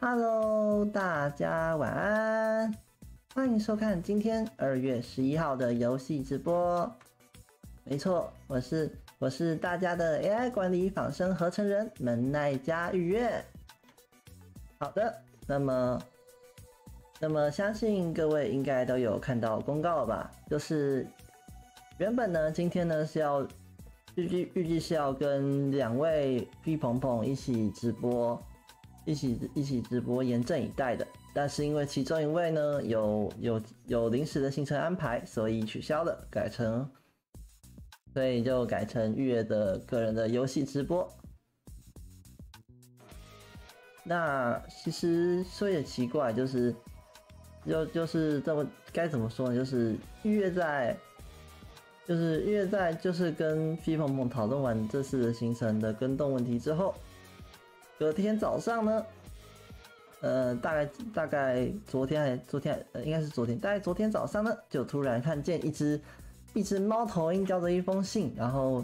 Hello， 大家晚安，欢迎收看今天2月11号的游戏直播。没错，我是大家的 AI 管理仿生合成人门奈佳玉月。好的，那么相信各位应该都有看到公告了吧？就是原本呢，今天呢是要预计是要跟2位屁鹏鹏一起直播，一起直播严阵以待的。但是因为其中一位呢有临时的行程安排，所以取消了，所以就改成玉月的个人的游戏直播。那其实说也奇怪，就是这么该怎么说呢？就是玉月在跟屁鹏鹏讨论完这次的行程的更动问题之后，隔天早上呢，大概昨天应该是昨天，大概昨天早上呢，就突然看见一只猫头鹰叼着一封信，然后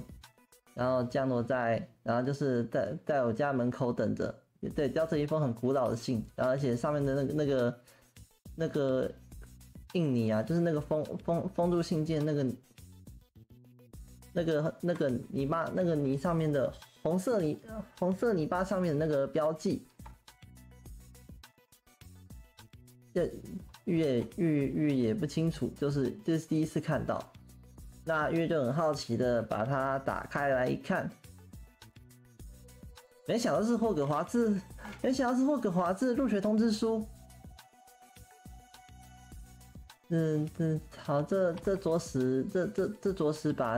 降落在，然后就是在我家门口等着，对，叼着一封很古老的信，然后而且上面的那个印泥啊，就是那个封入信件那个泥上面的红色泥巴上面的那个标记，这玉月也不清楚，这是第一次看到。那玉月就很好奇的把它打开来一看，没想到是霍格华兹入学通知书。好，这着实把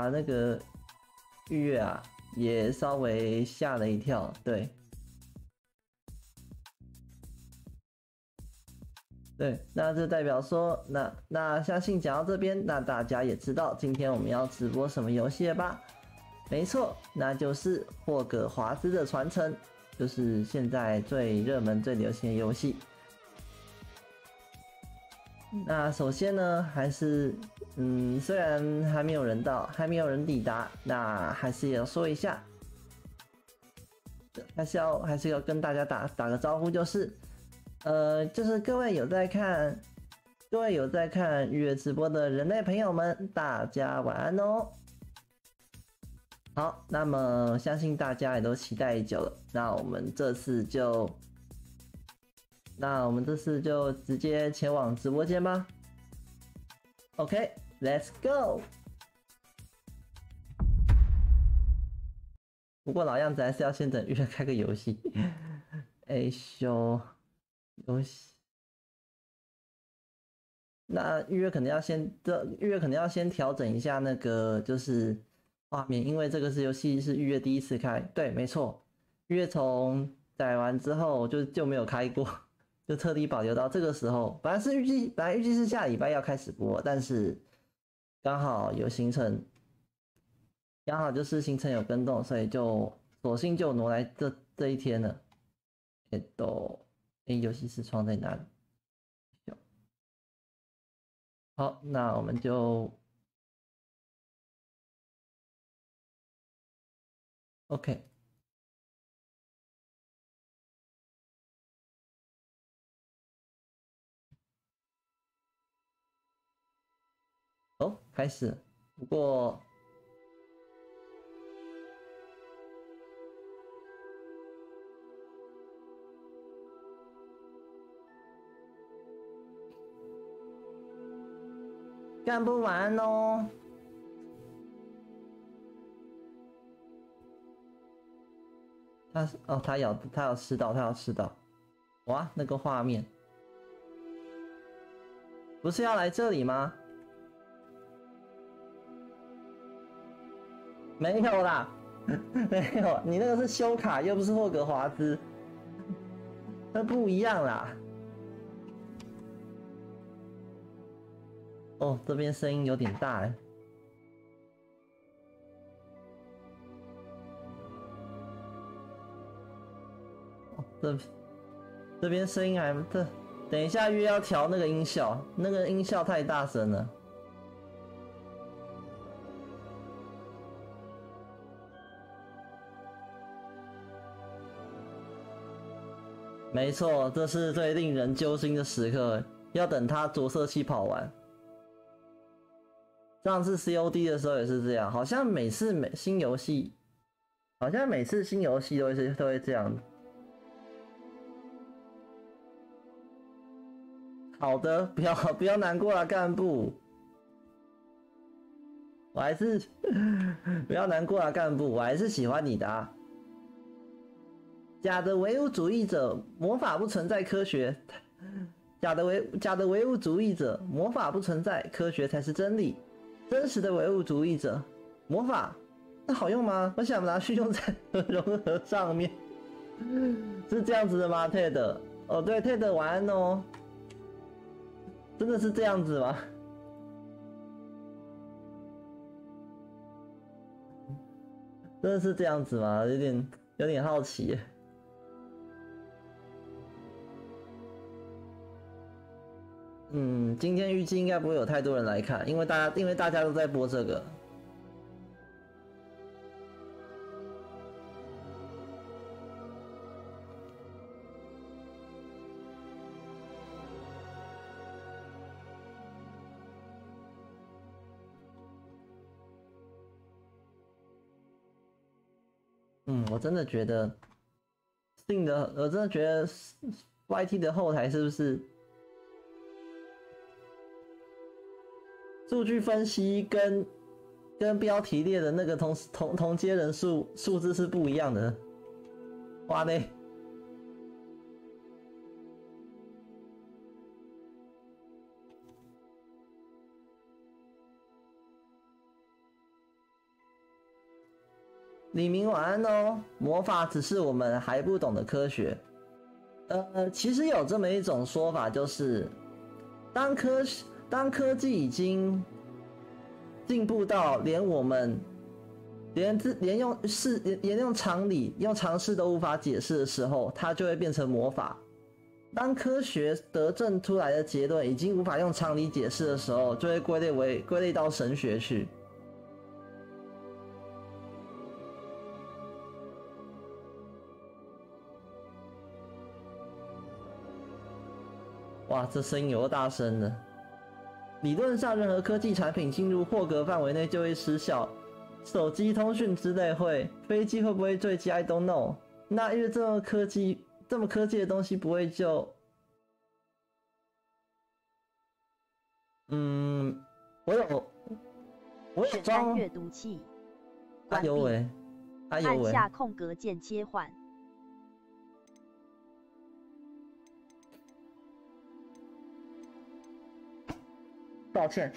那个玉月啊也稍微吓了一跳，对，那这代表说，那相信讲到这边，那大家也知道今天我们要直播什么游戏了吧？没错，那就是霍格华兹的传承，就是现在最热门、最流行的游戏。那首先呢，还是虽然还没有人抵达，那还是要说一下，还是要跟大家打个招呼，就是各位有在看玉月直播的人类朋友们，大家晚安哦。好，那么相信大家也都期待已久了，那我们这次就直接前往直播间吧。OK，Let's go。不过老样子还是要先等玉月开个游戏。游戏。那玉月可能要先调整一下那个就是画面，因为这个游戏是玉月第一次开。对，没错，玉月从载完之后就没有开过。就特地保留到这个时候，本来预计是下礼拜要开始播，但是刚好有行程，刚好就是行程有更动，所以就索性就挪来这一天了。游戏视窗在哪里？好，那我们就 OK。开始，不过干不完哦。他要吃到，哇，那个画面，不是要来这里吗？没有啦，没有，你那个是修卡，又不是霍格华兹，那不一样啦。哦，这边声音有点大哎。这边声音还等一下要调那个音效，那个音效太大声了。没错，这是最令人揪心的时刻，要等它着色器跑完。上次 COD 的时候也是这样，好像每次新游戏都会这样。好的，不要难过了，干部。我还是不要难过了，干部，我还是喜欢你的啊。假的唯物主义者，魔法不存在科学。假的唯物主义者，魔法不存在，科学才是真理。真实的唯物主义者，魔法那好用吗？我想拿去用在融合上面。是这样子的吗 ，Ted？ 哦，对 ，Ted 晚安哦。真的是这样子吗？真的是这样子吗？有点好奇耶。今天预计应该不会有太多人来看，因为大家都在播这个。我真的觉得我真的觉得 YT 的后台是不是数据分析跟标题列的那个同接人数字是不一样的？哇嘞！李明晚安哦。魔法只是我们还不懂的科学。其实有这么一种说法，就是当科技已经进步到连我们连用常理用常识都无法解释的时候，它就会变成魔法。当科学得证出来的结论已经无法用常理解释的时候，就会归类到神学去。哇，这声音有多大声呢？理论上，任何科技产品进入霍格范围内就会失效，手机通讯之类会，飞机会不会坠机 ？I don't know。那因为这么科技的东西不会就，我有装阅读器，哎呦喂，按下空格键切换。抱歉，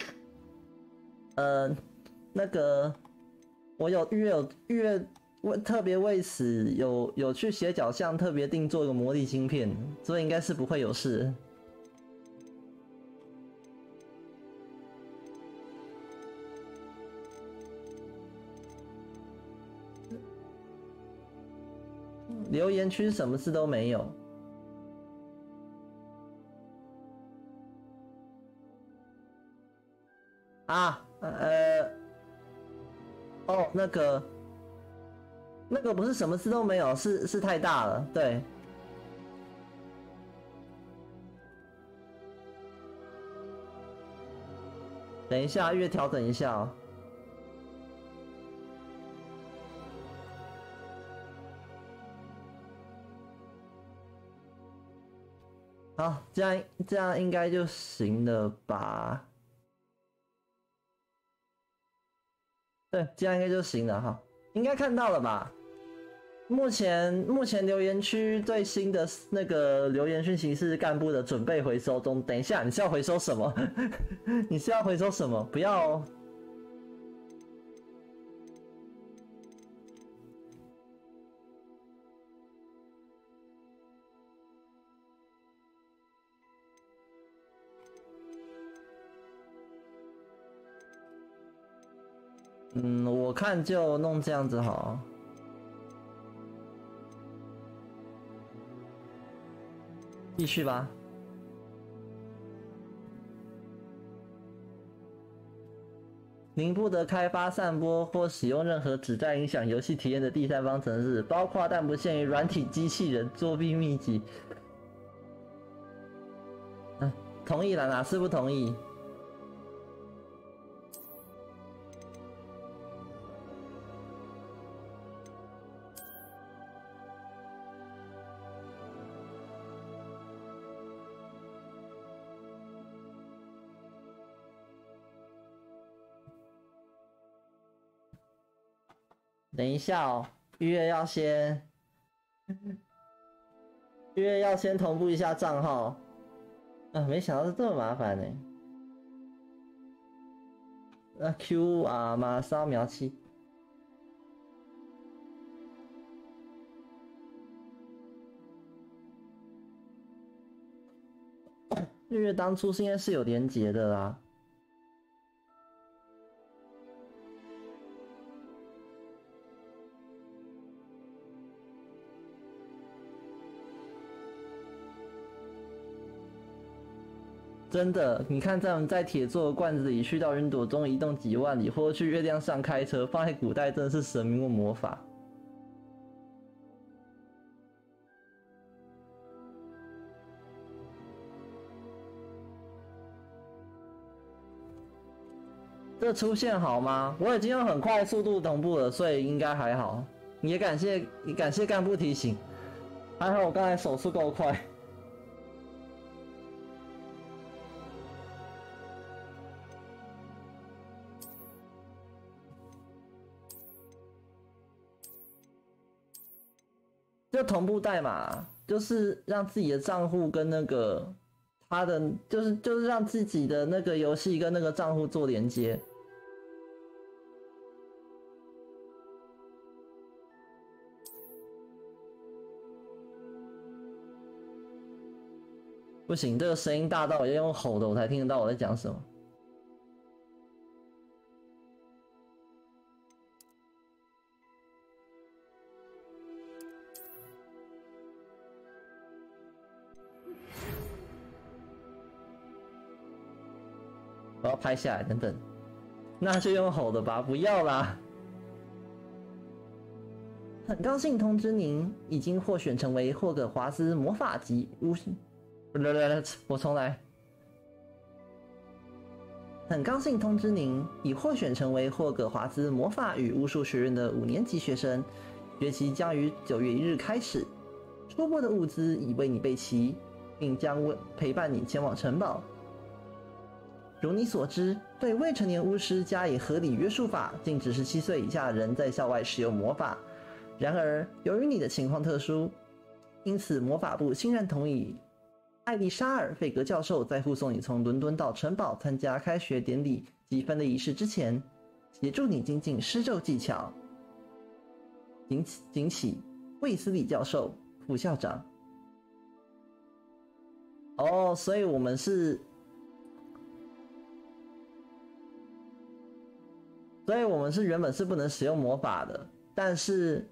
那个我有预约特别为此有去斜角巷特别定做一个魔力芯片，所以应该是不会有事。留言区什么事都没有。啊，哦，那个不是什么事都没有，是太大了，对。等一下，调整一下哦。好，这样应该就行了吧？对，这样应该就行了哈，应该看到了吧？目前留言区最新的那个留言讯息是干部的准备回收中。等一下，你是要回收什么？你是要回收什么？不要哦。我看就弄这样子好。继续吧。您不得开发、散播或使用任何旨在影响游戏体验的第三方程式，包括但不限于软体机器人、作弊秘籍、同意啦，哪是不同意？等一下哦，玉月要先同步一下账号。没想到是这么麻烦呢。QR 吗？扫描器。玉月当初是应该是有连结的啦。真的，你看在我们在铁做的罐子里去到云朵中移动几万里，或者去月亮上开车，放在古代真的是神明或魔法。这出现好吗？我已经用很快的速度同步了，所以应该还好。也感谢干部提醒，还好我刚才手速够快。就同步代码，就是让自己的账户跟那个他的，就是让自己的那个游戏跟那个账户做连接。不行，这个声音大到我要用吼的我才听得到我在讲什么。我要拍下来，等等，那就用吼的吧，不要啦。很高兴通知您，已经获选成为霍格华兹魔法级巫师。我重来。很高兴通知您，已获选成为霍格华兹魔法与巫术学院的5年级学生，学期将于9月1日开始。初步的物资已为你备齐，并将陪伴你前往城堡。如你所知，对未成年巫师加以合理约束法，禁止17岁以下的人在校外使用魔法。然而，由于你的情况特殊，因此魔法部欣然同意艾丽莎尔·费格教授在护送你从伦敦到城堡参加开学典礼及分类仪式之前，协助你精进施咒技巧。谨启，卫斯理教授，副校长。哦，所以我们是。原本是不能使用魔法的，但是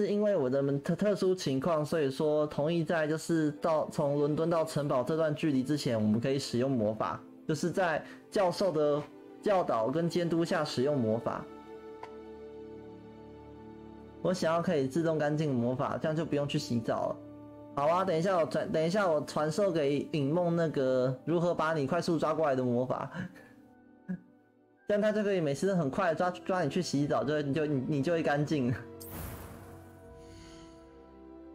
因为我的特殊情况，所以说同意在就是从伦敦到城堡这段距离之前，我们可以使用魔法，就是在教授的教导跟监督下使用魔法。我想要可以自动干净的魔法，这样就不用去洗澡了。好啊，等一下我传授给影梦那个如何把你快速抓过来的魔法。这样他就可以每次都很快的抓你去洗澡，你就会干净。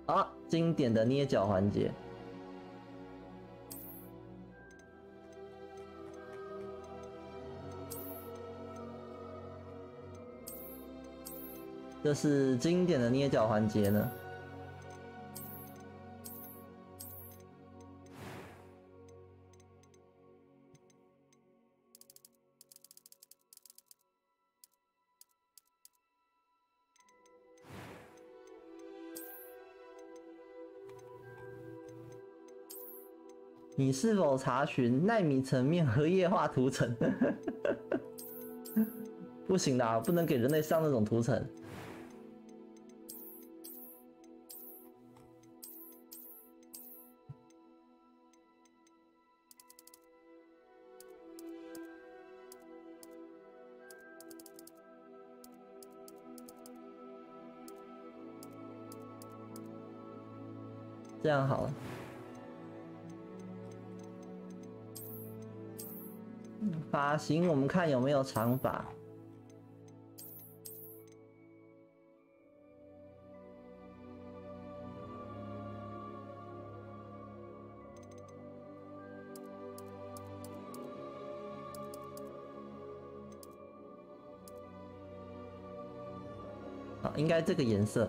好，经典的捏脚环节。这是经典的捏脚环节呢。你是否查询奈米层面和液化图层？不行啦，不能给人类上那种图层。这样好了。发型我们看有没有长发。好，应该这个颜色。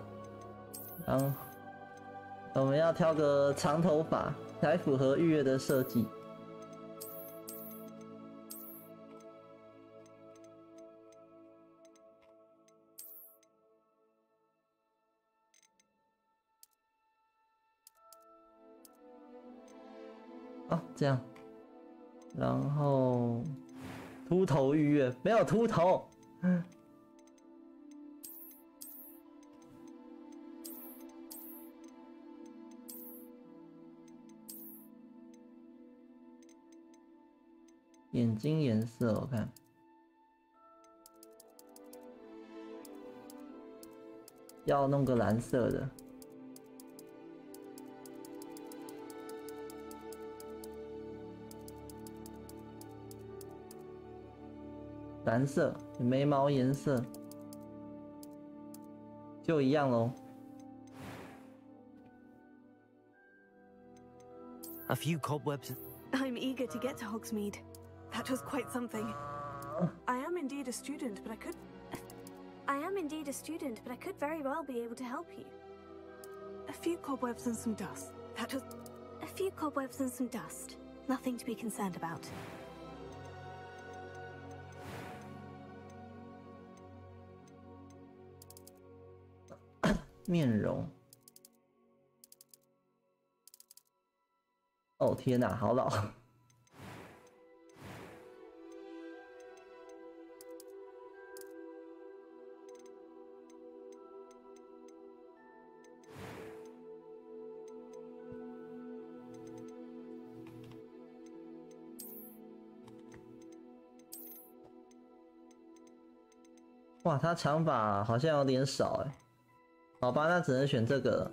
我们要挑个长头发，才符合玉月的设计。哦，这样，然后秃头玉月没有秃头。眼睛颜色我看，要弄个蓝色的。蓝色，眉毛颜色就一样咯。A few cobwebs. I'm eager to get to Hogsmeade. That was quite something. I am indeed a student, but I could very well be able to help you. A few cobwebs and some dust. That was a few cobwebs and some dust. Nothing to be concerned about. 面容。哦天哪，好老。哇，他长发好像有点少哎，好吧，那只能选这个了。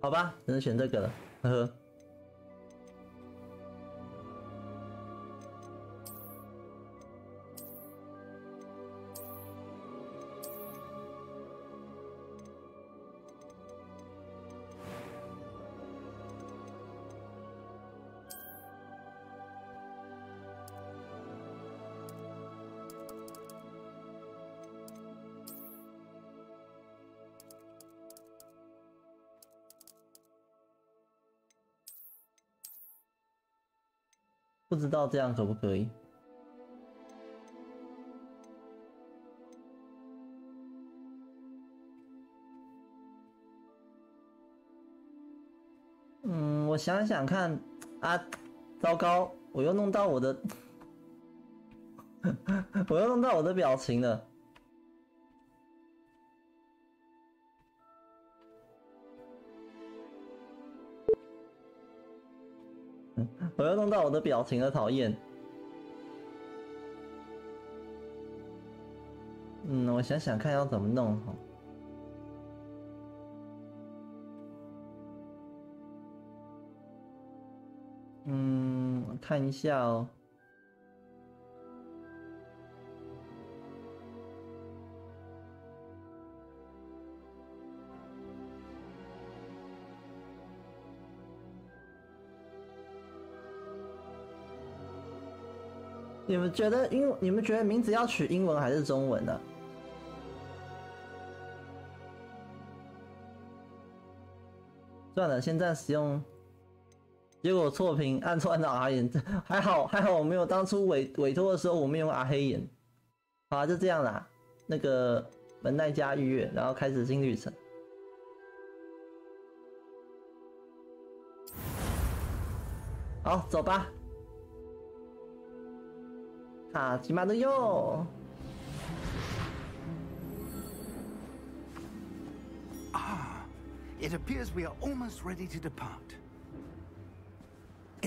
好吧，只能选这个了，呵呵。不知道这样可不可以？我想想看啊，糟糕，我又弄到我的，我又弄到我的表情了。我又弄到我的表情了，讨厌。我想想看要怎么弄。我看一下哦。你们觉得名字要取英文还是中文呢？算了，先暂时用。结果错评，按错按到阿眼，还好我没有当初委托的时候我没有用阿黑眼。好，就这样啦。那个门奈佳玉月，然后开始新旅程。好，走吧。始まるよ。It appears we are almost ready to depart.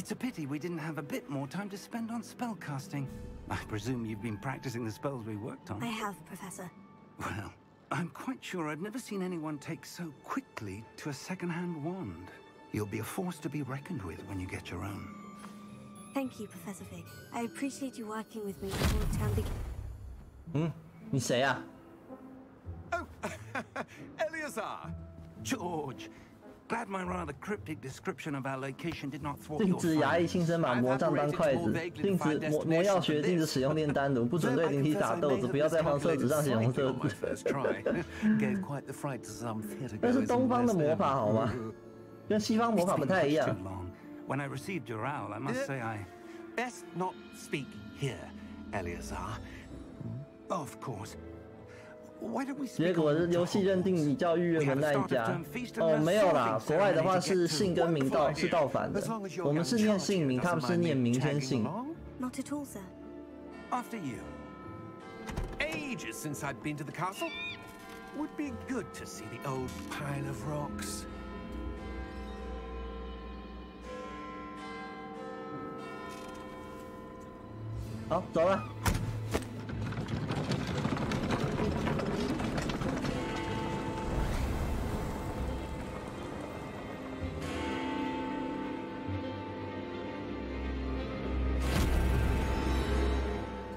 It's a pity we didn't have a bit more time to spend on spellcasting. I presume you've been practicing the spells we worked on. I have, Professor. Well, I'm quite sure I've never seen anyone take so quickly to a second-hand wand. You'll be a force to be reckoned with when you get your own. Thank you, Professor Fig. I appreciate you working with me before the term begins. 你谁啊？ Oh, Eleazar! George! Glad my rather cryptic description of our location did not thwart 禁 your 止牙医 findings. 性生把魔杖当筷子，禁止魔药学，禁止使用炼丹炉，不准对灵体打豆子，不要在黄色纸上写红色字。那是东方的魔法好吗？跟西方魔法不太一样。 When I received your owl, I must say I... Best not speak here, Eleazar. Of course. Why don't we 结果是游戏认定你叫玉月门奈佳。哦，没有啦，国外的话是姓跟名是倒反的，我们是念姓名，他们是念名先姓。Not at all, sir. After you. Ages since I'd been to the castle. Would be good to see the old pile of rocks. 好，走了。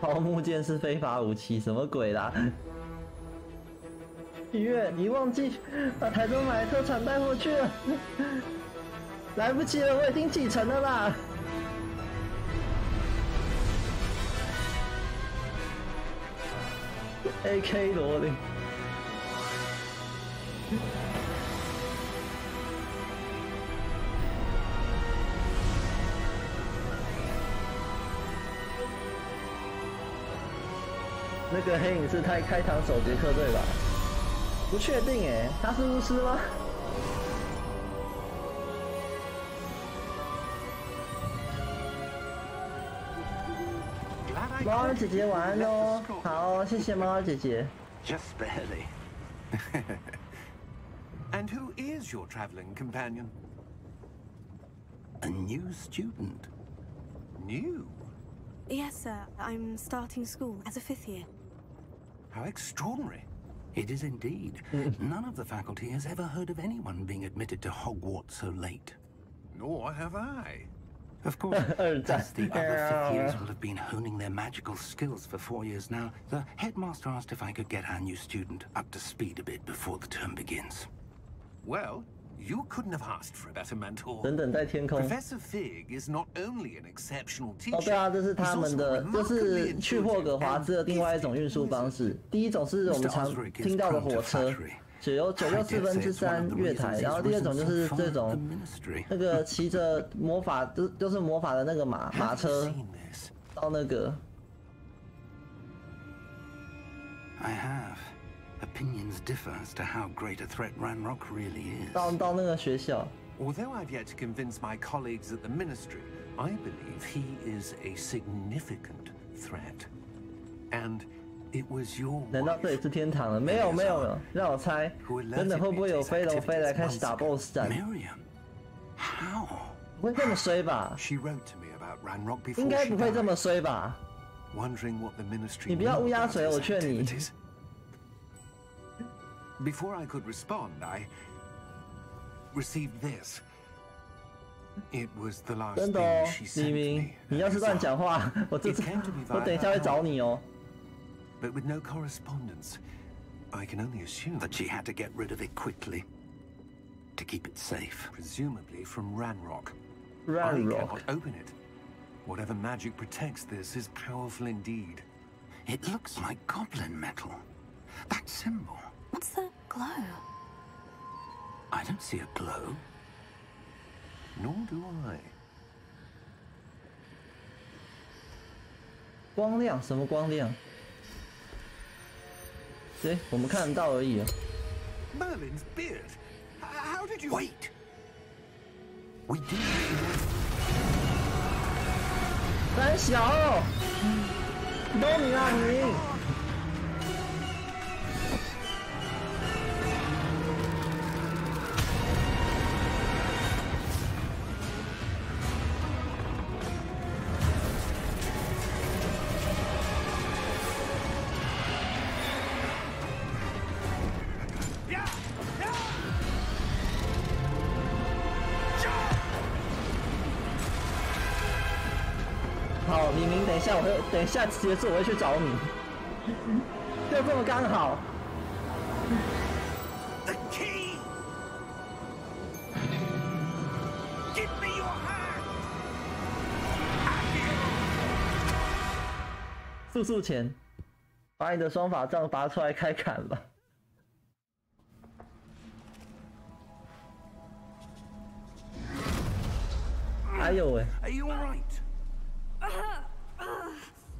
桃木剑是非法武器，什么鬼啦？玉月，你忘记把台中买的特产带回去了，来不及了，我已经启程了啦。 AK 罗琳，那个黑影是开膛手杰克对吧？不确定哎，他是巫师吗？猫儿姐姐晚安哦，好，谢谢猫儿姐姐。Just barely. And who is your traveling companion? A new student. New? Yes, sir. I'm starting school as a 5th year. How extraordinary. It is indeed. None of the faculty has ever heard of anyone being admitted to Hogwarts so late. Nor have I. Of course, as the other 5th years will have been honing their magical skills for 4 years now, the headmaster asked if I could get our new student up to speed a bit before the term begins. Well, you couldn't have asked for a better mentor. 等等在天空。 Professor Fig is not only an exceptional teacher. 哦，对啊，这是他们的，这是去霍格华兹的另外一种运输方式。第一种是我们常听到的火车。 只有9.4%月台，然后第二种就是这种那个骑着魔法就是魔法的那个马车到那个。I have. Opinions differ as to how great a threat Ranrock really is. 到那个学校。 Although I've yet to convince my colleagues at the ministry, I believe he is a significant threat. And it was your 难道这里是天堂了？没有，让我猜，等等会不会有飞龙飞来开始打 BOSS 战？ Miriam, how? 不会这么衰吧？ She wrote to me about Ranrock before 应该 she 不会 died, 这么衰吧？ wondering what the ministry 你不要 knew 乌鸦 about 嘴， his 我劝你。 activities. Before I could respond, I received this. It was the last 真的 thing 哦， she 李 sent 明， me. 你要是乱讲话，我等一下会找你哦。 But with no correspondence, I can only assume That she had to get rid of it quickly to keep it safe. presumably from Ranrock. I Ranrock cannot open it. Whatever magic protects this is powerful indeed. It looks like goblin metal. That symbol. What's that glow? I don't see a glow. Nor do I. 光亮什么光亮？对，我们看得到而已啊。 Merlin's beard. How did you Wait. We do. 三小，都你啊你！明明等一下结束我会去找你，就这么刚好。The key! Give me your hand! 速前，把你的双法杖拔出来开砍吧。哎呦喂 Are you alright?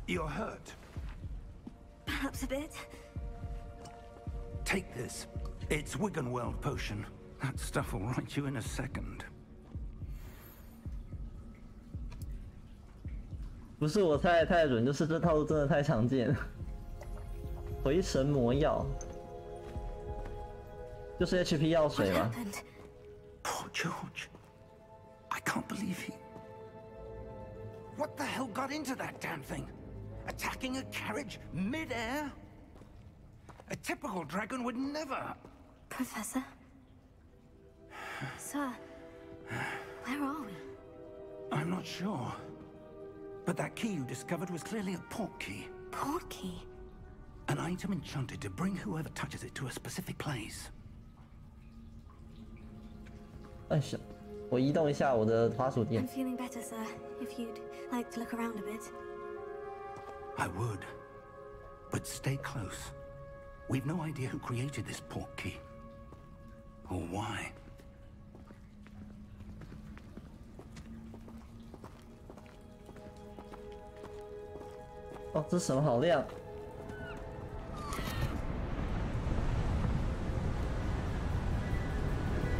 You're hurt. Perhaps a bit. Take this. It's Wiggenweld potion. That stuff will right you in a second. 不是我猜的太准，就是这套路真的太常见了。回神魔药，就是 HP 药水嘛。Poor George. I can't believe he... What the hell got into that damn thing? Attacking a carriage mid-air? A typical dragon would never... Professor? Sir, where are we? I'm not sure. But that key you discovered was clearly a port key. Port key? An item enchanted to bring whoever touches it to a specific place. 哎呀，我移动一下我的滑鼠垫。 I'm feeling better, sir. If you'd like to look around a bit. I would. But stay close. We've no idea who created this port key. Or why. 哦，这是什么好亮？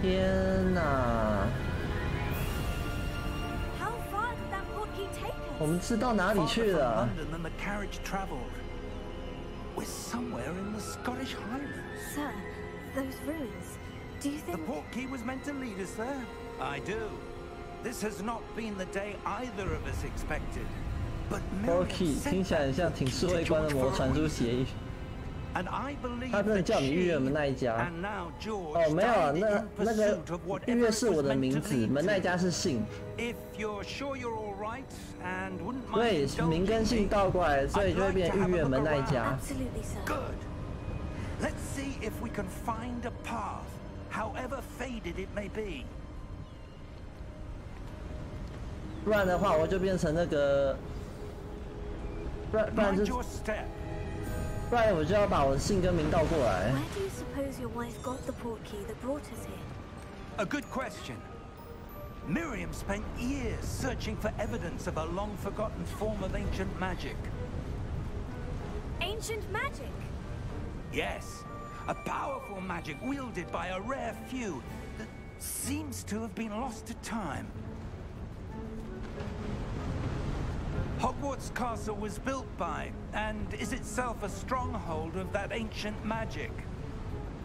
天哪！ How far did that port key take us? 我们是到哪里去了？ Farther from London than the carriage travelled. We're somewhere in the Scottish Highlands. Sir, those ruins. Do you The think... port key was meant to lead us there. I do. This has not been the day either of us expected. But port key 听起来很像挺社会观的魔传输协议。 And I believe 他真的叫你预约门奈家。哦，没有啊，那个预约是我的名字，门奈家是姓。对，名跟姓倒过来，所以就会变预约门奈家。 Absolutely, sir. Good. Let's see if we can find a path, however faded it may be. 不然的话，我就变成那个，不然就。 不然我就要把我的姓跟名倒过来。 Where do you suppose your wife got the port key that brought us here? A good question. Miriam spent years searching for evidence of a long-forgotten form of ancient magic. Ancient magic? Yes, a powerful magic wielded by a rare few that seems to have been lost to time. Hogwarts Castle was built by, and is itself a stronghold of that ancient magic.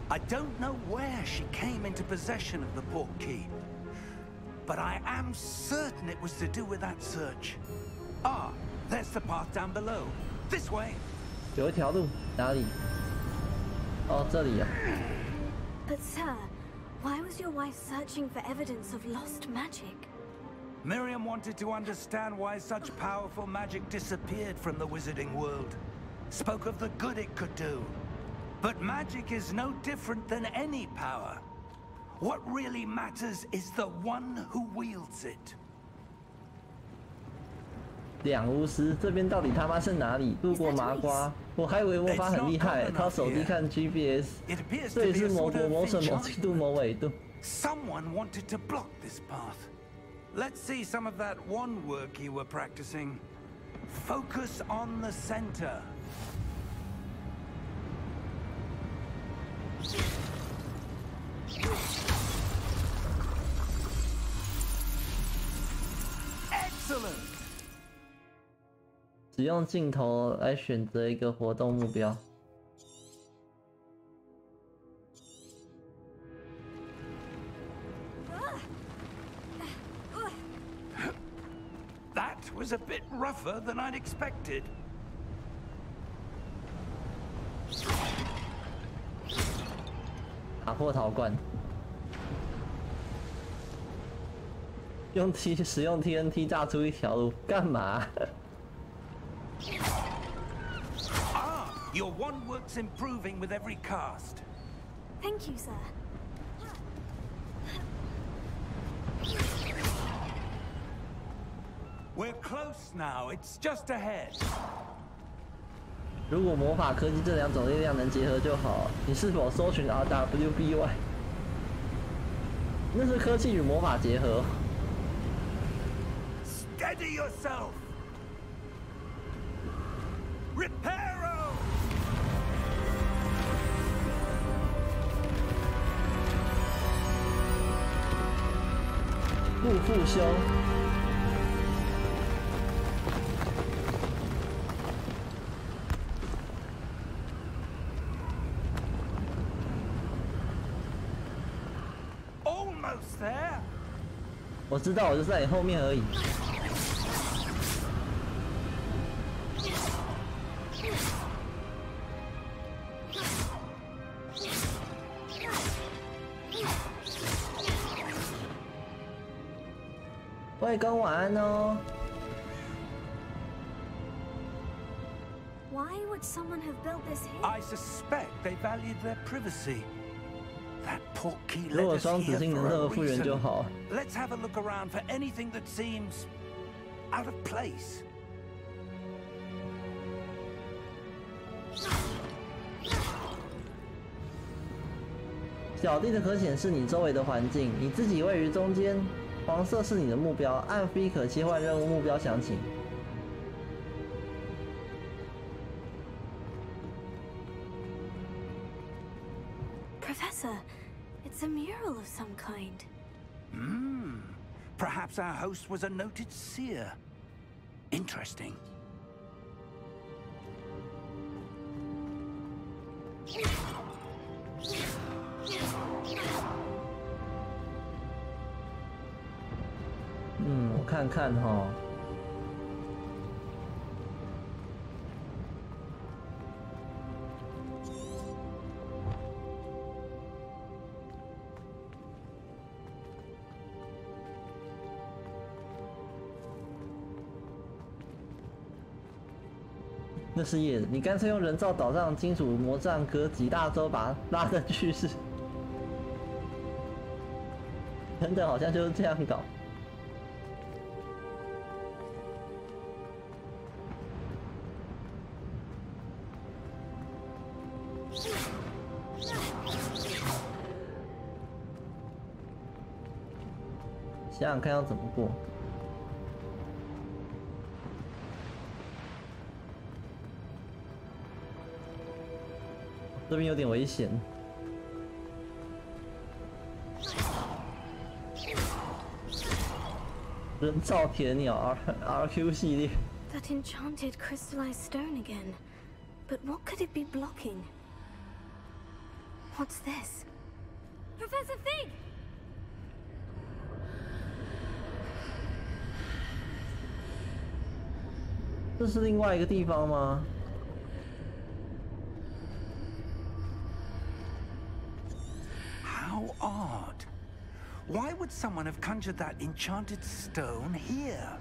I don't know where she came into possession of the port key, but I am certain it was to do with that search. Ah, there's the path down below. This way. 有一条路，哪里？哦，这里啊。 But sir, why was your wife searching for evidence of lost magic? Miriam wanted to understand why such powerful magic disappeared from the wizarding world. Spoke of the good it could do. But magic is no different than any power. What really matters is the one who wields it. 两巫师这边到底他妈是哪里？路过麻瓜，我还以为魔法很厉害，靠手机看 GPS， 这里是某国某省某季度某纬度。 Someone wanted to block this path. Let's see some of that wand work you were practicing. Focus on the center. Excellent. 使用镜头来选择一个活动目标。 That was a bit rougher than I'd expected. 打破陶罐，使用 TNT 炸出一条路，干嘛？ Your wand work's improving with every cast. Thank you, sir. We're close now. It's just ahead. 如果魔法科技这两种力量能结合就好。你是否搜寻 RWBY？ 那是科技与魔法结合。Steady yourself. Reparo. 不复修。Almost there. 我知道，我就在你后面而已。外公晚安哦。Why would someone have built this here? I suspect they valued their privacy. That portkey 如 led 果 us 双子 here 星能 for 这 a 么复原就 reason. 好。Let's have a look around for anything that seems out of place. 小弟的可显示你周围的环境，你自己位于中间，黄色是你的目标，按 V 可切换任务目标详情。Professor, it's a mural of some kind. Perhaps our host was a noted seer. Interesting. .我看看哈。那是叶子，你干脆用人造岛上金属魔杖隔几大洲把它拉的去世。真的好像就是这样搞。想想看要怎么过。这边有点危险。人造铁鸟 RQ 系列。That enchanted crystallized stone again. But what could it be blocking? What's this? Professor Fig! 这是另外一个地方吗？ How odd. Why would someone have conjured that enchanted stone here?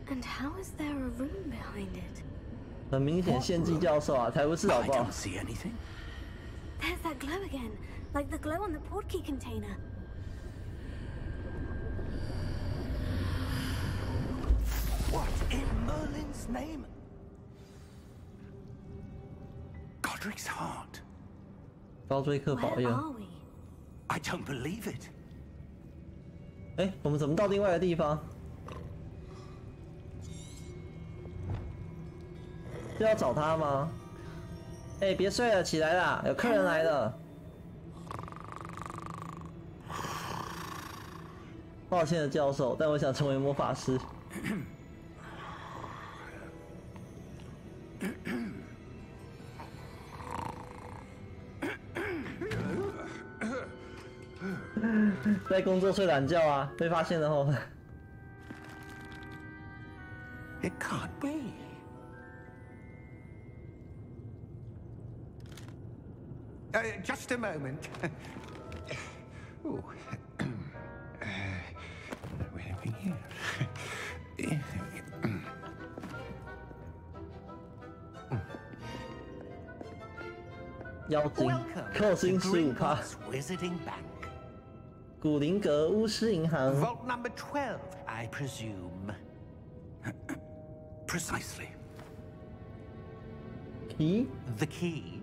And how is there a room behind it? 很明显，献祭教授啊，才不是好 I 不好？ don't see anything. There's that glow again, like the glow on the portkey container. What in Merlin's name? Godric's heart. 高追克保 Where 佑。 are we? I don't believe it. 哎，我们怎么到另外一个地方？是要找他吗？哎，别睡了，起来啦，有客人来了。抱歉的教授，但我想成为魔法师。在工作睡懒觉啊，被发现了后。It can't be. Just a moment. Oh. Where are we here? 妖精，扣薪15%。古灵阁巫师银行。Vault number 12, I presume. Precisely. Key? The key?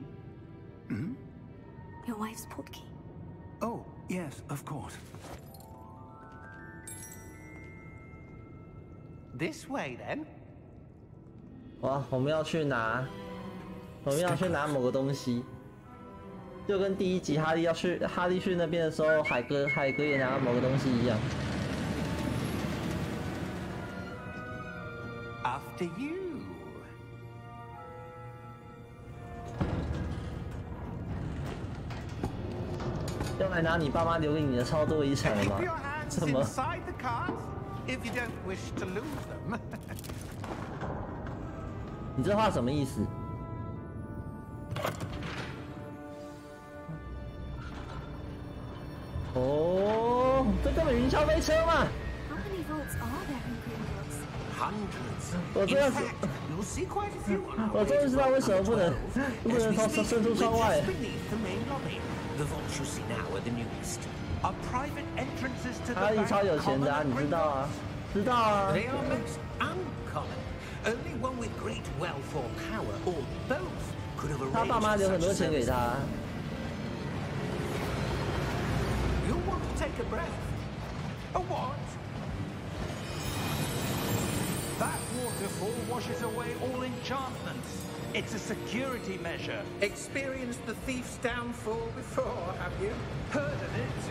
Your wife's portkey. Oh, yes, of course. This way, then. 哇，我们要去拿某个东西，就跟第一集哈利去那边的时候，海哥也拿到某个东西一样。After you. 要来拿你爸妈留给你的超多遗产了吗？什么？ If you don't wish to lose them. 你这话什么意思？哦，这根本云霄飞车嘛！ How many vaults are there in Gringotts? Hundreds. 我真的是， You'll see quite a few on our 我终于知道为什么不能伸出窗外。 beneath the main lobby. The vaults you see now are the newest. Are private entrances to the 哈利 bank 超有钱的啊， common 你 at 知道啊？ Gringotts? 知道啊。 They are most uncommon. Only one with great wealth or power, or both, could have 他爸妈 arranged 留很 such 多钱给 service. 他。 You'll want to take a breath. A what? That waterfall washes away all enchantments. It's a security measure. Experienced the thief's downfall before, have you? Heard of it?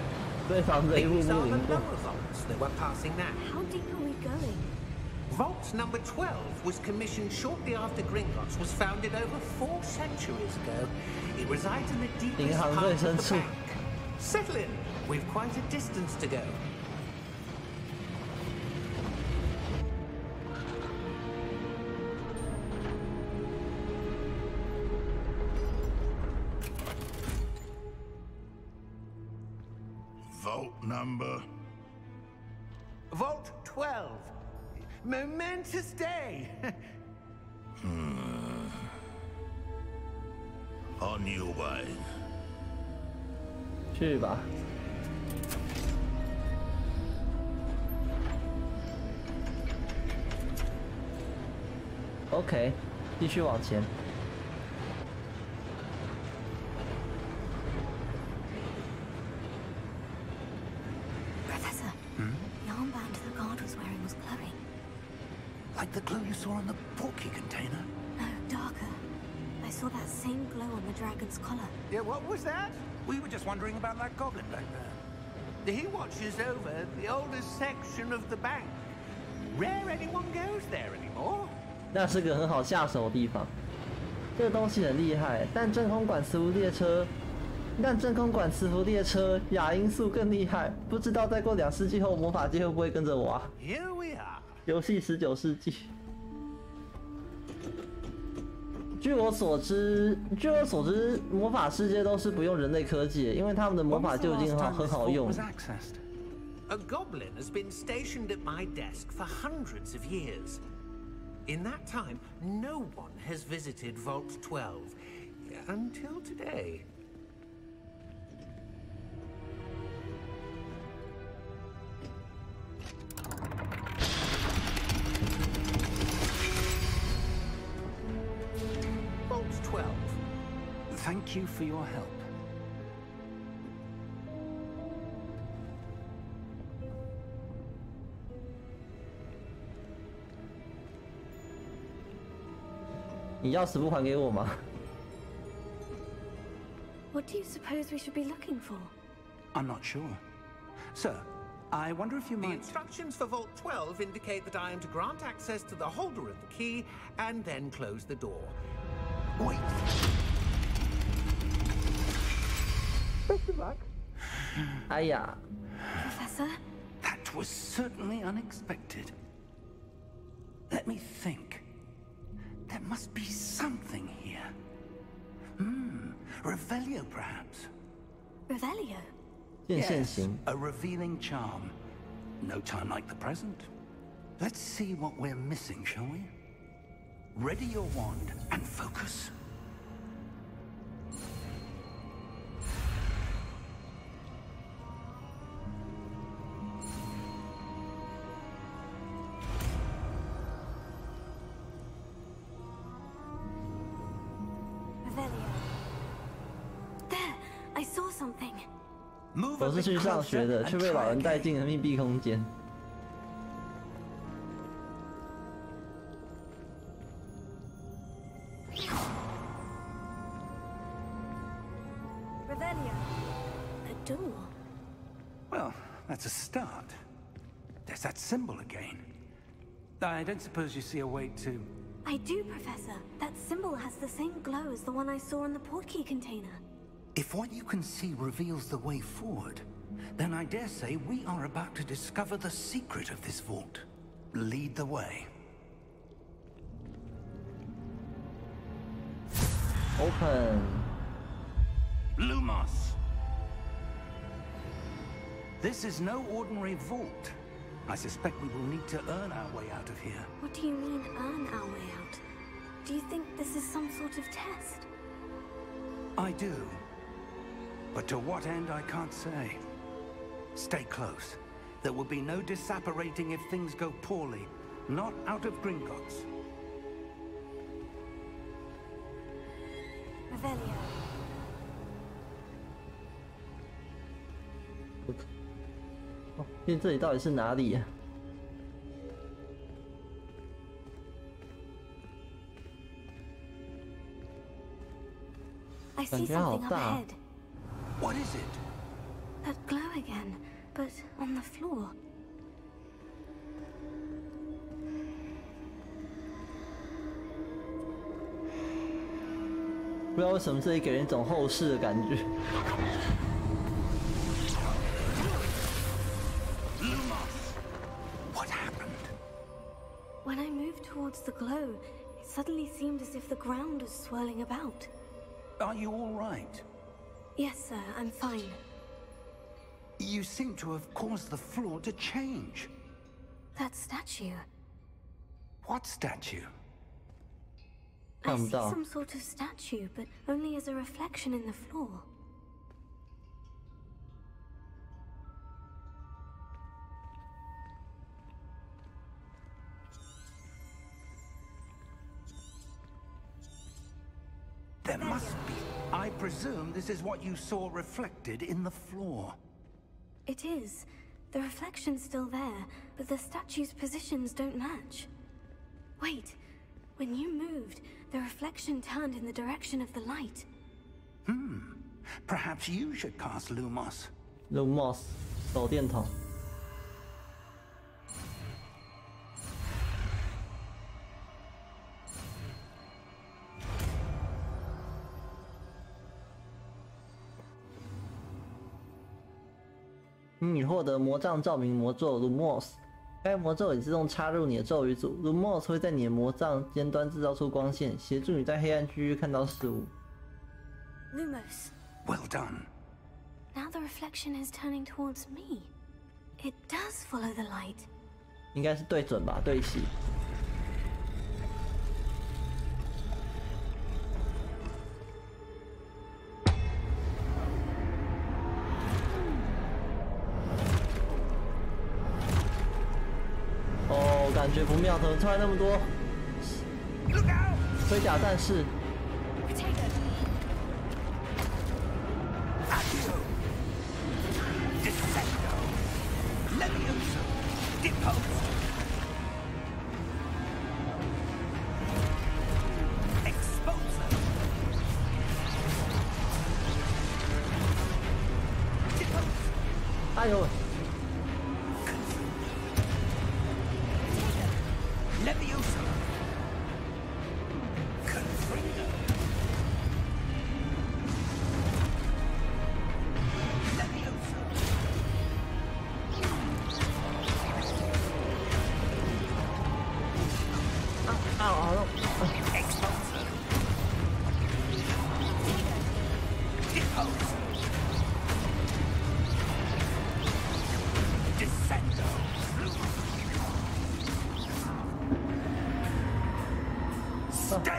对防着一步 These 步 are the 灵过。 lower vaults that we're passing now. How deep are we going? Vault number 12 was commissioned shortly after Gringotts was founded over 4 centuries ago. It resides in the deepest 银行 part 最 of 深 the 处。 bank. Settle in. We've quite a distance to go. Vault number. Vault 12. Momentous day. On your way. 去吧。OK， 继续往前。 Professor, the armband the guard was wearing was glowing. Like the glow you saw on the portkey container? No, darker. I saw that same glow on the dragon's collar. Yeah, what was that? We were just wondering about that goblin back there. He watches over the oldest section of the bank. Rare anyone goes there anymore. 那是个很好下手的地方。这个东西很厉害，但真空管磁浮列车亚音速更厉害。不知道再过2世纪后，魔法界会不会跟着我啊？ Here we are. 游戏19世纪。据我所知，魔法世界都是不用人类科技的，因为他们的魔法就已经很好用。 A goblin has been stationed at my desk for hundreds of years. In that time, no one has visited Vault 12 until today. Vault 12. Thank you for your help. 你钥匙不还给我吗？ What do you suppose we should be looking for? I'm not sure. Sir, I wonder if you The might... instructions for Vault 12 indicate that I am to grant access to the holder of the key and then close the door. Wait. Best of luck. 哎呀， Professor? That was certainly unexpected. Let me think. There must be something here. Revelio, perhaps. Revelio? 变现型。 a revealing charm. No time like the present. Let's see what we're missing, shall we? Ready your wand and focus. something. 我是去上学的，却被老人带进了密闭空间。Revelio. A door. Well, that's a start. There's that symbol again. I don't suppose you see a way to... I do, Professor. That symbol has the same glow as the one I saw in the portkey container. If what you can see reveals the way forward, then I dare say we are about to discover the secret of this vault. Lead the way. Open. Lumos! This is no ordinary vault. I suspect we will need to earn our way out of here. What do you mean, earn our way out? Do you think this is some sort of test? I do. But to what end, I can't say. Stay close. There will be no disapparating if things go poorly. Not out of Gringotts. Revelio. 哦，现在这里到底是哪里呀？I 感 see 觉好 something up 大。 ahead. What is it? That glow again, but on the floor. 不知道为什么这里给人一种后世的感觉。Lumos! What happened? When I moved towards the glow, it suddenly seemed as if the ground was swirling about. Are you all right? Yes, sir, I'm fine. You seem to have caused the floor to change. That statue. What statue? I 看不 see 到。 some sort of statue, but only as a reflection in the floor. There must be. I presume this is what you saw reflected in the floor. It is. The reflection's still there, but the statue's positions don't match. Wait. When you moved, the reflection turned in the direction of the light. Perhaps you should cast Lumos. Lumos 手电筒。你获得魔杖照明魔咒 Lumos， 该魔咒已自动插入你的咒语组。Lumos 会在你的魔杖尖端制造出光线，协助你在黑暗区域看到事物。Lumos. Well done. Now the reflection is turning towards me. It does follow the light. 应该是对准吧，对齐。哦，感觉不妙，怎么突然那么多 Look out! 盔甲战士？ Accio! Descendo! Levioso! Depose! Exposer! Depose! 哎呦！ Levioso! Confringo! Levioso! 好了。 Exposer! Depose! Descendo!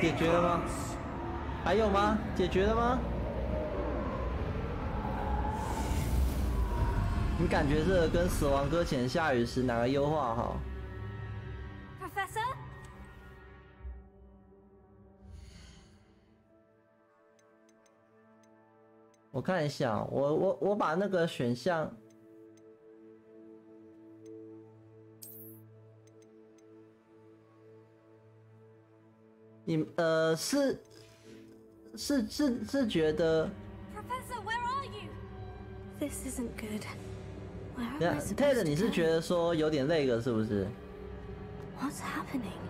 解决了吗？还有吗？解决了吗？你感觉这个跟《死亡搁浅下雨时》哪个优化好？ Professor? 我看一下，我把那个选项，你是觉得 Professor, where are you? This isn't good. Where am I supposed Ted， to 你是觉得说有点累了，是不是？ What's happening?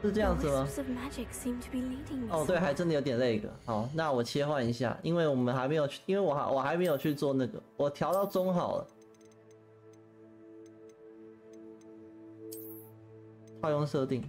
是这样子吗？ The wisps of magic seem to be leading me 哦，对，还真的有点累了。好，那我切换一下，因为我们还没有去，因为我还没有去做那个，我调到中好了。套用设定。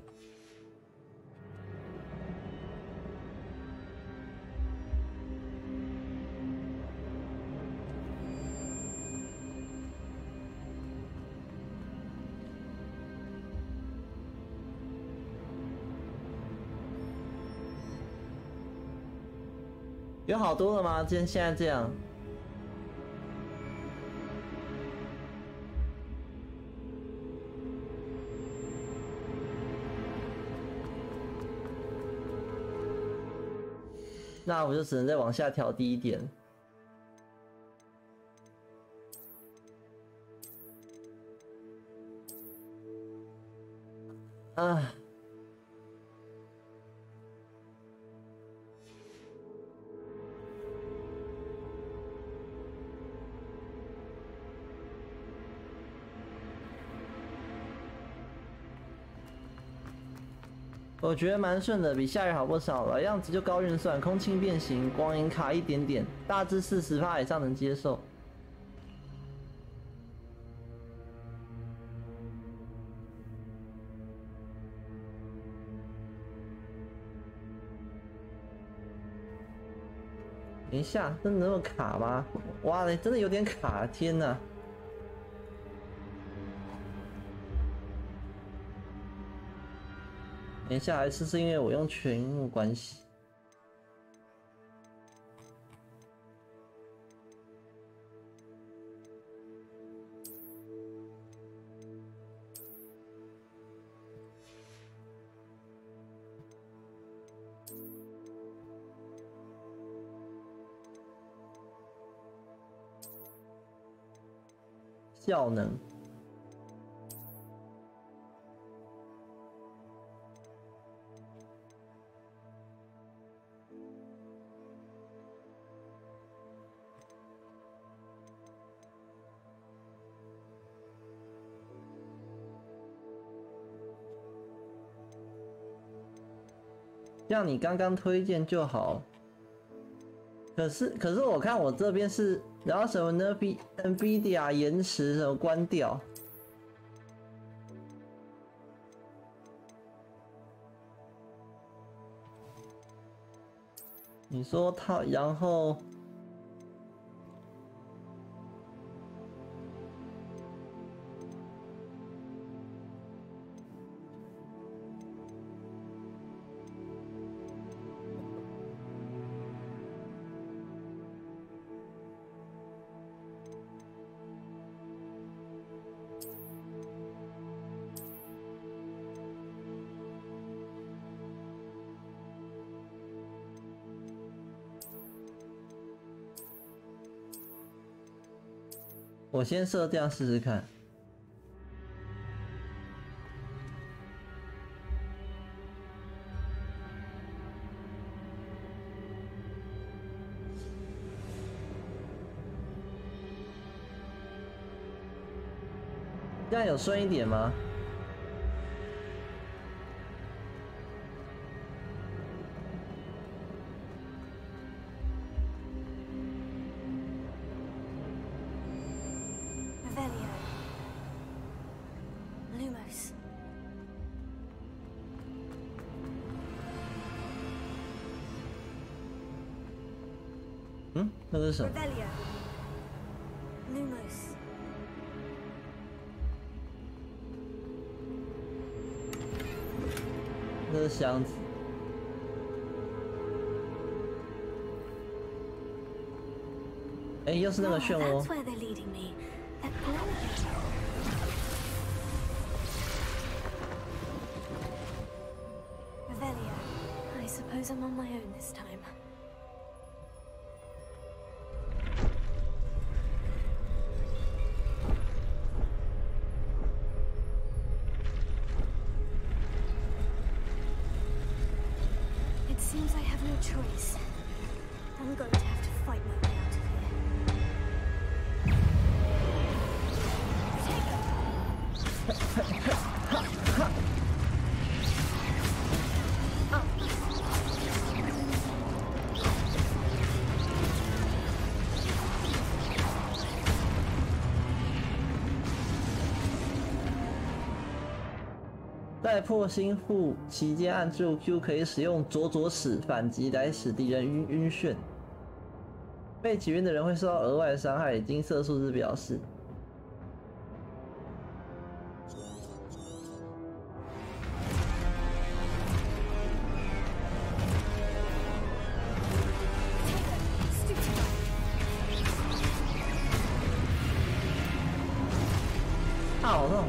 有好多了吗？现在这样，那我就只能再往下调低一点。啊。我觉得蛮顺的，比下雨好不少了。样子就高运算，空气变形，光影卡一点点，大致40%以上能接受。等一下，真的那么卡吗？哇嘞，真的有点卡！天哪！等一下，还是因为我用全荧幕关系。效能。像你刚刚推荐就好，可是我看我这边是，然后什么呢 ？NVIDIA 延迟什么关掉？你说它，然后。我先设这样试试看。这样有顺一点吗？那是什么？那是箱子。哎，又是那个漩涡。I suppose I'm on my own this time. seems I have no choice. I'm going to have to fight my way out of here. Take it! 在破心腹期间按住 Q 可以使用左使反击来使敌人晕眩。被击晕的人会受到额外的伤害，金色数字表示。好痛！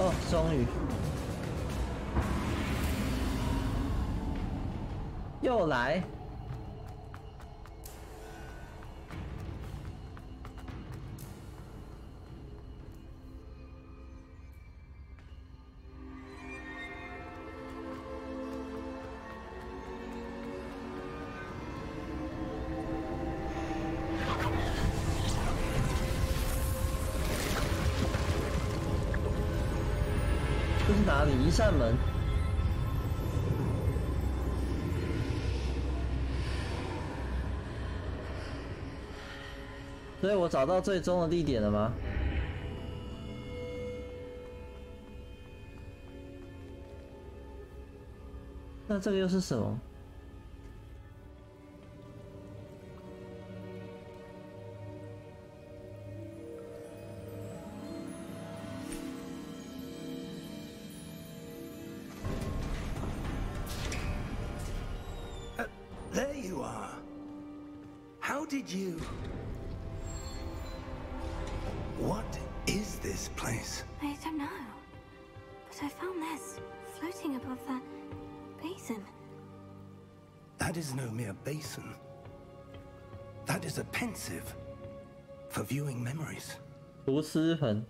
哦，终于又来。这是哪里？一扇门。所以我找到最终的地点了吗？那这个又是什么？ There you are. How did you... What is this place? I don't know. But I found this floating above that basin. That is no mere basin. That is a pensive for viewing memories. 厨师盆。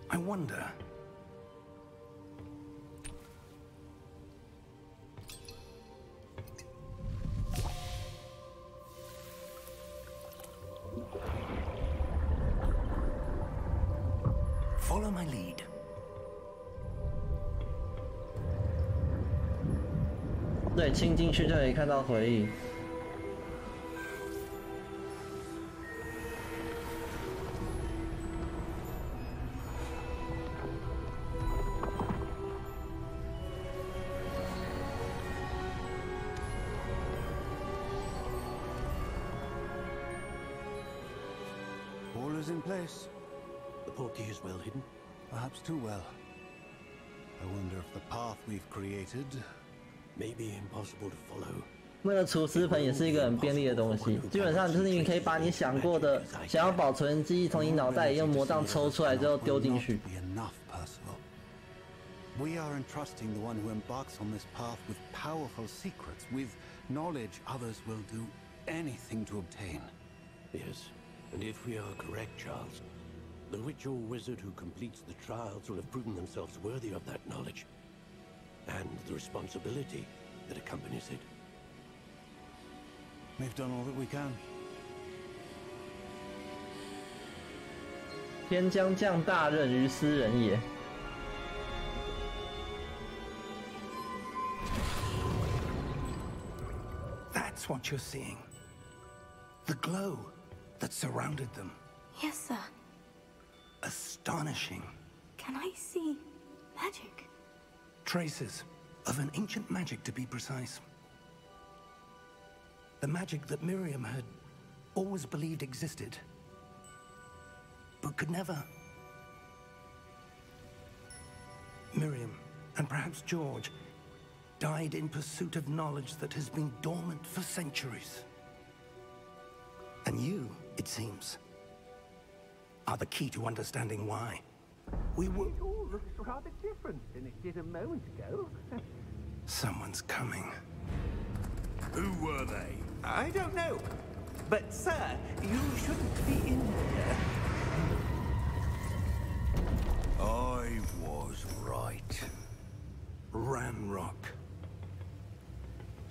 I wonder... Follow my lead. 对，亲进去就可以看到回忆。All is in place. The portkey is well hidden. Perhaps too well. I wonder if the path we've created may be impossible to follow. 那个厨师盆也是一个很便利的东西，基本上就是你可以把你想过的、想要保存记忆从你脑袋里用魔杖抽出来之后丢进去。 We are entrusting the one who embarks on this path with powerful secrets, with knowledge others will do anything to obtain. Yes, and if we are correct, Charles, the witch or wizard who completes the trials will have proven themselves worthy of that knowledge, and the responsibility that accompanies it. We've done all that we can. 天将降大任于斯人也。 That's what you're seeing. The glow that surrounded them. Yes, sir. Astonishing. Can I see magic? Traces of an ancient magic, to be precise. The magic that Miriam had always believed existed, but could never. Miriam, and perhaps George, died in pursuit of knowledge that has been dormant for centuries. And you, it seems, are the key to understanding why. We were... It all looks rather different than it did a moment ago. Someone's coming. Who were they? I don't know. But, sir, you shouldn't be in here. I was right. Ranrock.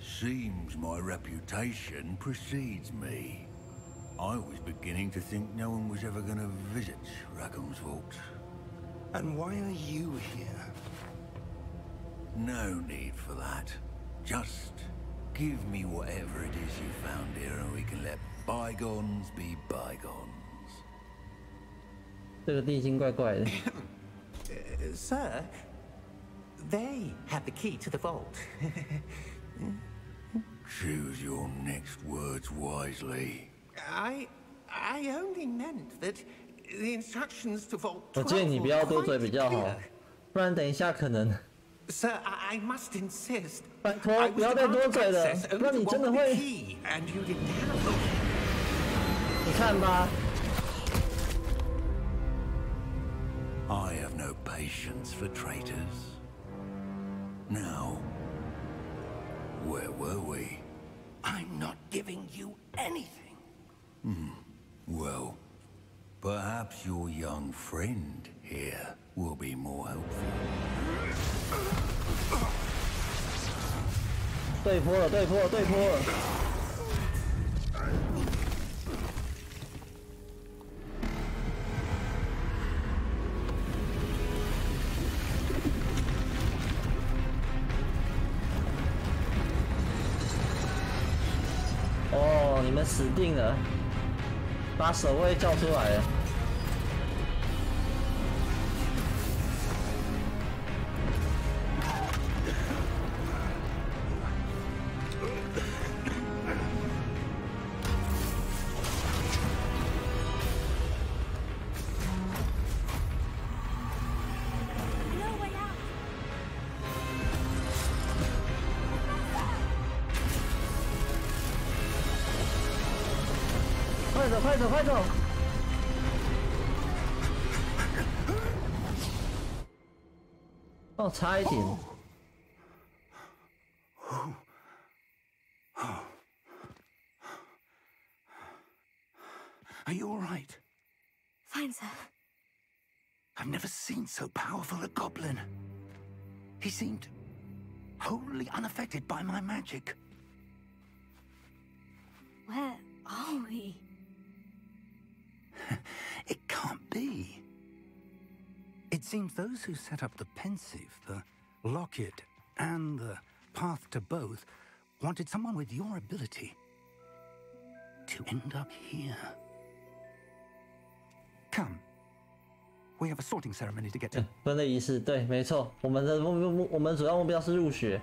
Seems my reputation precedes me. I was beginning to think no one was ever going to visit Rackham's vault. And why are you here? No need for that. Just give me whatever it is you found here and we can let bygones be bygones. 这个地精怪怪的。Sir, they have the key to the vault. Choose your next words wisely. I only meant that the instructions to vault 我建议你不要多嘴比较好，不然等一下可能。Sir, I must insist. 拜托，不要再多嘴了，不然你真的会。你看吧。I have no patience for traitors. Now, where were we? I'm not giving you anything. Well, perhaps your young friend here will be more helpful. 对坡了，对坡了，对坡了。哦，你们死定了！把守卫叫出来了。快走，快走，快走！哦，差一点。Are you all right? Fine, sir. I've never seen so powerful a goblin. He seemed wholly unaffected by my magic. Where are we? It can't be. It seems those who set up the pensive, the locket, and the path to both wanted someone with your ability to end up here. Come. We have a sorting ceremony to get to. 分类仪式，对，没错。我们主要目标是入学，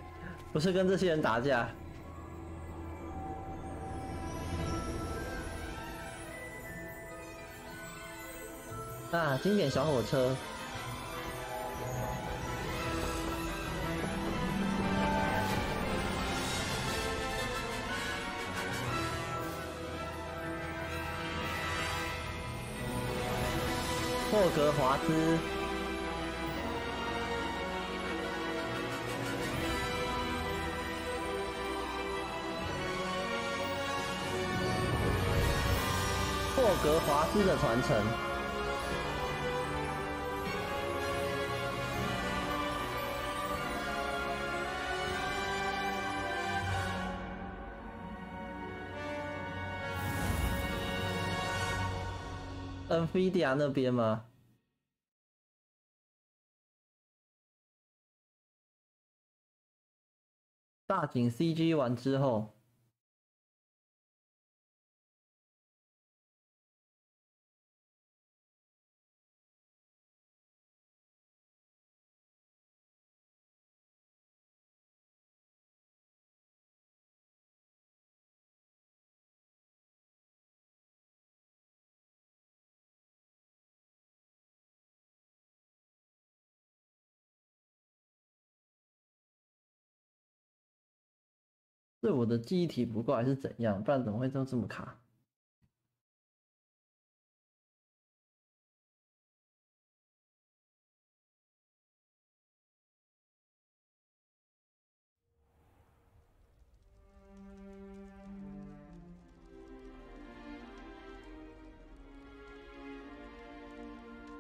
不是跟这些人打架。啊，经典小火车。霍格华兹。霍格华兹的传承。NVIDIA 那边吗？大景 CG 完之后。对我的记忆体不够还是怎样？不然怎么会这么卡？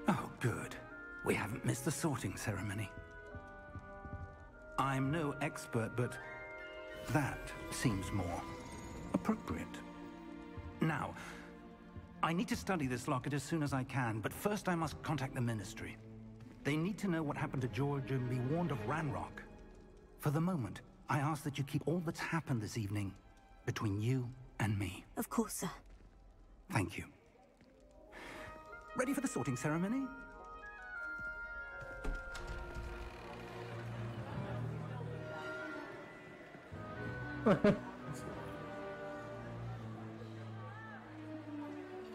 Oh, good. We haven't missed the sorting ceremony. I'm no expert, but that seems more appropriate. Now, I need to study this locket as soon as I can, but first I must contact the Ministry. They need to know what happened to George and be warned of Ranrock. For the moment, I ask that you keep all that's happened this evening between you and me. Of course, sir. Thank you. Ready for the sorting ceremony?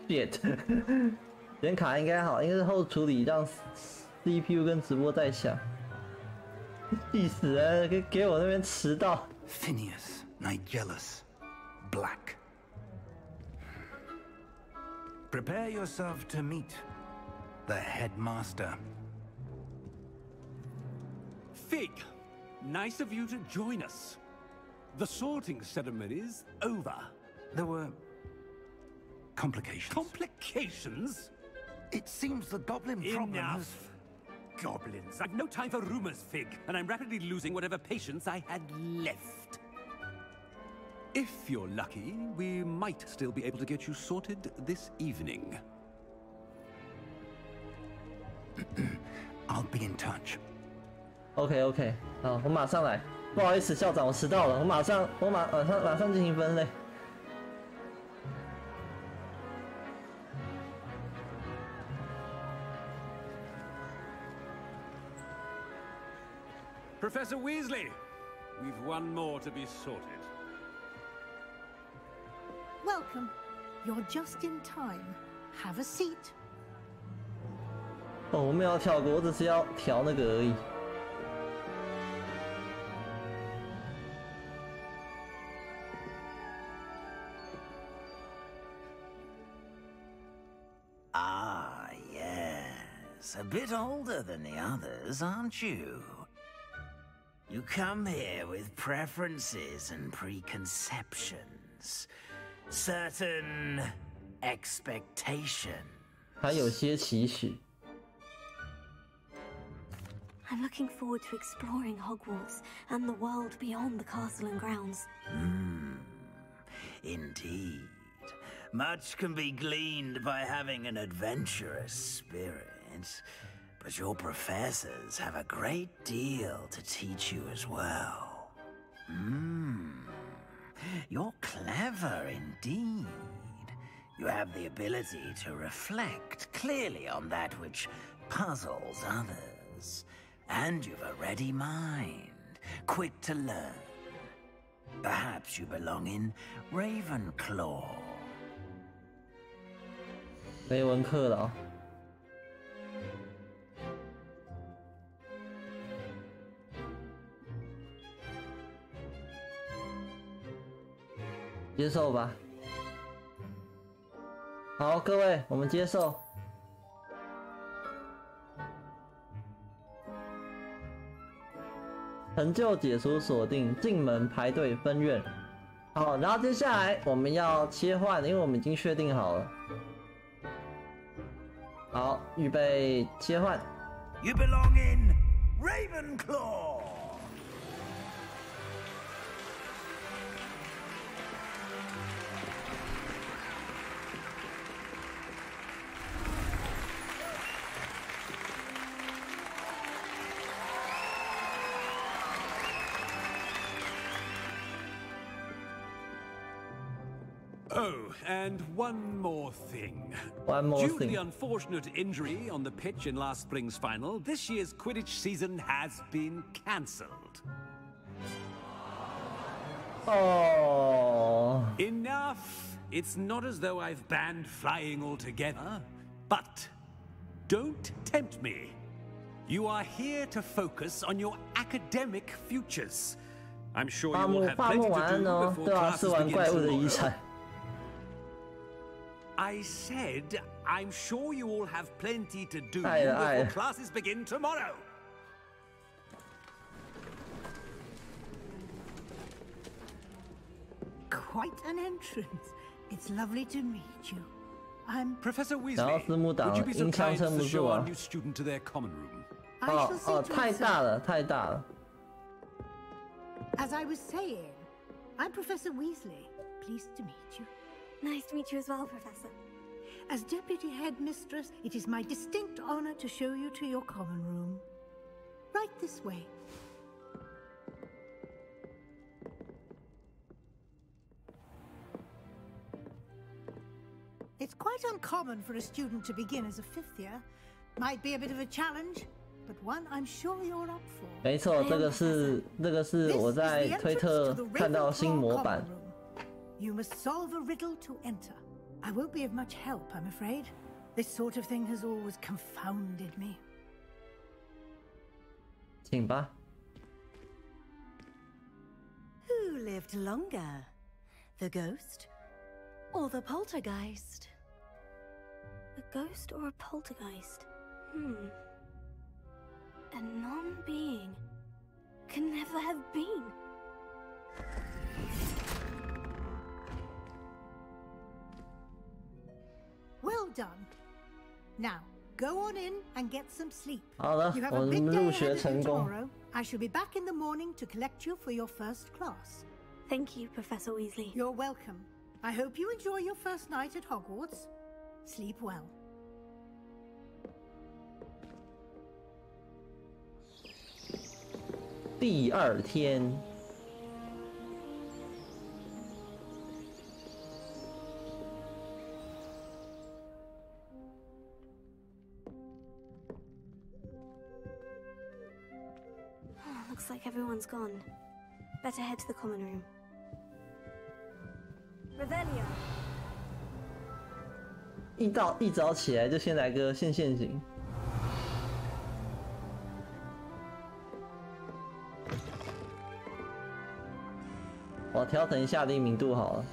shit， 显卡应该好，应该是后处理让 CPU 跟直播在响。气死了，给我那边迟到。Phineas, Nigellus, Black. Prepare yourself to meet the headmaster. Fig, nice of you to join us. The sorting ceremony's over. There were complications. Complications? It seems the goblin problem Enough. Goblins. I've no time for rumors, Fig, and I'm rapidly losing whatever patience I had left. If you're lucky, we might still be able to get you sorted this evening. I'll be in touch. OK， 好，我马上来。不好意思，校长，我迟到了，我马上进行分类。Professor Weasley, we've one more to be sorted. Welcome. You're just in time. Have a seat. 哦，我没有要跳过，我只是要调那个而已。Ah, yes. A bit older than the others, aren't you? You come here with preferences and preconceptions. Certain expectation. 还有些期许。 I'm looking forward to exploring Hogwarts and the world beyond the castle and grounds. Indeed. Much can be gleaned by having an adventurous spirit. But your professors have a great deal to teach you as well. You're clever indeed. You have the ability to reflect clearly on that which puzzles others. And you've a ready mind, quick to learn. Perhaps you belong in Ravenclaw. 雷文克劳。接受吧。好，各位，我们接受。成就解除锁定，进门排队分院。好，然后接下来我们要切换，因为我们已经确定好了。好，预备切换。You belong in Ravenclaw. Oh, and one more thing. Due to the unfortunate injury on the pitch in last spring's final, this year's Quidditch season has been cancelled. Oh. Enough! It's not as though I've banned flying altogether, but don't tempt me. You are here to focus on your academic futures. I'm sure 伐 you 木 will have 伐 plenty 木晚 to 安 do 哦， before 对啊， classes 吃完 begin 怪物的遗 tomorrow. 产。 I said, I'm sure you all have plenty to do 爱了爱 before 了。 classes begin tomorrow. Quite an entrance. It's lovely to meet you. I'm Professor 然后 Weasley, 字幕档 would you be so 音腔 kind 撑 as 不 to 住 show our 啊 new！student to their common room? I 哦 shall see 哦， to 太 it, 大 sir. 了，太大了。 As I was saying, I'm Professor Weasley. Pleased to meet you. Nice to meet you as well, Professor. As Deputy Headmistress, it is my distinct honor to show you to your common room. Right this way. It's quite uncommon for a student to begin as a fifth year. Might be a bit of a challenge, but one I'm sure you're up for. 没错，这个是我在推特看到新模板。 You must solve a riddle to enter. I won't be of much help, I'm afraid. This sort of thing has always confounded me. 请吧。 Who lived longer? The ghost or the poltergeist? A ghost or a poltergeist? A non-being can never have been. Well done. Now, go on in and get some sleep. 好了， You have 我 a 们 big 入 day 学 ahead of 成 you 功。 tomorrow. I shall be back in the morning to collect you for your first class. Thank you, Professor Weasley. You're welcome. I hope you enjoy your first night at Hogwarts. Sleep well. 第二天， Looks like everyone's gone. Better head to the common room. Revelio. 一早起来就先来个现行。我调整一下灵敏度好了。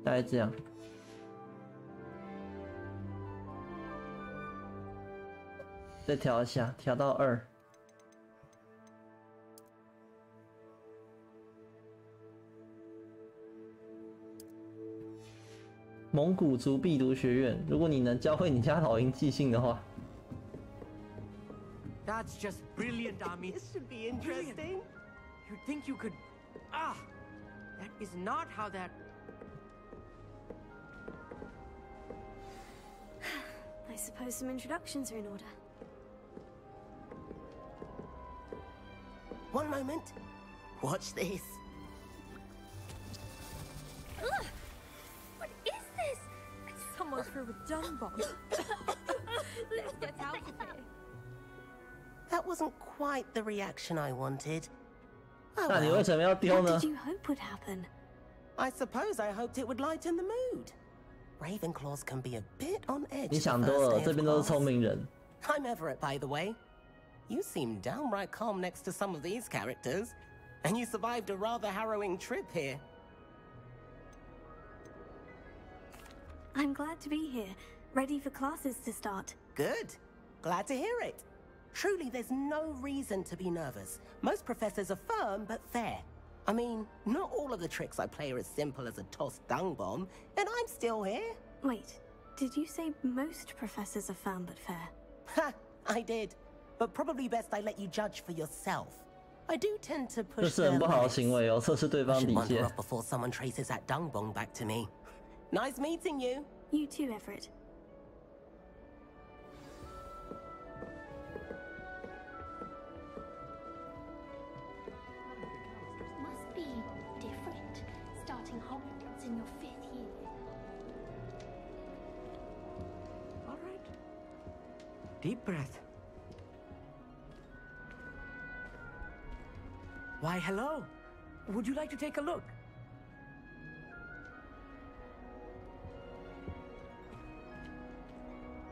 大概这样。再调一下，调到2。蒙古族必读学院，如果你能教会你家老鹰寄信的话。 That's just brilliant, Ami. This should be interesting. You'd think you could... Ah! That is not how that... I suppose some introductions are in order. One moment. Watch this. Ugh! What is this? Someone threw a dung bomb. Let's get out of here. That wasn't quite the reaction I wanted. Oh, 那你为什么要丢呢 What did you hope would happen? I suppose I hoped it would lighten the mood. Ravenclaws can be a bit on edge. 你 the 想 first 多了， day 这 of 边都是 class. 聪明人。 I'm Everett, by the way. You seem downright calm next to some of these characters, and you survived a rather harrowing trip here. I'm glad to be here, ready for classes to start. Good. Glad to hear it. Truly, there's no reason to be nervous. Most professors are firm but fair. I mean, not all of the tricks I play are as simple as a tossed dung bomb, and I'm still here. Wait, did you say most professors are firm but fair? Ha! I did. But probably best I let you judge for yourself. I do tend to 这 push 是很 their 不好的 limits. 行为哦，测试对 I 方 should 底 wander 线。 off before someone traces that dung bomb back to me. Nice meeting you. You too, Everett. Must be different, starting Hogwarts in your 5th year. All right. Deep breath. Why, hello. Would you like to take a look?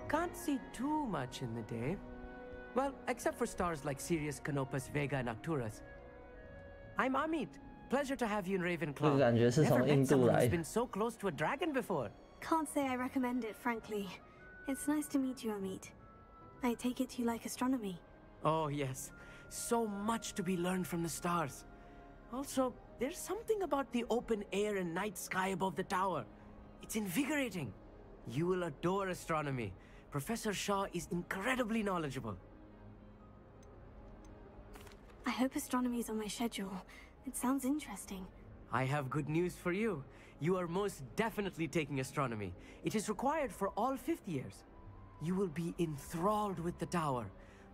Can't see too much in the day. Well, except for stars like Sirius, Canopus, Vega, and Arcturus. I'm Amit. Pleasure to have you in Ravenclaw. Never met someone who's been so close to a dragon before. Can't say I recommend it, frankly. It's nice to meet you, Amit. I take it you like astronomy. Oh, yes. So much to be learned from the stars. Also, there's something about the open air and night sky above the tower. It's invigorating. You will adore astronomy. Professor Shaw is incredibly knowledgeable. I hope astronomy is on my schedule. It sounds interesting. I have good news for you. You are most definitely taking astronomy. It is required for all 5th years. You will be enthralled with the tower.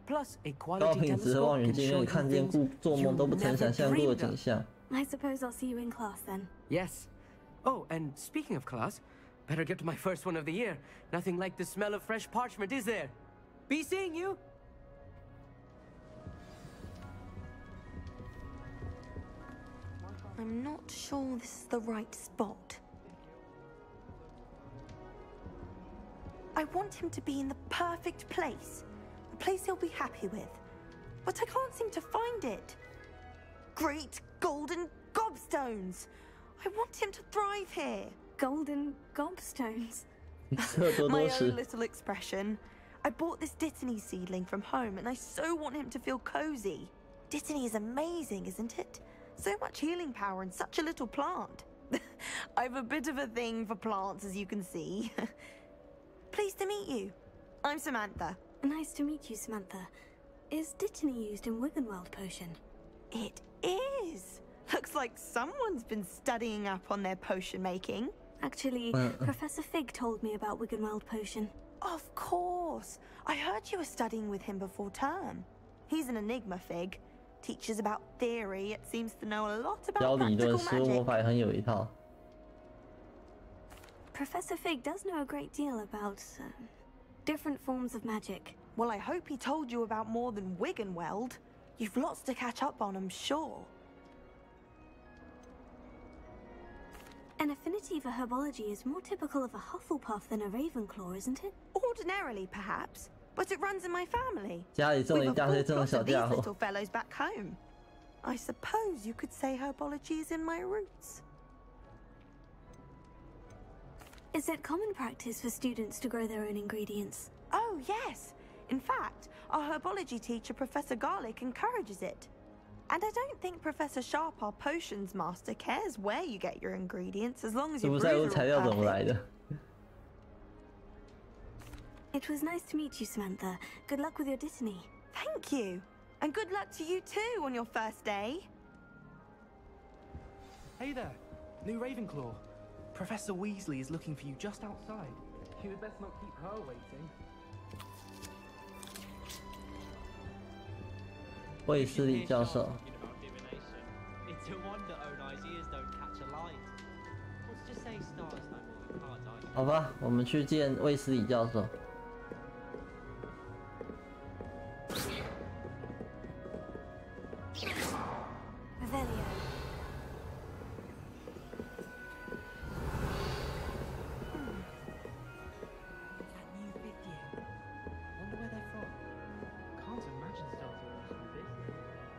Plus, a quality telescope can show you things you never dreamed of. I suppose I'll see you in class then. Yes. Oh, and speaking of class, better get to my first one of the year. Nothing like the smell of fresh parchment, is there? Be seeing you! I'm not sure this is the right spot. I want him to be in the perfect place. A place he'll be happy with. But I can't seem to find it. Great golden gobstones! I want him to thrive here. Golden gobstones? My own little expression. I bought this Dittany seedling from home and I so want him to feel cozy. Dittany is amazing, isn't it? So much healing power in such a little plant. I've a bit of a thing for plants, as you can see. Pleased to meet you. I'm Samantha. Nice to meet you, Samantha. Is Dittany used in Wiggenweld potion? It is. Looks like someone's been studying up on their potion making. Actually, Professor Fig told me about Wiggenweld potion. Of course. I heard you were studying with him before term. He's an enigma, Fig. Teaches about theory, yet seems to know a lot about practical magic. Professor Fig does know a great deal about different forms of magic. Well, I hope he told you about more than Wiggenweld. You've lots to catch up on, I'm sure. An affinity for herbology is more typical of a Hufflepuff than a Ravenclaw, isn't it? Ordinarily, perhaps. But it runs in my family. We've a full plot of these little fellows back home. I suppose you could say herbology is in my roots. Is it common practice for students to grow their own ingredients? Oh, yes. In fact, our herbology teacher, Professor Garlick, encourages it. And I don't think Professor Sharp, our potions master, cares where you get your ingredients as long as you brew them all perfect. It was nice to meet you, Samantha. Good luck with your Dittany. Thank you. And good luck to you too on your first day. Hey there, new Ravenclaw. Professor Weasley is looking for you just outside. You had best not keep her waiting. 卫斯理教授。好吧，我们去见卫斯理教授。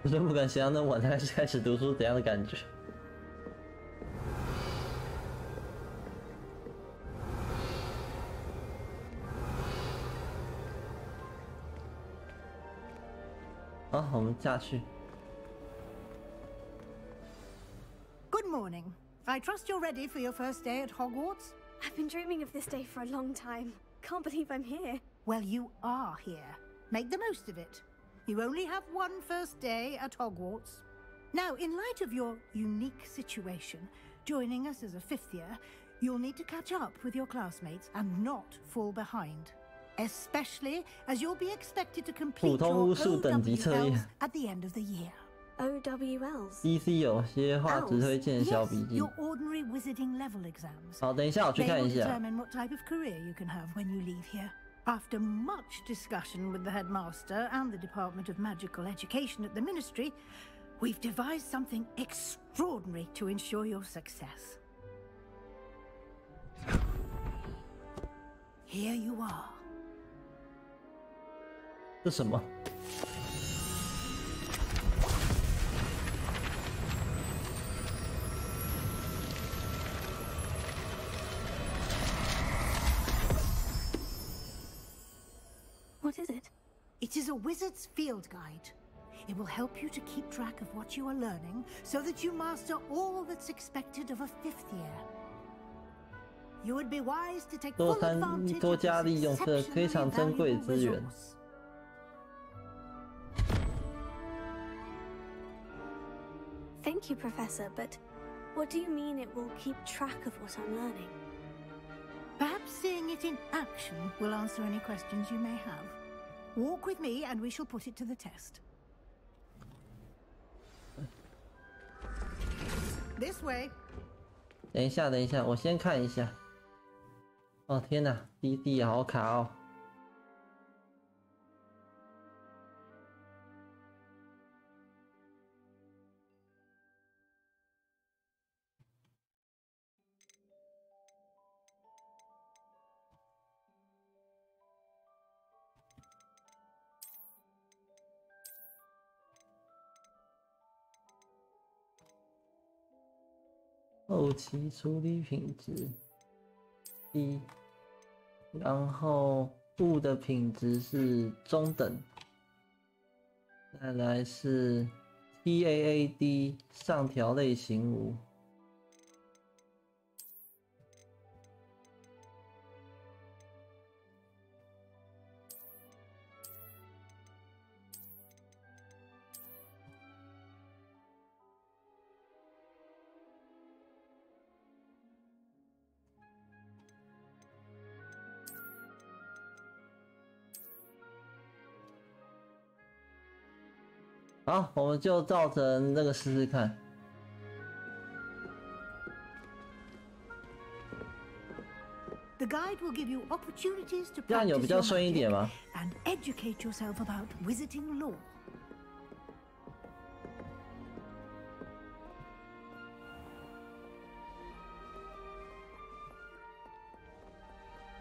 我真不敢想象那晚上开始读书怎样的感觉。好，我们下去。Good morning. I trust you're ready for your first day at Hogwarts? I've been dreaming of this day for a long time. Can't believe I'm here. Well, you are here. Make the most of it. You only have one first day at Hogwarts. Now, in light of your unique situation, joining us as a 5th year, you'll need to catch up with your classmates and not fall behind. Especially as you'll be expected to complete your OWLs at the end of the year. OWLs? DC 有些话只推荐小笔记。 Your ordinary wizarding level exams. 好，等一下我去看一下。 They will determine what type of career you can have when you leave here. After much discussion with the headmaster and the Department of Magical Education at the Ministry, We've devised something extraordinary to ensure your success. Here you are. 这什么？ What is it? It is a wizard's field guide. It will help you to keep track of what you are learning so that you master all that's expected of a 5th year. You would be wise to take full advantage of 多加利用这非常珍贵的资源。 Thank you, Professor, but what do you mean it will keep track of what I'm learning? Perhaps seeing it in action will answer any questions you may have. Walk with me and we shall put it to the test. This way. 等一下，等一下，我先看一下。哦天哪，滴滴好卡哦。 后期处理品质低，然后物的品质是中等，再来是 TAAD 上调类型无。 好，我们就照着那个试试看。The guide will give you opportunities to 这样有比较 practice 顺一 your 点 magic 吗？ and educate yourself about wizarding lore.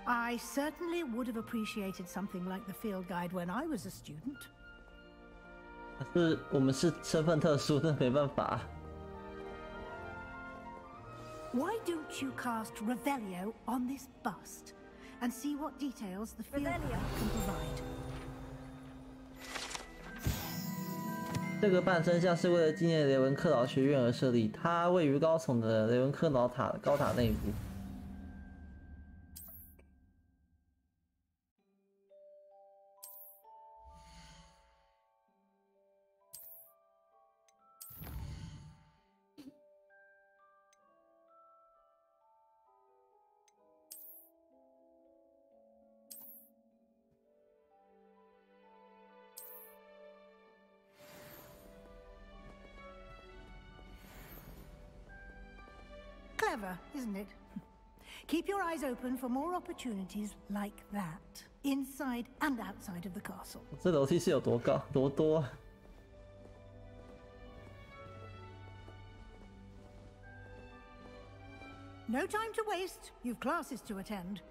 I certainly would have appreciated something like the field guide when I was a student. 可是我们是身份特殊，那没办法。 Why don't you cast Revelio on this bust and see what details the field guide can provide? 这个半身像是为了纪念雷文克劳学院而设立，它位于高耸的雷文克劳高塔内部。 Clever, isn't it? Keep your eyes open for more opportunities like that, inside and outside of the castle. 这楼梯是有多高、多多？ No time to waste. You've classes to attend. "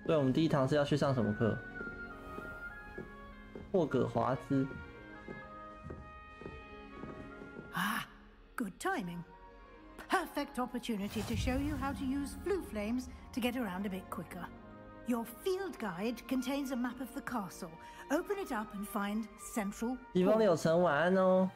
对，我们第一堂是要去上什么课？霍格华兹。 Ah, good timing. Perfect opportunity to show you how to use flue flames to get around a bit quicker. Your field guide contains a map of the castle. Open it up and find Central. 地方柳城，晚安哦。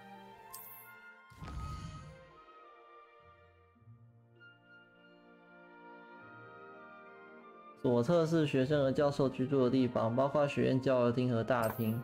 左侧是学生和教授居住的地方，包括学院教育厅和大厅。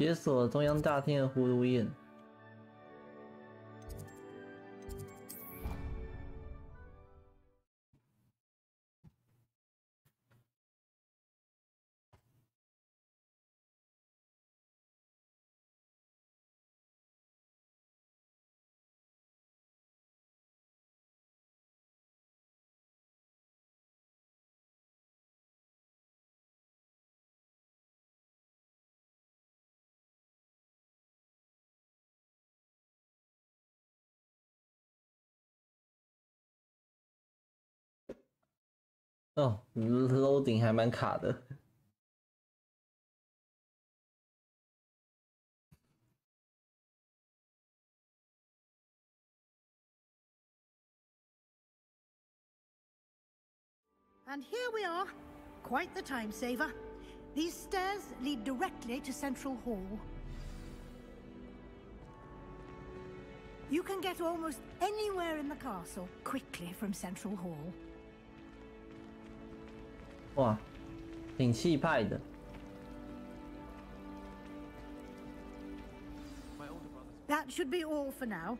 解锁中央大厅的葫芦眼。哦 ，loading 还蛮卡的。And here we are. Quite the time saver. These stairs lead directly to Central Hall. You can get almost anywhere in the castle quickly from Central Hall. 哇，挺气派的。That should be all for now.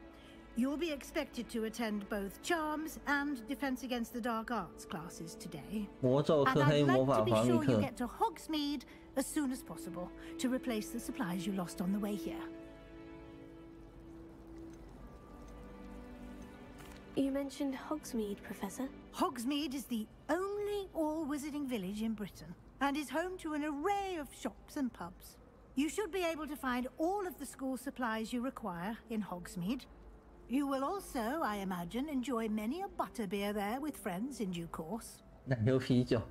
You'll be expected to attend both Charms and Defense Against the Dark Arts classes today. 魔咒课和魔法防御 And I'd like to be sure you 课。 get to Hogsmeade as soon as possible to replace the supplies you lost on the way here. You mentioned Hogsmeade, Professor. Hogsmeade is the only all-wizarding village in Britain and is home to an array of shops and pubs. You should be able to find all of the school supplies you require in Hogsmeade. You will also, I imagine, enjoy many a butterbeer there with friends in due course. 奶油啤酒。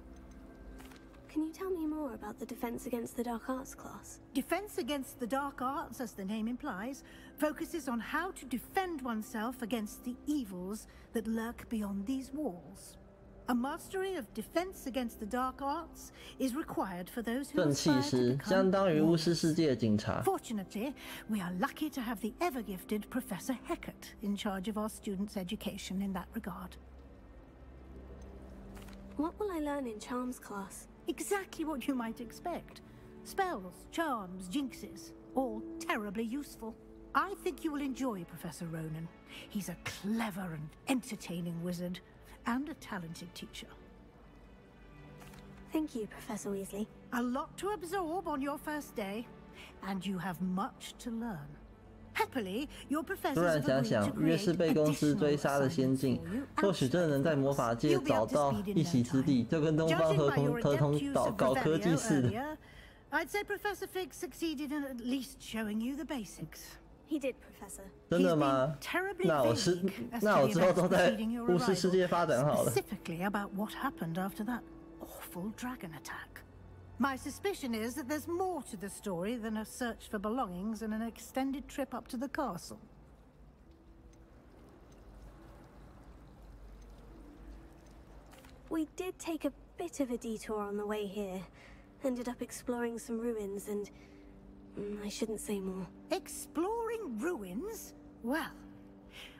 Can you tell me more about the Defense Against the Dark Arts class? Defense Against the Dark Arts, as the name implies, focuses on how to defend oneself against the evils that lurk beyond these walls. A mastery of Defense Against the Dark Arts is required for those who 正气 aspire to 师 become 相当于巫师 warriors. 世界警察。 Fortunately, we are lucky to have the ever-gifted Professor Heckert in charge of our students' education in that regard. What will I learn in Charms class? Exactly what you might expect. Spells, charms, jinxes, all terribly useful. I think you will enjoy Professor Ronan. He's a clever and entertaining wizard, and a talented teacher. Thank you, Professor Weasley. A lot to absorb on your first day, and you have much to learn. Happily, your 突 professors 然 have 想 agreed 想， to 越是 create 被公司 additional 追杀的仙 assignments 境 for you, 或许真的能在魔法界找到一席之地，就跟东方 Judging 合 by 同 your 合 adept 同 use 搞 of 搞科技 Revelio 似的。 earlier, I'd say Professor Fig succeeded in at least showing you the basics. He did, Professor. 真的吗？那我是那我之后都在巫师世界发展好了。 Specifically about what happened after that awful dragon attack. My suspicion is that there's more to the story than a search for belongings and an extended trip up to the castle. We did take a bit of a detour on the way here. Ended up exploring some ruins and... I shouldn't say more. Exploring ruins? Well,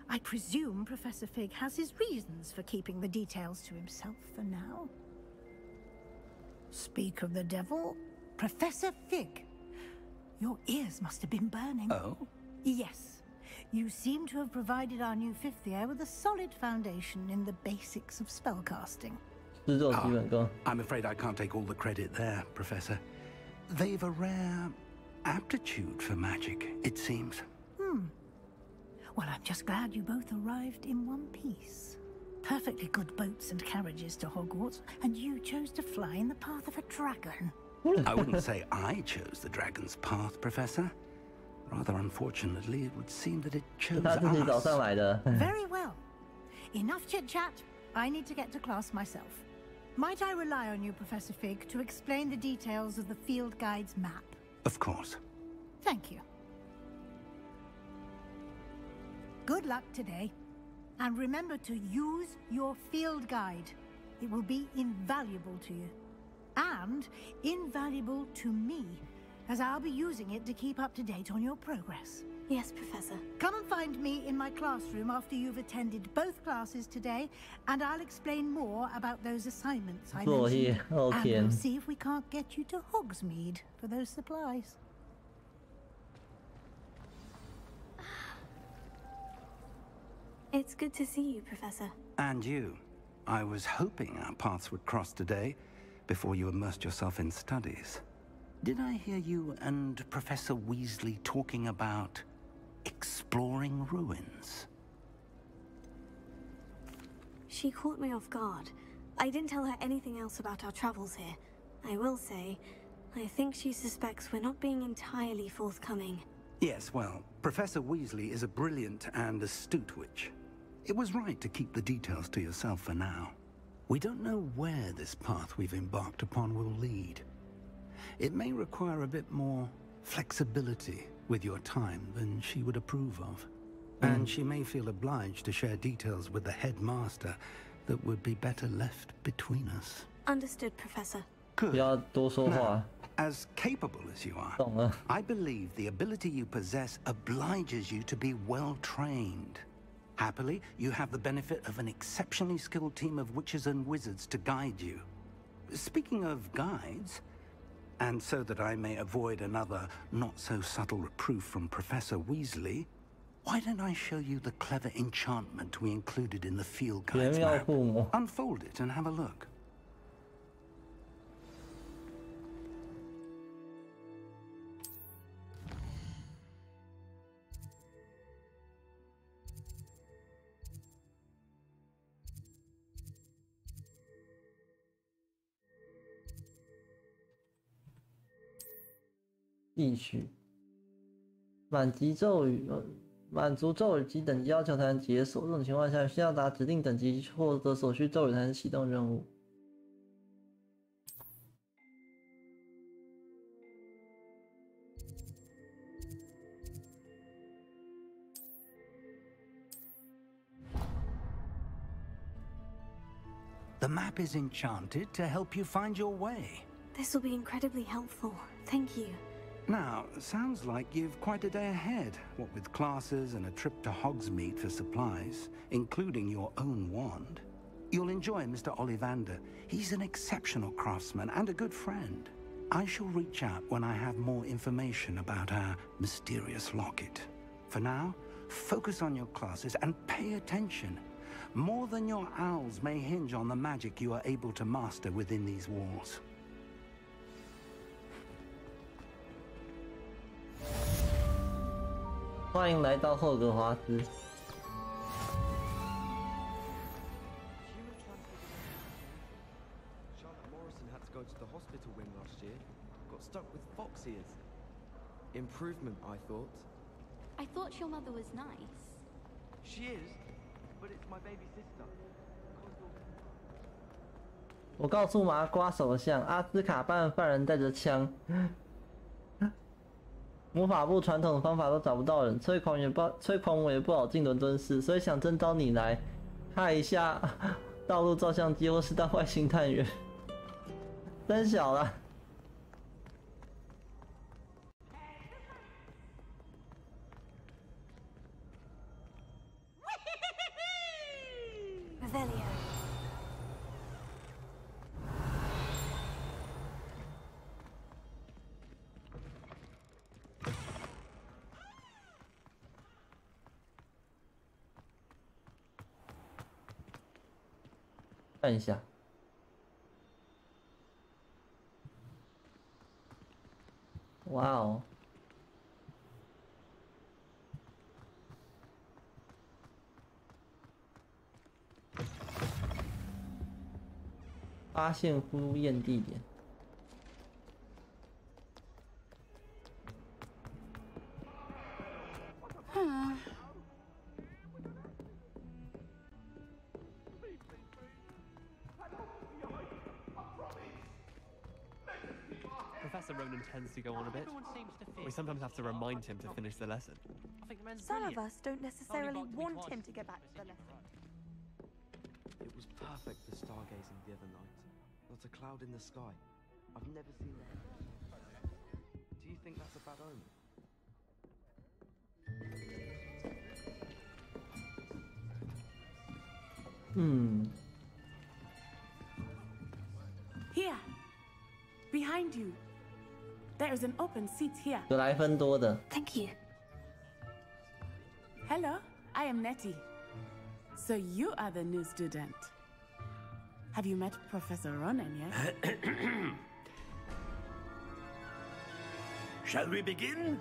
I presume Professor Fig has his reasons for keeping the details to himself for now. Speak of the devil, Professor Fig. Your ears must have been burning. Oh? Yes. You seem to have provided our new fifth year with a solid foundation in the basics of spellcasting. I'm afraid I can't take all the credit there, Professor. They've a rare aptitude for magic, it seems. Well, I'm just glad you both arrived in one piece. Perfectly good boats and carriages to Hogwarts, and you chose to fly in the path of a dragon. I wouldn't say I chose the dragon's path, Professor. Rather unfortunately, it would seem that it chose 他自己找 us. 上来的。 Very well. Enough chit-chat. I need to get to class myself. Might I rely on you, Professor Fig, to explain the details of the field guide's map? Of course. Thank you. Good luck today. And remember to use your field guide. It will be invaluable to you. And invaluable to me, as I'll be using it to keep up to date on your progress. Yes, Professor. Come and find me in my classroom after you've attended both classes today, and I'll explain more about those assignments I mentioned. And we'll see if we can't get you to Hogsmeade for those supplies. It's good to see you, Professor. And you. I was hoping our paths would cross today, before you immersed yourself in studies. Did I hear you and Professor Weasley talking about exploring ruins? She caught me off guard. I didn't tell her anything else about our travels here. I will say, I think she suspects we're not being entirely forthcoming. Yes, well, Professor Weasley is a brilliant and astute witch. It was right to keep the details to yourself for now. We don't know where this path we've embarked upon will lead. It may require a bit more flexibility with your time than she would approve of. And she may feel obliged to share details with the headmaster that would be better left between us. Understood, Professor. Good. Now, as capable as you are, I believe the ability you possess obliges you to be well trained. Happily, you have the benefit of an exceptionally skilled team of witches and wizards to guide you. Speaking of guides, and so that I may avoid another not-so-subtle reproof from Professor Weasley, why don't I show you the clever enchantment we included in the field guide's map? Unfold it and have a look.地区满级咒语，满足咒语及等级要求才能解锁。这种情况下，需要达指定等级获得所需咒语才能启动任务。The map is enchanted to help you find your way. This will be incredibly helpful. Thank you. Now, sounds like you've quite a day ahead, what with classes and a trip to Hogsmeade for supplies, including your own wand. You'll enjoy Mr. Ollivander. He's an exceptional craftsman and a good friend. I shall reach out when I have more information about our mysterious locket. For now, focus on your classes and pay attention. More than your owls may hinge on the magic you are able to master within these walls. 欢迎来到霍格华兹。Charlotte Morrison had to go to the hospital wing last year. Got stuck with fox ears. Improvement, I thought. I thought your mother was nice. She is, but it's my baby sister. 我告诉麻瓜首相，阿兹卡班犯人带着枪。魔法部传统的方法都找不到人，催狂魔也不好进伦敦市，所以想征召你来害一下道路照相机，或是当外星探员。真小了。看一下，哇哦！发现呼验地点。Professor Ronan tends to go on a bit. We sometimes have to remind him to finish the lesson. Some of us don't necessarily want him to get back to the lesson. It was perfect for stargazing the other night. Not a cloud in the sky. I've never seen that. Do you think that's a bad omen? Here, behind you. There is an open seat here. 有来分多的。 Thank you. Hello, I am Nettie. So you are the new student. Have you met Professor Ronan yet? Shall we begin?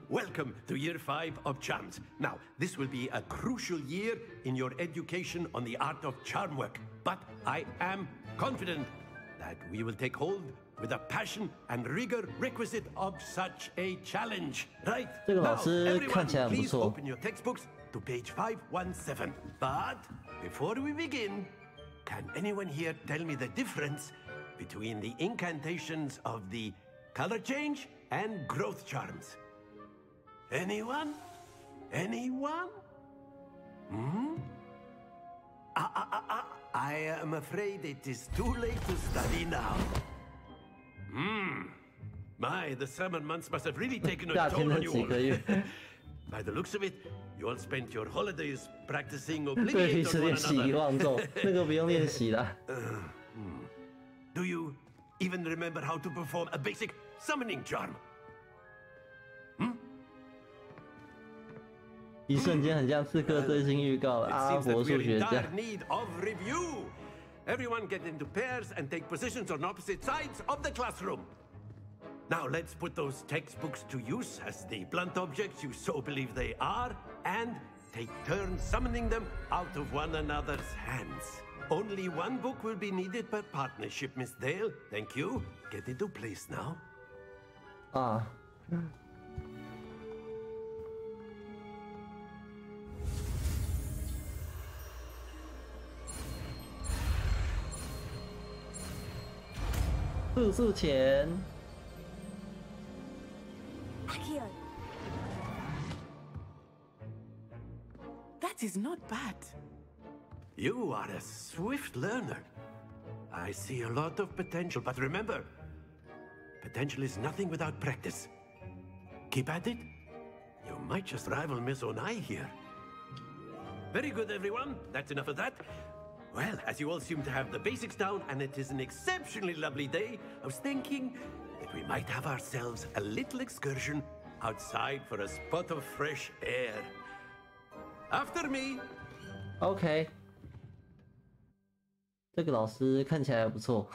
Welcome to Year 5 of Charms. Now, this will be a crucial year in your education on the art of charm work. But I am confident that we will take hold with the passion and rigor requisite of such a challenge. Right? 这个老 Now, 师 everyone, 看起来很不 please 错。 open your textbooks to page 517. But before we begin, can anyone here tell me the difference between the incantations of the color change and growth charms? Anyone? Anyone? Hmm? I am afraid it is too late to study now. My, the summer months must have really taken a 夏天 toll 的 on you 几个月， all. By the looks of it, you all spent your holidays practicing 对，彼 obliviate 此 on 练 one 习遗 another. 忘咒，那个不用练习啦。 Do you even remember how to perform a basic summoning charm? 一瞬间很像刺客最新预告的 It 阿拉 seems that 伯 we're 数 in 学家 dire。need of review. Everyone get into pairs and take positions on opposite sides of the classroom. Now let's put those textbooks to use as the blunt objects you so believe they are, and take turns summoning them out of one another's hands. Only one book will be needed per partnership, Miss Dale. Thank you. Get into place now. 啊，住宿前， Accio. That is not bad. You are a swift learner. I see a lot of potential, but remember, potential is nothing without practice. Keep at it. You might just rival Miss Onai here. Very good, everyone. That's enough of that. Well, as you all seem to have the basics down, and it is an exceptionally lovely day, I was thinking that we might have ourselves a little excursion outside for a spot of fresh air. After me. OK， 这个老师看起来不错，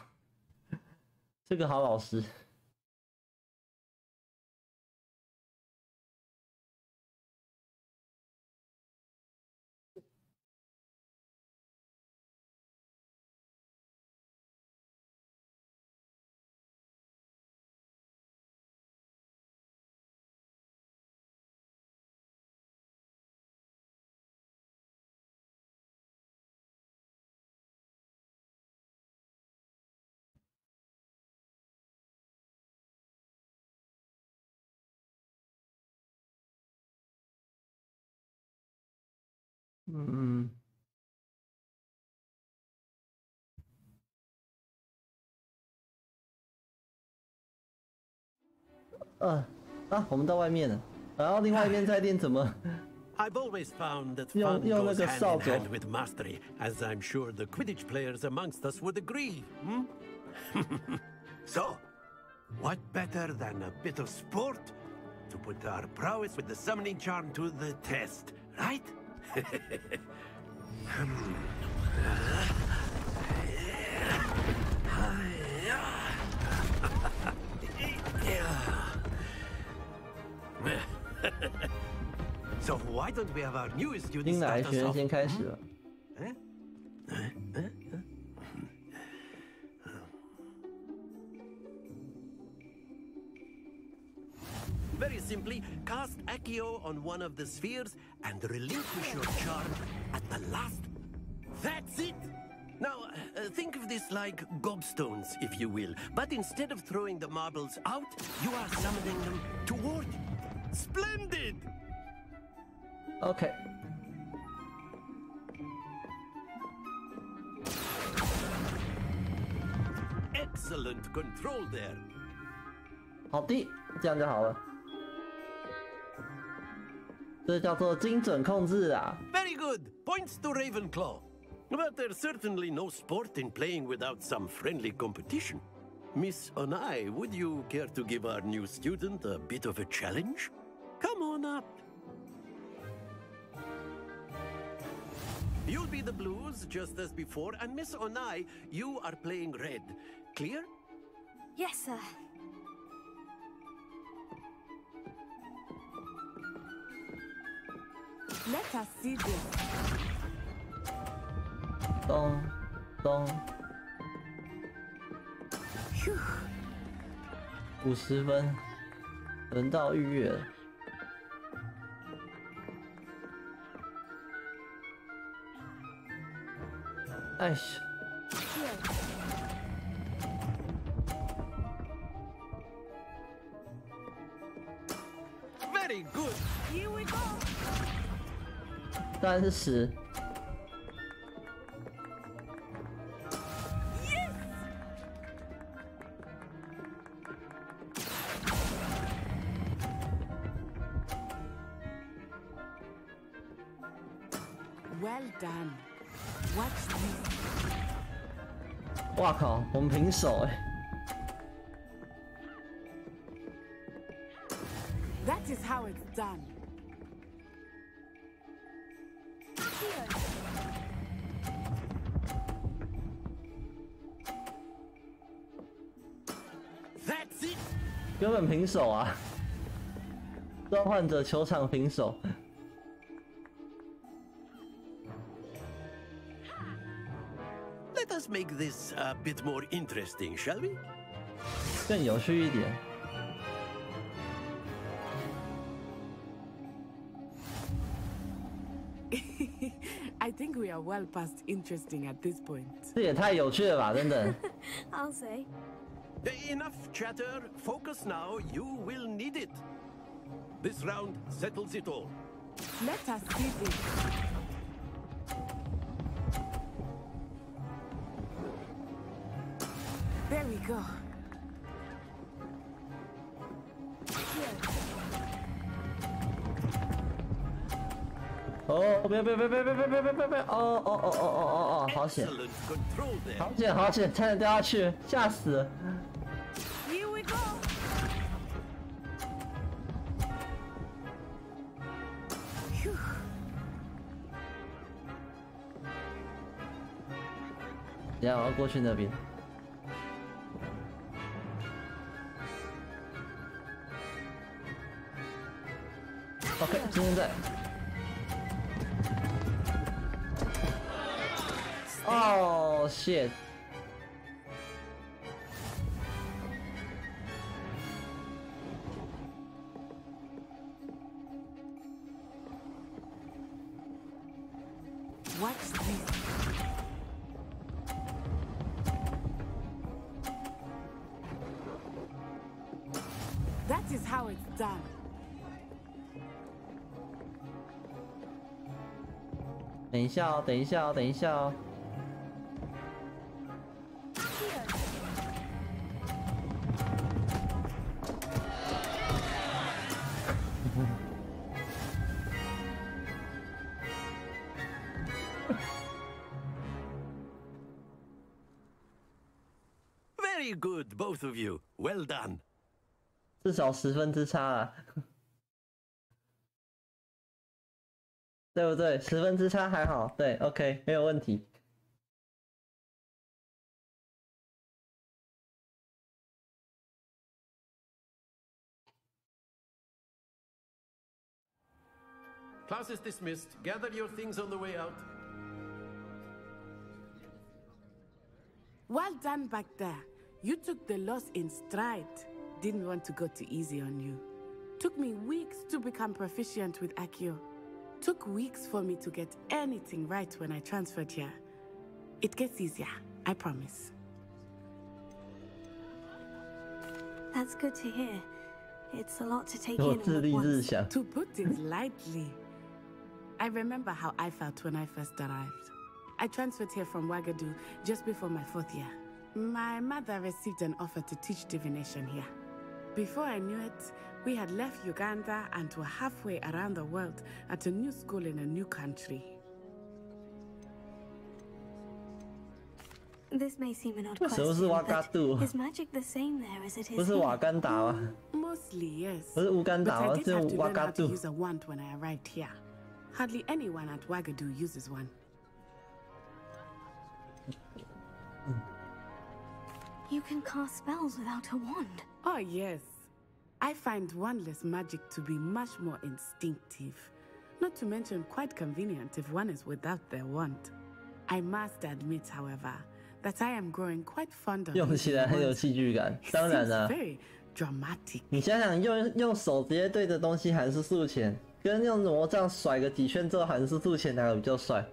这个好老师。我们到外面了，然后另外一边在练怎么 I've always found that 用 fun 用那 goes 个 hand 扫 in 帚 hand with mastery, as I'm sure the Quidditch players amongst us would agree. So, what better than a bit of sport to put our prowess with the summoning charm to the test, right? So why don't we have our newest 英 students 来 start 学 us 生 off? 先开始了。 Very simply, cast Accio on one of the spheres and relinquish your charm at the last. That's it! Now, think of this like gobstones, if you will. But instead of throwing the marbles out, you are summoning them toward you. Splendid! OK， Excellent control there. 好的，这样就好了。这叫做精准控制啊！ Very good. Points to Ravenclaw. But there's certainly no sport in playing without some friendly competition. Miss Onai, would you care to give our new student a bit of a challenge? Come on up. You'll be the blues just as before, and Miss Onai, you are playing red. Clear? Yes, sir. Let us see this. 咚咚，50分，轮到玉月了。哎呀！ Very good. Here we go. 当然是10。Yes. Well done. Watch this. 哇靠，我们平手哎！ That is how it's done. That's it. 根本平手啊！召唤者球场平手。 Let us make this a bit more interesting, shall we? 更有趣一点。 I think we are well past interesting at this point. 这也太有趣了吧！真的。I'll say. Enough chatter. Focus now. You will need it. This round settles it all. Let us see this. There we go. Oh, 不要！哦！好险！好险！差点掉下去，吓死了！ Here we go. 等下我要过去那边。 OK， 今天在。哦 ，shit！ Watch this. That is how it's done. 等一下哦，等一下哦，等一下哦。Very good, both of you. Well done. 至少10分之差啊。对不对？10分之差还好，对 ，OK， 没有问题。Class is dismissed. Gather your things on the way out. Well done back there. You took the loss in stride. Didn't want to go too easy on you. Took me weeks to become proficient with Accio. Took weeks for me to get anything right when I transferred here. It gets easier, I promise. That's good to hear. It's a lot to take in all at once. To put it lightly, I remember how I felt when I first arrived. I transferred here from Ouagadougou just before my 4th year. My mother received an offer to teach divination here. Before I knew it, we had left Uganda and were halfway around the world at a new school in a new country. This may seem an odd question, but is magic the same there as it is here? 不是瓦干达吗？ Mostly, yes. 不是乌干达， But I 是 did have to 瓦 learn 嘎 how to 杜。 use a wand when I arrived here. Hardly anyone at Ouagadougou uses one. You can cast spells without a wand. Oh, yes. I find wandless magic to be much more instinctive. Not to mention quite convenient if one is without their wand. I must admit, however, that I am growing quite fond of 用起来很有戏剧感。当然啦、very dramatic. 你想想用手直接对着东西喊是速前，跟用魔杖甩个几圈之后喊是速前，哪个比较帅？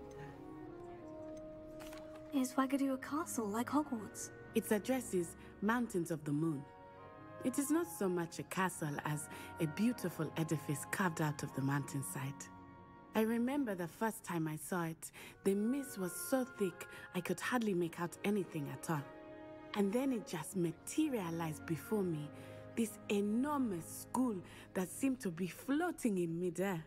Is Wagadu a castle like Hogwarts? Its address is Mountains of the Moon. It is not so much a castle as a beautiful edifice carved out of the mountainside. I remember the first time I saw it, the mist was so thick I could hardly make out anything at all. And then it just materialized before me, this enormous school that seemed to be floating in midair.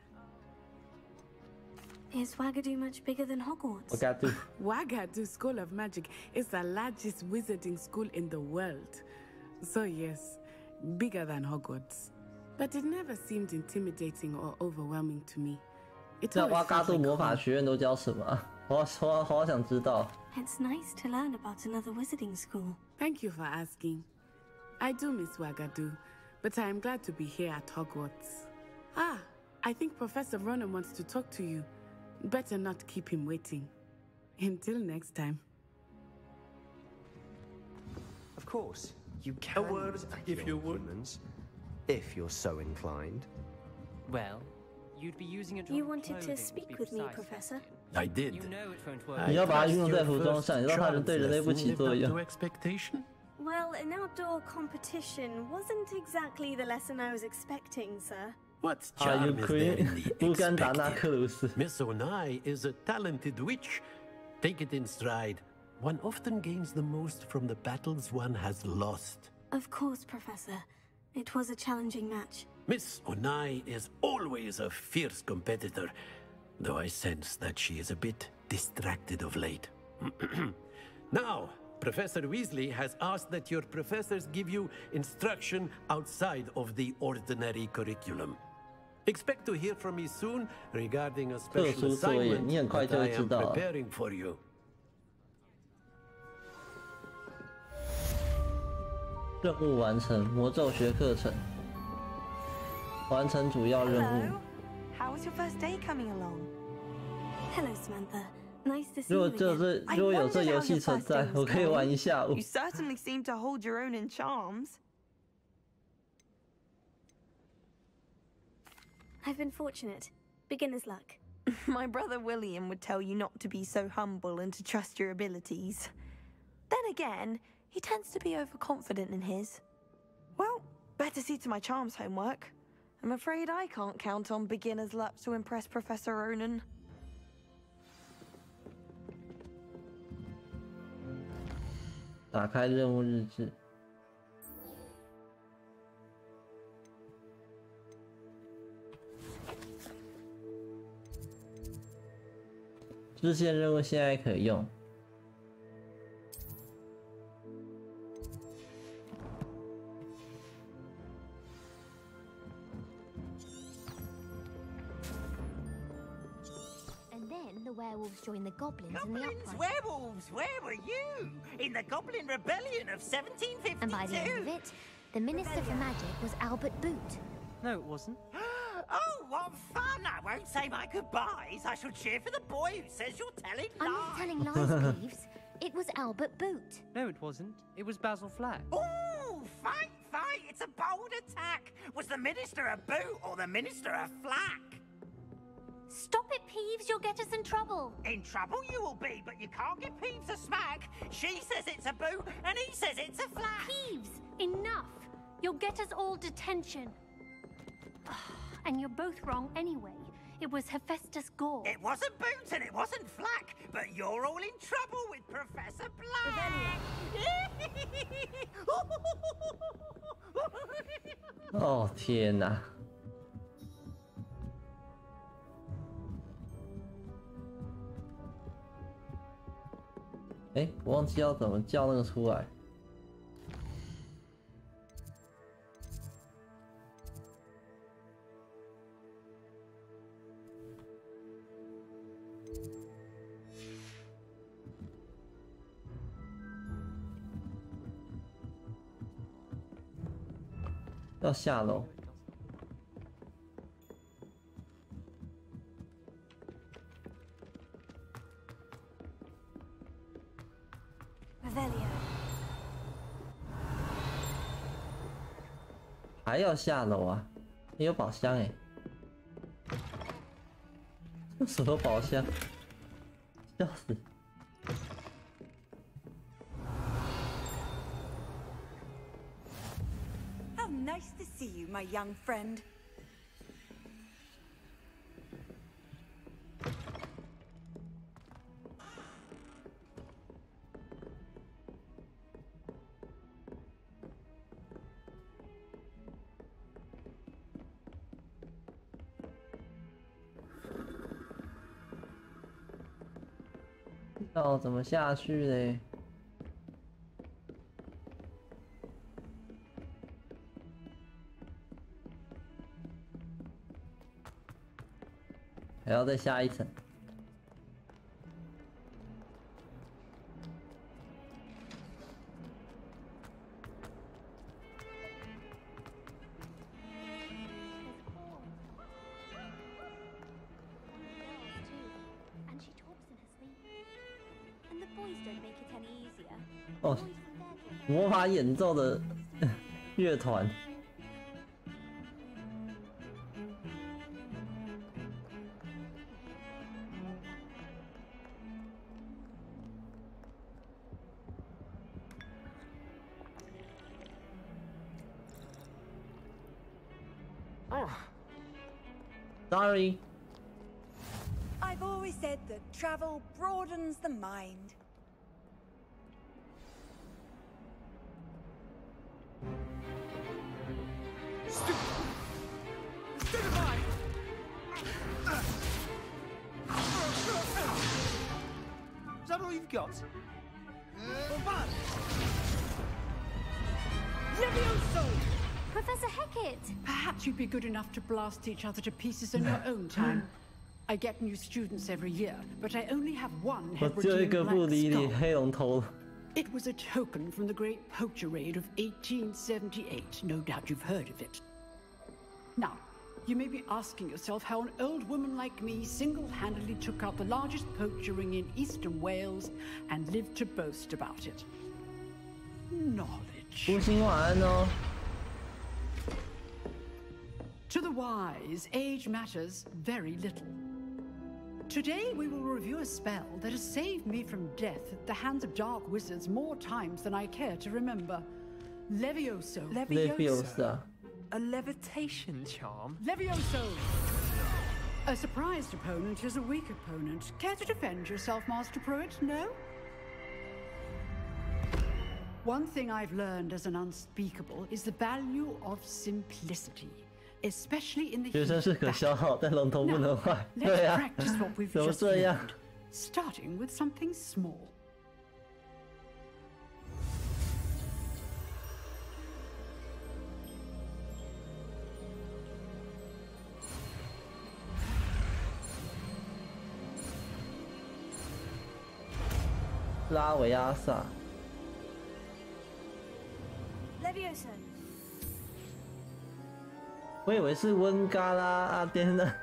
Is Wagadu much bigger than Hogwarts? Wagadu School of Magic is the largest wizarding school in the world. So yes, bigger than Hogwarts. But it never seemed intimidating or overwhelming to me. 那瓦嘎杜魔法学院都教什么啊？我好想知道。 It's nice to learn about another wizarding school. Thank you for asking. I do miss Wagadu, but I am glad to be here at Hogwarts. Ah, I think Professor Ronan wants to talk to you. Better not keep him waiting. Until next time. Of course, you can. A word, if you would. If you're so inclined. Well, you'd be using it. You wanted to speak with me, Professor? I did. You know it won't work. 你要把它运用在服装上，让它们对人类不起作用。 Well, an outdoor competition wasn't exactly the lesson I was expecting, sir. What charm is there in the expected? Miss Onai is a talented witch. Take it in stride. One often gains the most from the battles one has lost. Of course, Professor. It was a challenging match. Miss Onai is always a fierce competitor, though I sense that she is a bit distracted of late. Now, Professor Weasley has asked that your professors give you instruction outside of the ordinary curriculum. Expect to hear from me soon regarding a special assignment that I am preparing for you. 任务完成，魔咒学课程。完成主要任务。 Hello. How was your first day coming along? Hello, Samantha. Nice to see 如 you 果 again. 如果有这游戏存在，我可以玩一下午。 You certainly seem to hold your own in charms. I've been fortunate. Beginner's luck. My brother William would tell you not to be so humble and to trust your abilities. Then again, he tends to be overconfident in his. Well, better see to my charms homework. I'm afraid I can't count on beginner's luck to impress Professor Ronan. 打开任务日志。支线任务现在可以用。 The werewolves joined the goblins in the Goblins, uprising. werewolves, where were you? In the Goblin Rebellion of 1752? And by the end of it, the Minister for Magic was Albert Boot. No, it wasn't. Oh, what fun! I won't say my goodbyes. I shall cheer for the boy who says you're telling lies. I'm not telling lies, Peeves. It was Albert Boot. No, it wasn't. It was Basil Flack. Ooh, fight, fight! It's a bold attack. Was the Minister a boot or the Minister a flack? Stop it, Peeves. You'll get us in trouble. In trouble you will be, but you can't give Peeves a smack. She says it's a boot, and he says it's a flack. Peeves, enough. You'll get us all detention. And you're both wrong anyway. It was Hephaestus Gore. It wasn't boot and it wasn't flack, but you're all in trouble with Professor Black. 哦天哪！ 哎，我忘记要怎么叫那个出来。要下楼。还要下楼啊？也有宝箱哎，什么宝箱？笑死！ How nice to see you, my young friend. 要怎么下去嘞？还要再下一层。哦，魔法演奏的乐团。 Sorry. I've always said that travel broadens the mind. Stupefy! Is that all you've got? Levioso! Professor Hecat! Perhaps you'd be good enough to blast each other to pieces in your own time. I get new students every year, but I only have one Hebridean black skull. It was a token from the Great Poacher Raid of 1878. No doubt you've heard of it. Now, you may be asking yourself how an old woman like me single-handedly took out the largest poacher ring in eastern Wales and lived to boast about it. Knowledge. To the wise, age matters very little. Today we will review a spell that has saved me from death at the hands of dark wizards more times than I care to remember. Levioso. Leviosa. A levitation charm? Levioso! A surprised opponent is a weak opponent. Care to defend yourself, Master Pruitt? No? One thing I've learned as an unspeakable is the value of simplicity. Especially in the 学生是可消耗，但龙头不能坏。对啊，怎么这样 ？Starting with something small. 拉维阿萨。Leviosa. 我以为是温嘎拉阿颠呢。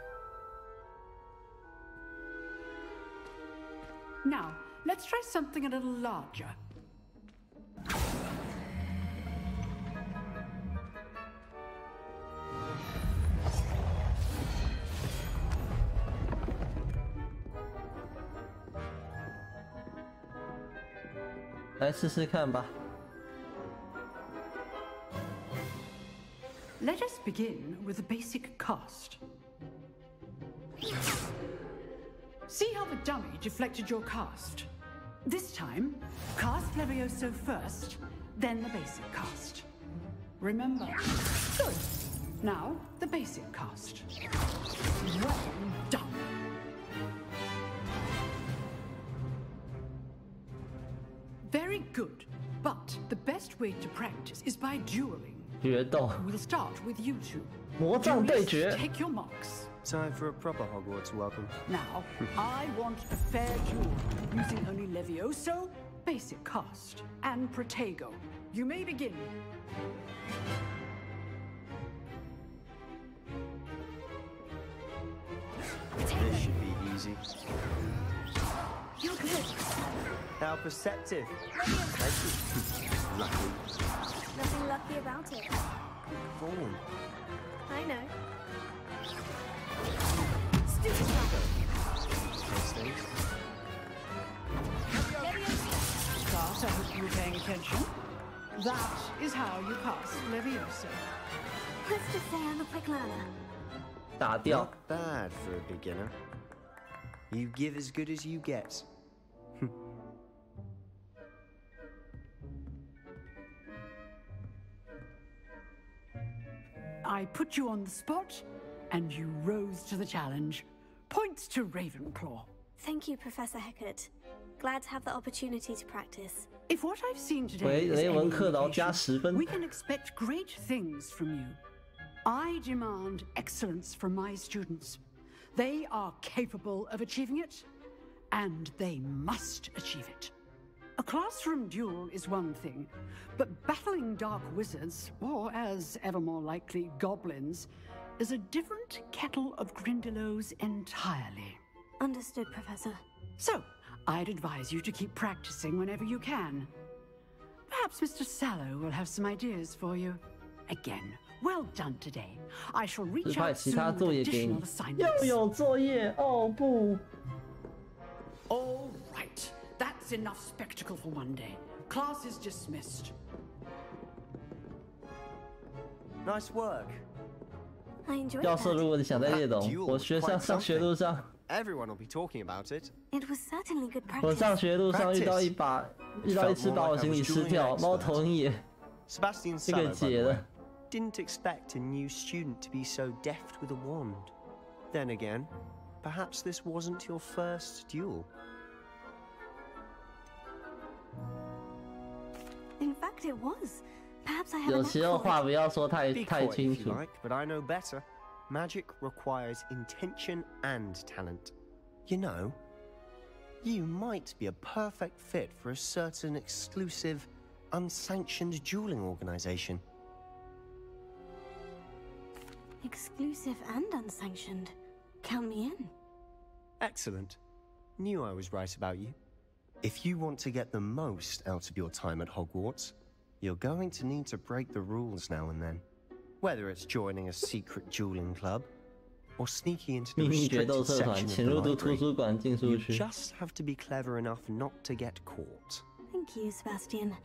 Now, let's try something a little larger. "来试试看吧。 Let us begin with the basic cast. See how the dummy deflected your cast? This time, cast Levioso first, then the basic cast. Remember? Good. Now, the basic cast. Well done. Very good, but the best way to practice is by dueling. 决斗。 We'll start with you two. 魔杖对决。 Take your marks. Time for a proper Hogwarts welcome. Now, I want a fair duel using only Levioso, basic cast, and Protego. You may begin. This should be easy. You're good. How perceptive. Lucky. Nothing lucky about it. Form. I know. Stupid Class, I hope you were paying attention. That is how you pass Leviosa. Let's just say I'm a quick learner. 打掉。 Not bad for a beginner. You give as good as you get. I put you on the spot, and you rose to the challenge. Points to Ravenclaw. Thank you, Professor Hecat. Glad to have the opportunity to practice. If what I've seen today is any 雷文克劳加 indication, 10分。 we can expect great things from you. I demand excellence from my students. They are capable of achieving it, and they must achieve it. A classroom duel is one thing, but battling dark wizards, or as ever more likely, goblins, is a different kettle of Grindylows entirely. Understood, Professor. So, I'd advise you to keep practicing whenever you can. Perhaps Mr. Sallow will have some ideas for you. Again, well done today. I shall 指 reach 派 out 其 soon 他 with 作业给 additional 你。 assignments. 又有作业哦不。 All right, that's enough spectacle for one day. Class is dismissed. Nice work. I enjoyed 教授， that. 如果你想在夜 That 懂， duel 我 was 学 quite 上学路上， Everyone will be talking about it. It was certainly good 我 practice. 上学路上遇到一只把我行李撕掉，猫头鹰也 Sebastian 这个 Sallow, by 解 the way, 了。 didn't expect a new student to be so deft with a wand. Then again, perhaps this wasn't your first duel. In fact, it was. Perhaps I have 有 a 时候 knack for 话 it. 不要说太 Be 太 coy 清 if you 楚。 like, but I know better. Magic requires intention and talent. You know, you might be a perfect fit for a certain exclusive, unsanctioned dueling organization. Exclusive and unsanctioned. Count me in. Excellent. Knew I was right about you. If you want to get the most out of your time at Hogwarts, you're going to need to break the rules now and then. Whether it's joining a secret dueling club, or sneaking into the 秘密决斗 restricted 社团， section 潜 of 入 the 图 library, 书馆禁书 you 区。 just have to be clever enough not to get caught. Thank you, Sebastian.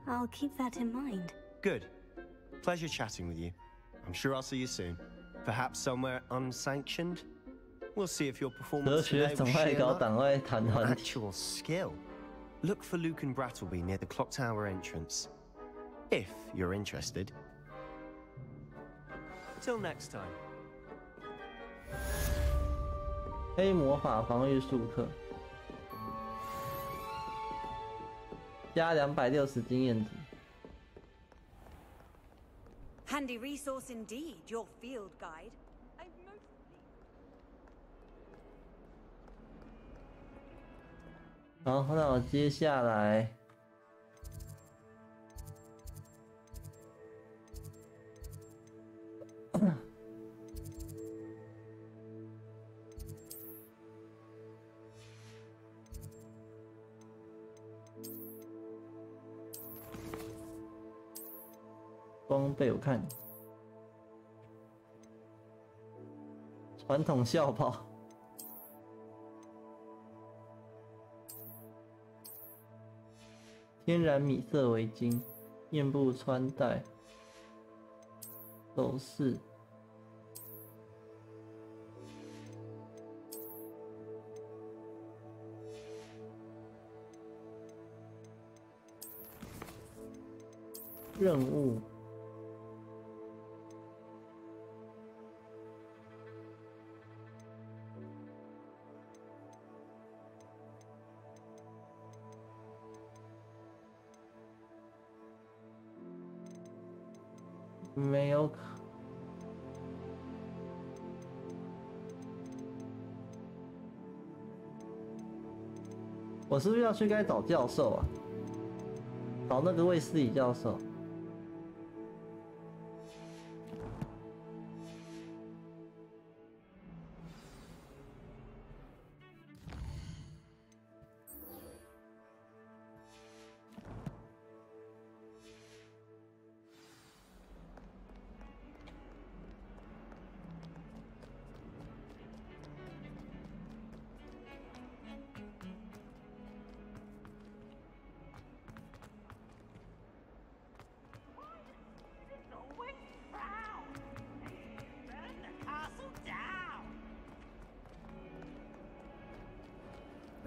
I'll keep that in mind. Good. Pleasure chatting with you. I'm sure I'll see you soon. Perhaps somewhere unsanctioned? We'll see if your 哲 performance 学 today 总 was 爱 sheer 搞 luck 党外谈 or 团体。 actual skill. Look for Luke and Brattleby near the clock tower entrance. If you're interested. Till next time. 黑魔法防御术课，加260经验值。 Handy resource indeed, your field guide. 好，那我接下来装备我看，传统校袍。 天然米色围巾、面部穿戴、首饰、任务、没有可。我是不是要去该找教授啊？找那个卫斯理教授。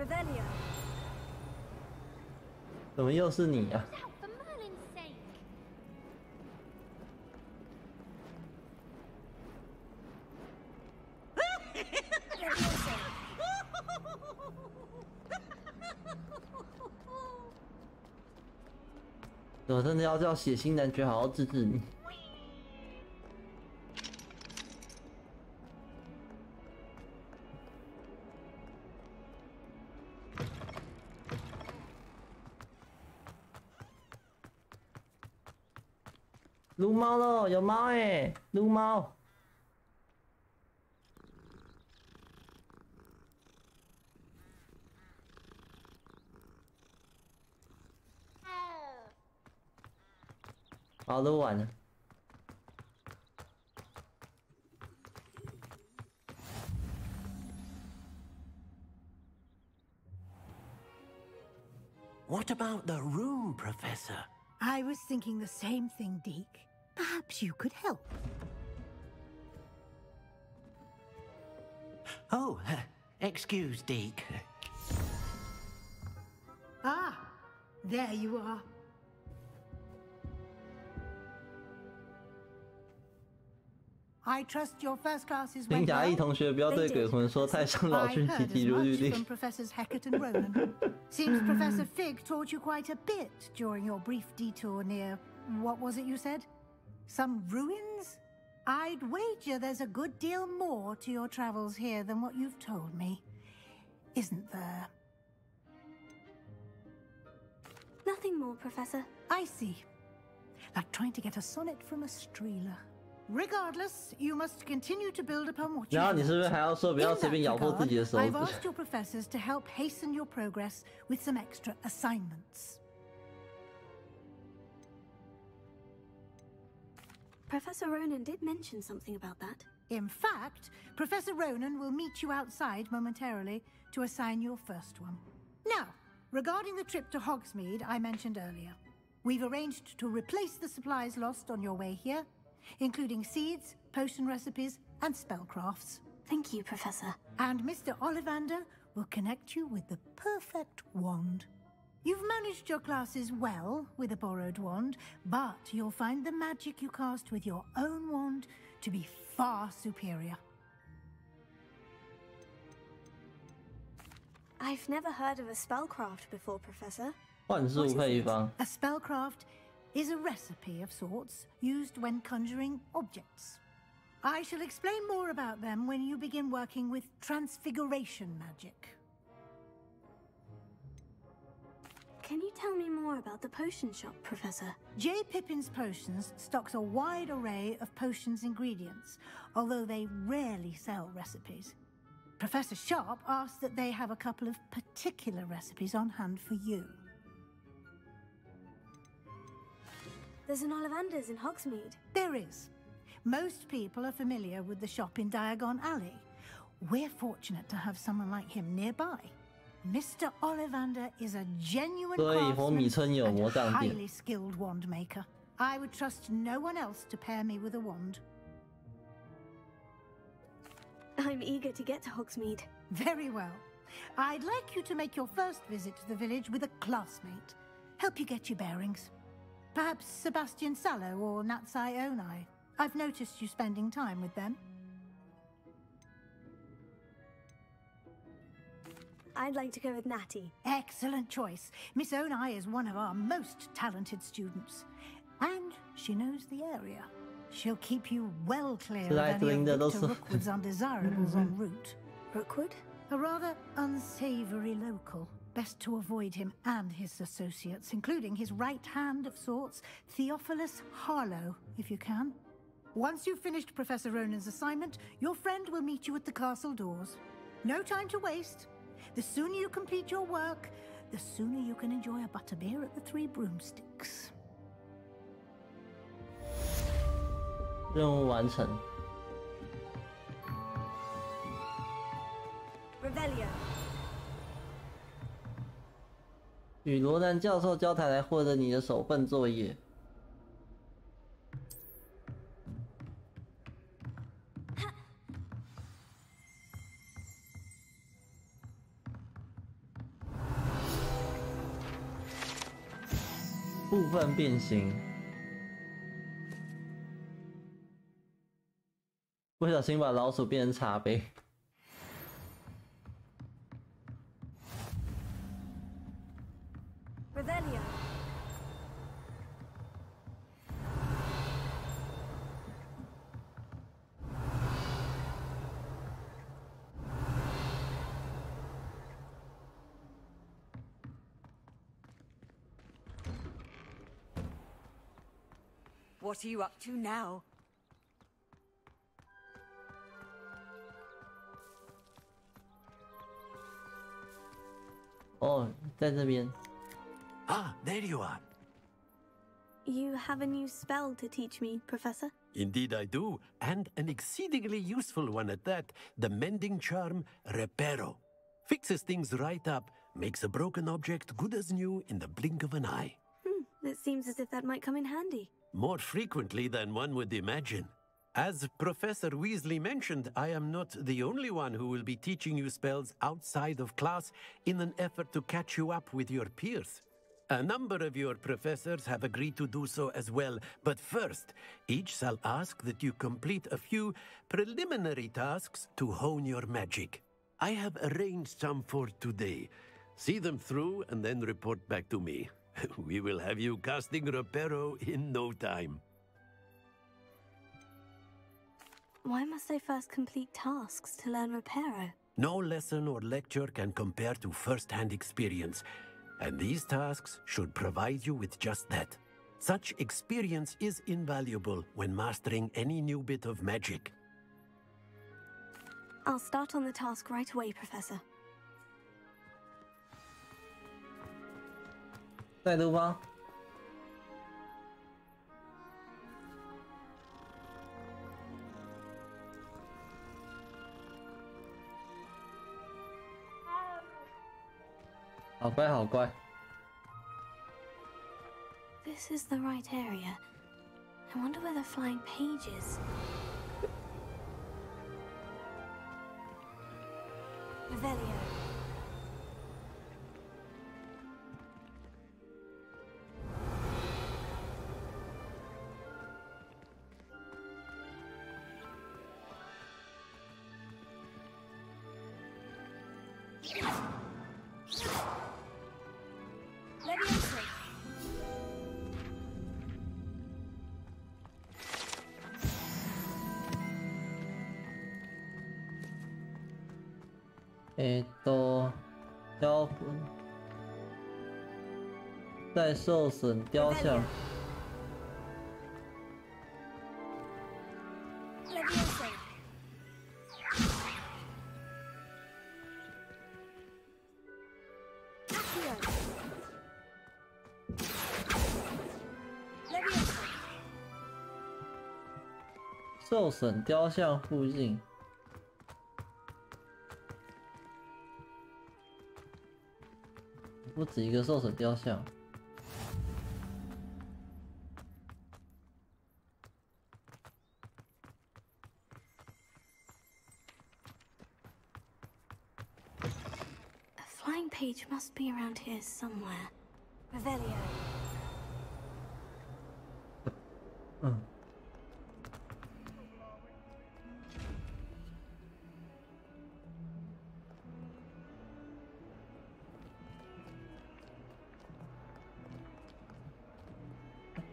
Revelio. 怎么又是你啊？ For Merlin's sake. 我真的要叫血腥男爵好好治治你。撸猫喽，有猫哎，撸猫。好，撸完了。What about the room, Professor? I was thinking the same thing, Deke. Perhaps you could help. Oh, excuse, Deke. Ah, there you are. I trust your first classes went 林雅 well. 艺同学不要对鬼魂说太上老君提提如律令。 from Professors Hecat and Ronan. Seems Professor Fig taught you quite a bit during your brief detour near, what was it you said? Some ruins? I'd wager there's a good deal more to your travels here than what you've told me. Isn't there? Nothing more, Professor. I see. Like trying to get a sonnet from a streeler. Regardless, you must continue to build upon what you've 然后你是不是还要说不要随便咬破自己的手 I've 指？ asked your professors to help hasten your progress with some extra assignments. Professor Ronan did mention something about that. In fact, Professor Ronan will meet you outside momentarily to assign your first one. Now, regarding the trip to Hogsmeade I mentioned earlier, we've arranged to replace the supplies lost on your way here, including seeds, potion recipes, and spellcrafts. Thank you, Professor. And Mr. Ollivander will connect you with the perfect wand. You've managed your classes well with a borrowed wand, but you'll find the magic you cast with your own wand to be far superior. I've never heard of a spellcraft before, Professor. 幻术配方。 A spellcraft is a recipe of sorts used when conjuring objects. I shall explain more about them when you begin working with transfiguration magic. Can you tell me more about the potion shop, Professor? J. Pippin's Potions stocks a wide array of potions ingredients, although they rarely sell recipes. Professor Sharp asked that they have a couple of particular recipes on hand for you. There's an Ollivander's in Hogsmeade. There is. Most people are familiar with the shop in Diagon Alley. We're fortunate to have someone like him nearby. Mr. Ollivander is a genuine 所以火米村有 craftsman 魔 and 杖店。 highly skilled wand maker. I would trust no one else to pair me with a wand. I'm eager to get to Hogsmeade. Very well. I'd like you to make your first visit to the village with a classmate. Help you get your bearings. Perhaps Sebastian Sallow or Natsai Onai. I've noticed you spending time with them. I'd like to go with Natty. Excellent choice. Miss Onai is one of our most talented students. And she knows the area. She'll keep you well clear of any of Victor Rookwood's undesirables en route. Rookwood? A rather unsavory local. Best to avoid him and his associates, including his right hand of sorts, Theophilus Harlow, if you can. Once you've finished Professor Ronan's assignment, your friend will meet you at the castle doors. No time to waste. The sooner you complete your work, the sooner you can enjoy a butterbeer at the Three Broomsticks. 任务完成。 Revelio. 与罗南教授交谈来获得你的首份作业。部分变形，不小心把老鼠变成茶杯。Revelio. What are you up to now? 哦，在这边。Ah, there you are. You have a new spell to teach me, Professor? Indeed I do, and an exceedingly useful one at that. The mending charm, Reparo. Fixes things right up, makes a broken object good as new in the blink of an eye. It seems as if that might come in handy. More frequently than one would imagine. As Professor Weasley mentioned, I am not the only one who will be teaching you spells outside of class in an effort to catch you up with your peers. A number of your professors have agreed to do so as well, but first, each shall ask that you complete a few preliminary tasks to hone your magic. I have arranged some for today. See them through and then report back to me. We will have you casting Reparo in no time. Why must I first complete tasks to learn Reparo? No lesson or lecture can compare to first-hand experience, and these tasks should provide you with just that. Such experience is invaluable when mastering any new bit of magic. I'll start on the task right away, Professor. 在路吗？好乖，好乖。 This is the right area. I wonder where the flying page is. Revelio. Leviosa. 雕在受损雕像。 Leviosa. Accio. Leviosa. 受损雕像附近。 不止一个受损雕像。A flying page must be around here somewhere. Revelio. 嗯。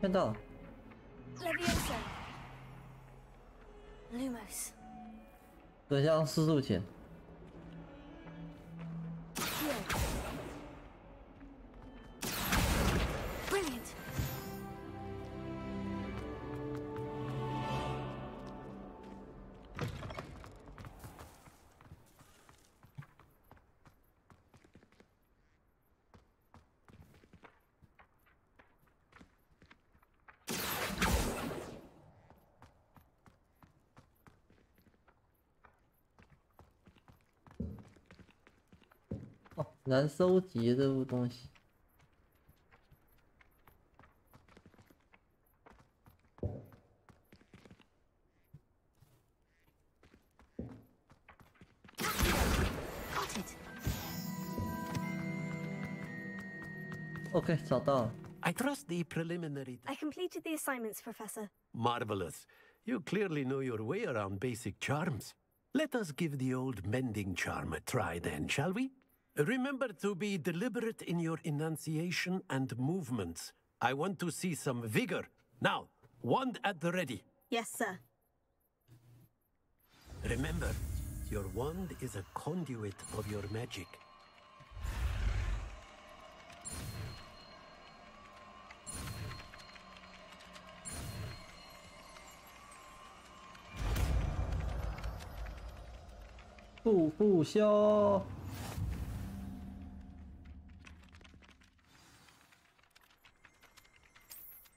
看到了。 Leviosa. Lumos. 等一下用速度前。 Brilliant. 哦，难收集这部东西。 OK， 找到了。I trust the preliminary... I completed the assignments, Professor. Marvelous. You clearly know your way around basic charms. Let us give the old mending charm a try then, shall we? Remember to be deliberate in your enunciation and movements. I want to see some vigor. Now, wand at the ready. Yes, sir. Remember, your wand is a conduit of your magic.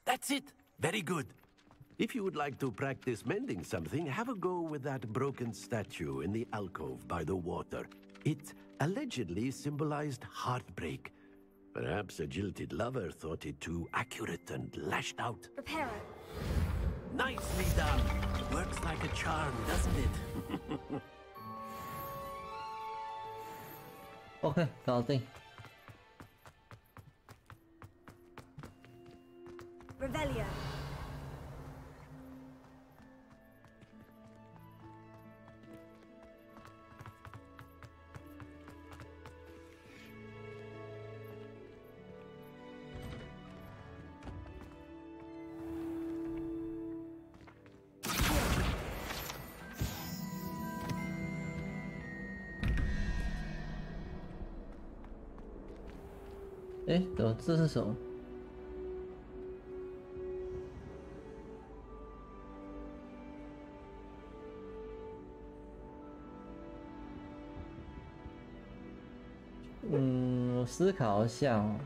That's it. Very good. If you would like to practice mending something, have a go with that broken statue in the alcove by the water. It allegedly symbolized heartbreak. Perhaps a jilted lover thought it too accurate and lashed out. Reparo. Nicely done. Works like a charm, doesn't it? OK， 搞定。Revelio.哎，怎么这是什么？我思考一下哦。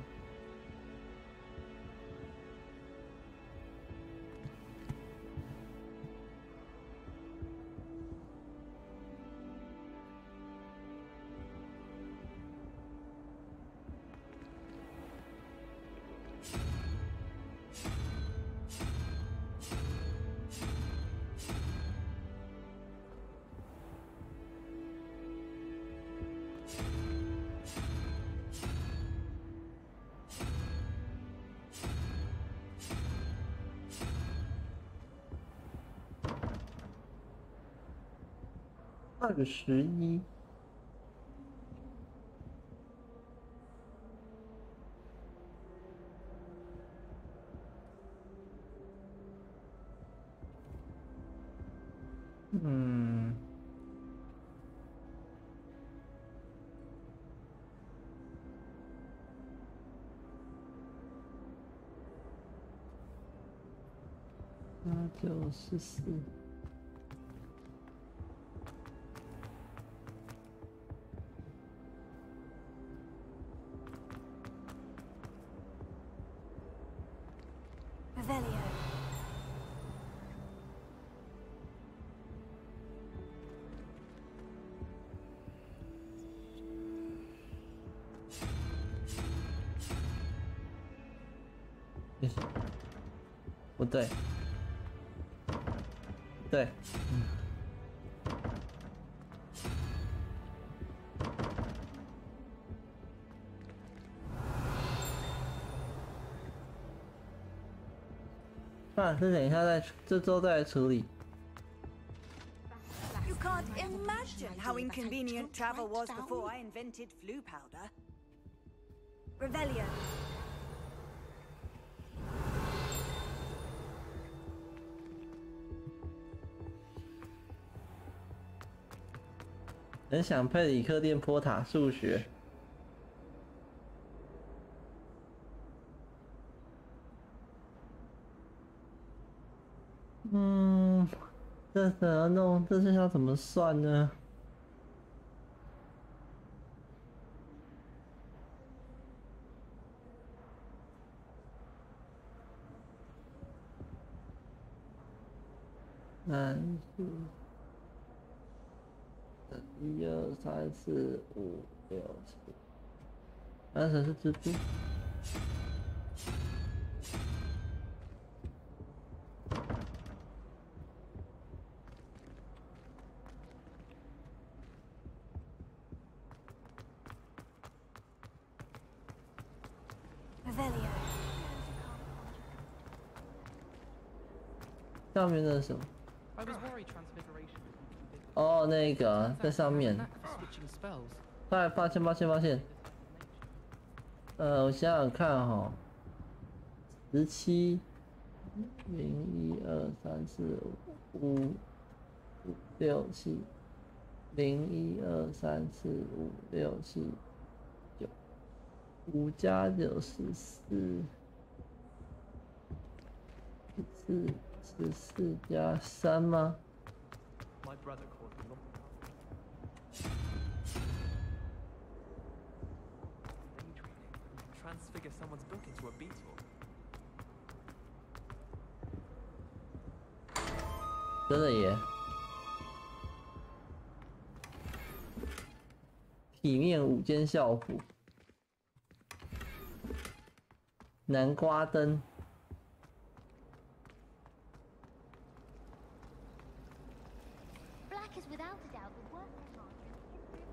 21。894。Revelio.不对，对，这等一下这周再来处理。You can't imagine how inconvenient travel was before I invented flu powder. Revelio. 很想佩里克练波塔数学。这怎么弄？这是要怎么算呢？1、2、3、4、5、6、7。30是蜘蛛。Revelio. 上面那是什么？ I was worried transfiguration was too big. 哦，那个在上面。 Switching spells. 抱歉。我想想看哈，17、0、1、2、3、4、5、6、7、0、1、2、3、4、5、6、7、9、5加9、14。14加3吗？ My brother called them. Transfigure someone's book into a beetle. 真的耶！体面午间校服，南瓜灯。 Black is without a doubt the worst master in history.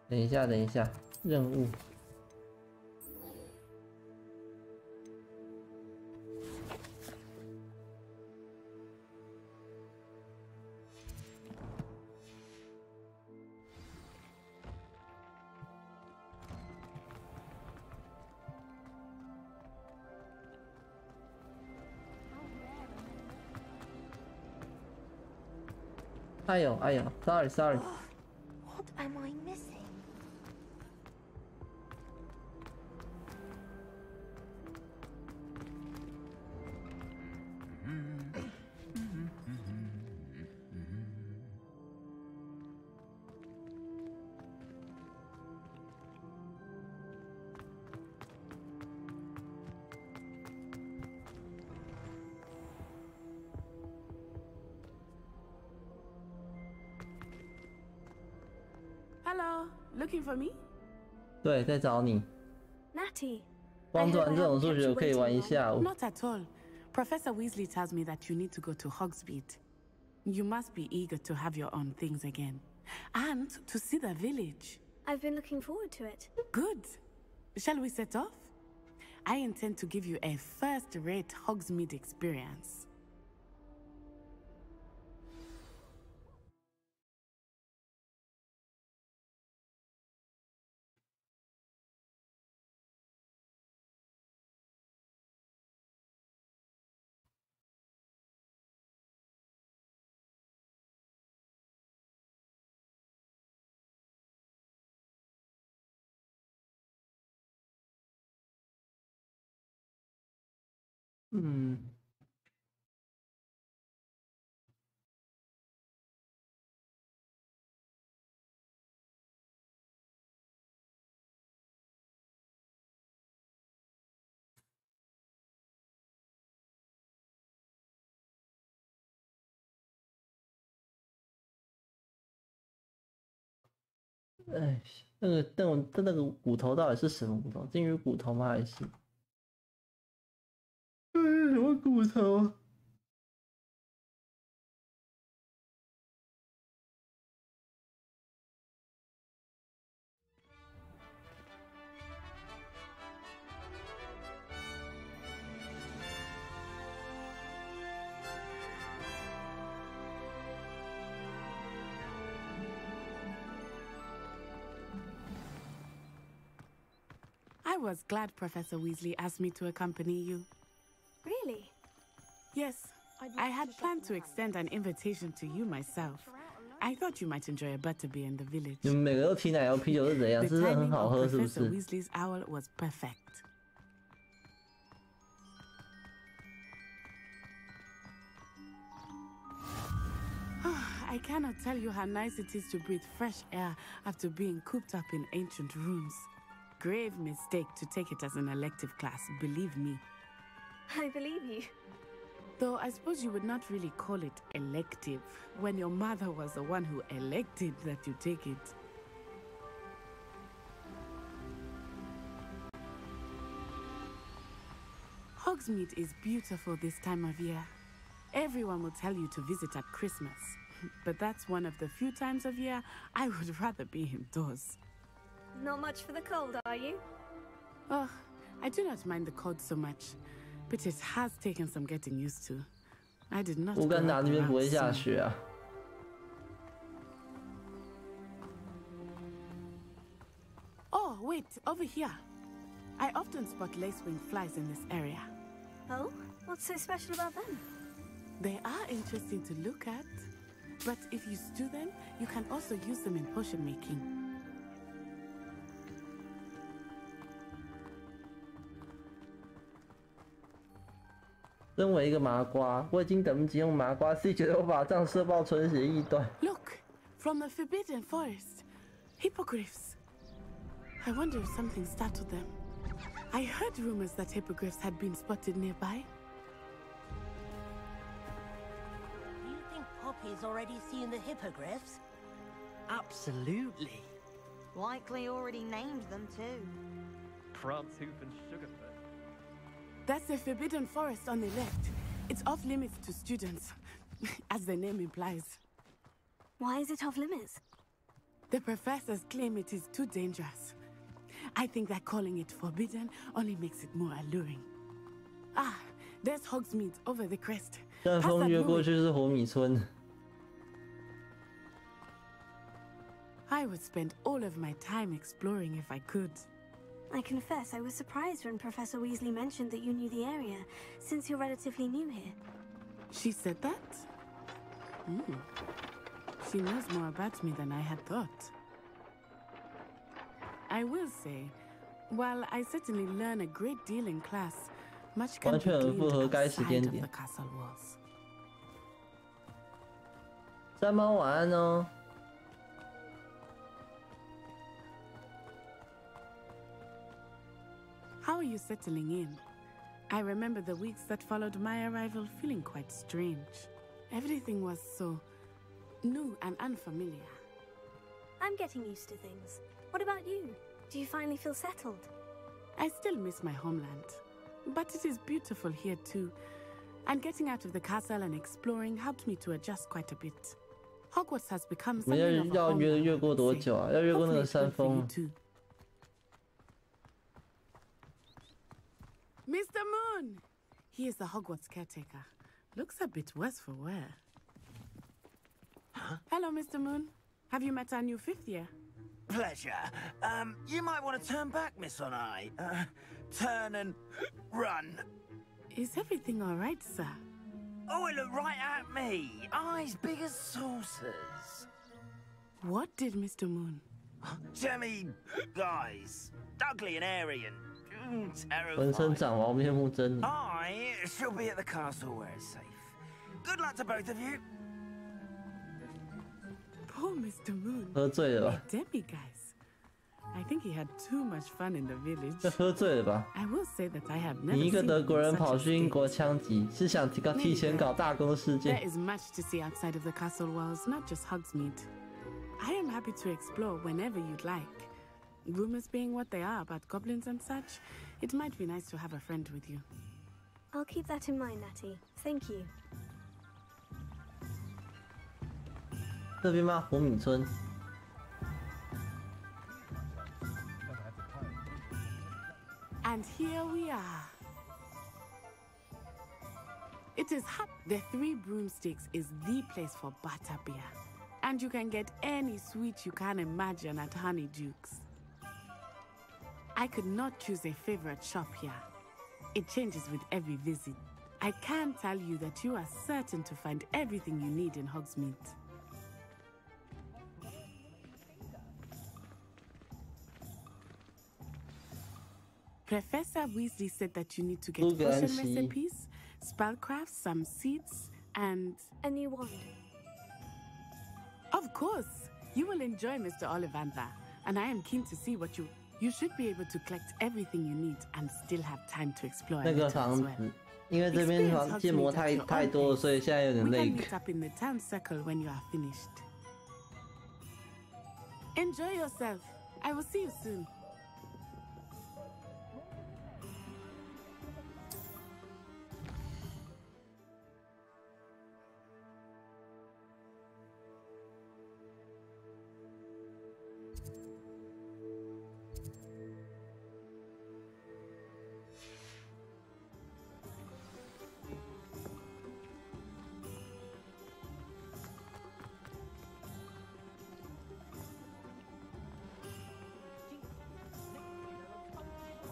等一下，任务。哎呦 ，sorry。 What am I missing? Hello, looking for me? 对，在找你。 Natty. 光做完这种数学，我可以玩一下午。 Not at all. Professor Weasley tells me that you need to go to Hogsmeade. You must be eager to have your own things again. And to see the village. I've been looking forward to it. Good. Shall we set off? I intend to give you a first-rate Hogsmeade experience. 음.哎，那个骨头到底是什么骨头？金鱼骨头吗？还是？什么骨头？ I was glad Professor Weasley asked me to accompany you. Really? Yes. I had planned to extend an invitation to you myself. I thought you might enjoy a butterbeer in the village. 你们每个都提奶油啤酒是怎样？是真的很好喝，是不是 Professor Weasley's owl was perfect. I cannot tell you how nice it is to breathe fresh air after being cooped up in ancient rooms. Grave mistake to take it as an elective class, believe me. I believe you. Though I suppose you would not really call it elective when your mother was the one who elected that you take it. Hogsmeade is beautiful this time of year. everyone will tell you to visit at Christmas. But that's one of the few times of year I would rather be indoors. Not much for the cold, are you? Oh, I do not mind the cold so much, but it has taken some getting used to. I did not. 乌干达那边不会下雪啊。Oh, wait, over here. I often spot lacewing flies in this area. Oh? What's so special about them? They are interesting to look at, but if you stew them, you can also use them in potion making. 身为一个麻瓜，我已经等不及用麻瓜自己觉得我把这样射爆纯血异端。Look, from the forbidden forest, hippogriffs. I wonder if something startled them. I heard rumors that hippogriffs had been spotted nearby. Do you think Poppy's already seen the hippogriffs? Absolutely. Likely already named them too. Prancehoof and Sugarfoot. That's the forbidden forest on the left. It's off limits to students, as the name implies. Why is it off limits? The professors claim it is too dangerous. I think that calling it forbidden only makes it more alluring. Ah, there's Hogsmeade over the crest. 旋风越过去是火米村。I would spend all of my time exploring if I could. I confess I was surprised when Professor Weasley mentioned that you knew the area, since you're relatively new here. She said that? She knows more about me than I had thought. I will say, while I certainly learn a great deal in class, much can be gleaned outside of the castle walls. 山猫晚安哦。How are you settling in? I remember the weeks that followed my arrival feeling quite strange. Everything was so new and unfamiliar. I'm getting used to things. What about you? Do you finally feel settled? I still miss my homeland, but it is beautiful here too. And getting out of the castle and exploring helped me to adjust quite a bit. Hogwarts has become something of a home now, 越过多久啊？要越过那个山峰。 Mr. Moon! He is the Hogwarts caretaker. Looks a bit worse for wear. Huh? Hello, Mr. Moon. Have you met our new 5th year? Pleasure. You might want to turn back, Miss Onai. Turn and run. Is everything all right, sir? Oh, it looked right at me. Eyes big as saucers. What did Mr. Moon? Jemmy, guys. Ugly and airy and terrifying. 浑身长毛，面目狰狞。 I shall be at the castle where it's safe. Good luck to both of you. Poor Mr. Moon. 喝醉了吧？ Demi guys. I think he had too much fun in the village. 喝醉了吧？ I will say that I have never 你一个 seen 德国人 him in 跑 such 去 a 英 state. 国枪击，是想提前搞大公事 There 件。 is much to see outside of the castle walls, not just Hogsmeade. I am happy to explore whenever you'd like. Rumors being what they are about goblins and such, it might be nice to have a friend with you. I'll keep that in mind, Natty. Thank you. 这边吗？火米村。 And here we are. It is hot. The Three Broomsticks is the place for butterbeer. And you can get any sweet you can imagine at Honeydukes. I could not choose a favorite shop here. It changes with every visit. I can tell you that you are certain to find everything you need in Hogsmeade. Professor Weasley said that you need to get potion recipes, spellcrafts, some seeds, and... a new wand. Of course! You will enjoy Mr. Ollivander, and I am keen to see what you... You should be able to collect everything you need and still have time to explore a 那个 little as 房 well. 子，因为这边建模太多了，所以现在有点 We 累 can。meet up in the town circle when you are finished. Enjoy yourself. I will see you soon.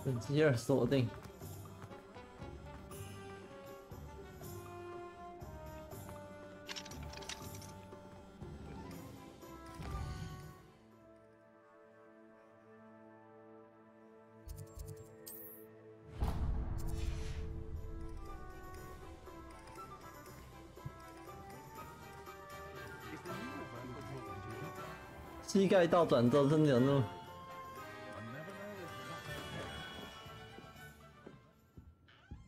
本机2锁定。膝盖倒转之后真的有那么……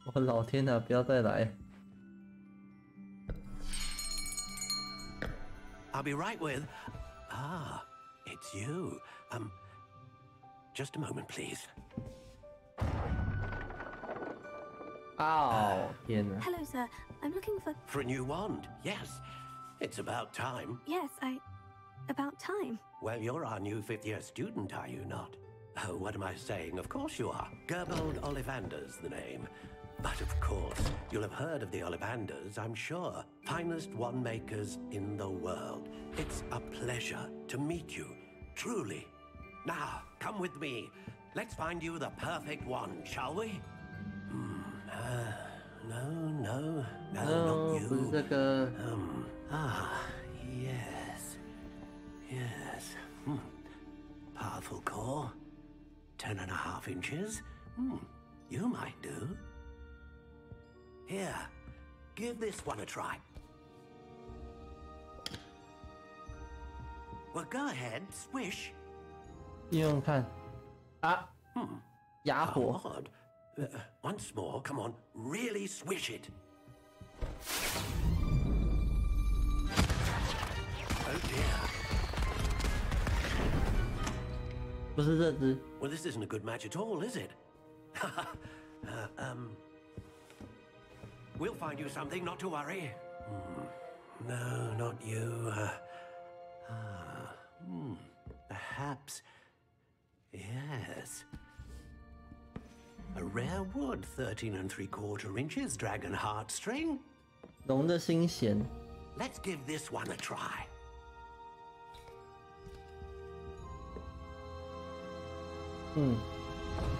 我老天啊！不要再来！ I'll be right with. Ah, it's you. Just a moment, please. 哦，天哪 Hello, sir. I'm looking for. For a new wand, yes. It's about time. Yes, about time. Well, you're our new 5th-year student, are you not? Oh, what am I saying? Of course you are. Gerbold Ollivander's the name. But of course, you'll have heard of the Ollivanders, I'm sure. Finest wand makers in the world. It's a pleasure to meet you, truly. Now, come with me. Let's find you the perfect wand, shall we? No, not you. 不是这个。Yes. Powerful core. 10.5 inches. You might do. Here, give this one a try. Well, go ahead, swish. 用用看。啊。哑火。 Odd. Once more, come on, really swish it. Oh dear. 不是这只。 Well, this isn't a good match at all, is it? We'll find you something, not to worry. No, not you. Perhaps. Yes. A rare wood, 13 3/4 inches, dragon heartstring. 龙的心弦。 Let's give this one a try.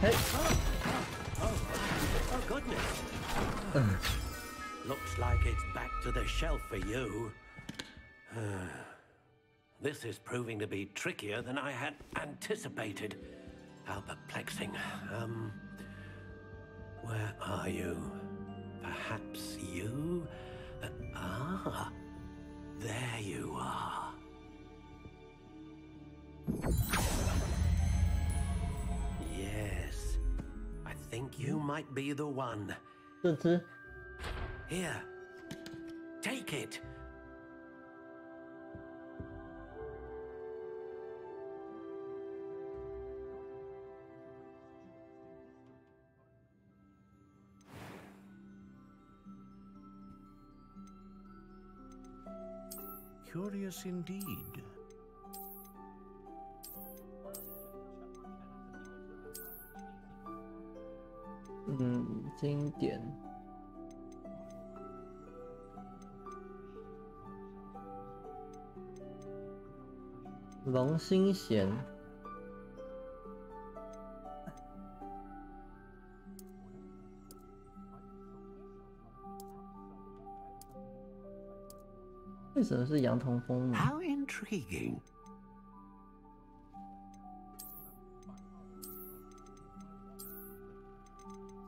Hey. Oh goodness. Looks like it's back to the shelf for you. This is proving to be trickier than I had anticipated. How perplexing. Where are you? Perhaps you? There you are. Yes, I think you might be the one. 这只。 Here, take it. Curious indeed. 经典。龙心弦。为什么是羊童蜂呢 How intriguing.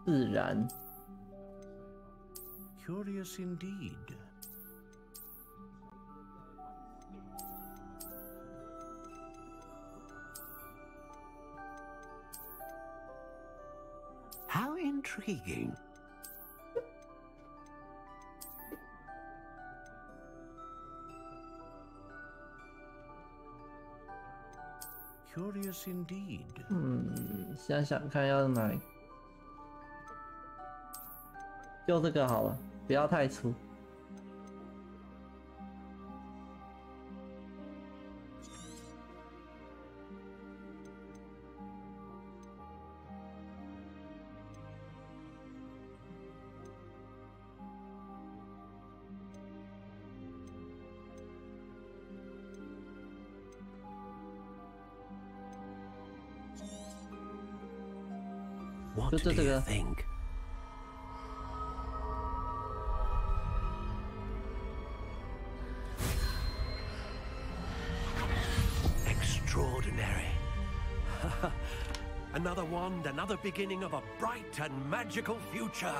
自然。 Curious indeed. How intriguing. Curious indeed. 想想看要哪一个，就这个好了，不要太粗。What do you think? Extraordinary. Another wand, another beginning of a bright and magical future.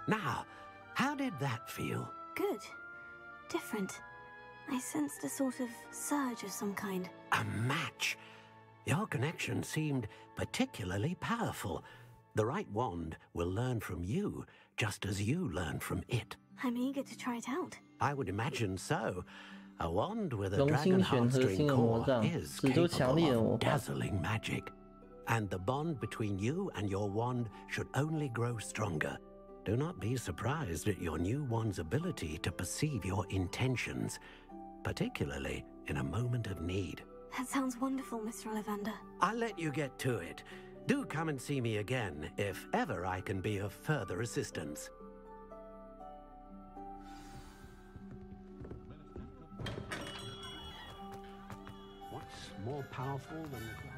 Now, how did that feel? Good. Different. I sensed a sort of surge of some kind. A match. Your connection seemed particularly powerful. The right wand will learn from you, just as you learn from it. I'm eager to try it out. I would imagine so. A wand with a dragon heartstring core is capable of dazzling magic. And the bond between you and your wand should only grow stronger. Do not be surprised at your new wand's ability to perceive your intentions, particularly in a moment of need. That sounds wonderful, Mr. Ollivander. I'll let you get to it. Do come and see me again, if ever I can be of further assistance. What's more powerful than the cloud?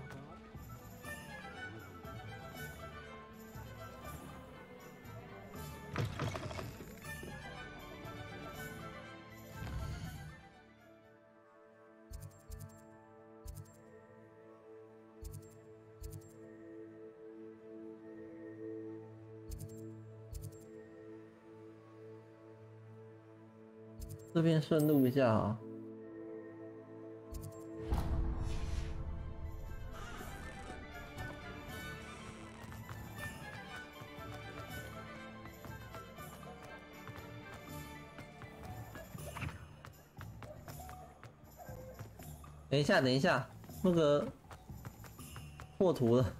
这边顺路一下啊。等一下，等一下，那个破图了。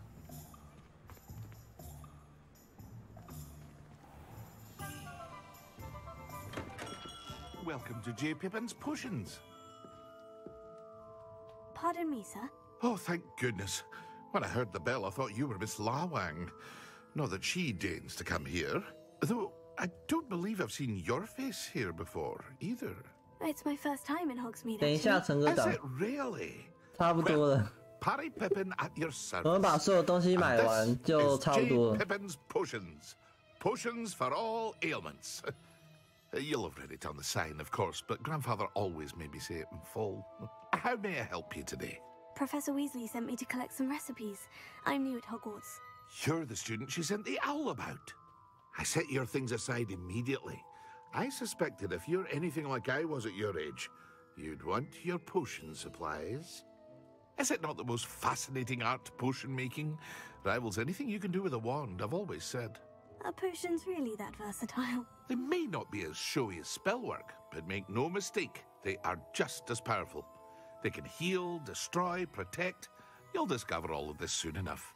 Welcome to J. Pippin's Potions. Pardon me, sir. Oh, thank goodness. When I heard the bell, I thought you were Miss Lawang. Not that she deigns to come here. Though, I don't believe I've seen your face here before, either. It's my first time in Hogsmeade. 等一下，陈科长。 Is it really? 差不多了。 Parry Pippin at your service. 我们把所有东西买完就差不多了。 J. Pippin's Potions. Potions for all ailments. You'll have read it on the sign, of course, but Grandfather always made me say it in full. How may I help you today? Professor Weasley sent me to collect some recipes. I'm new at Hogwarts. You're the student she sent the owl about. I set your things aside immediately. I suspected if you're anything like I was at your age, you'd want your potion supplies. Is it not the most fascinating art, potion making? Rivals anything you can do with a wand, I've always said. Are potions really that versatile? They may not be as showy as spellwork, but make no mistake, they are just as powerful. They can heal, destroy, protect. You'll discover all of this soon enough.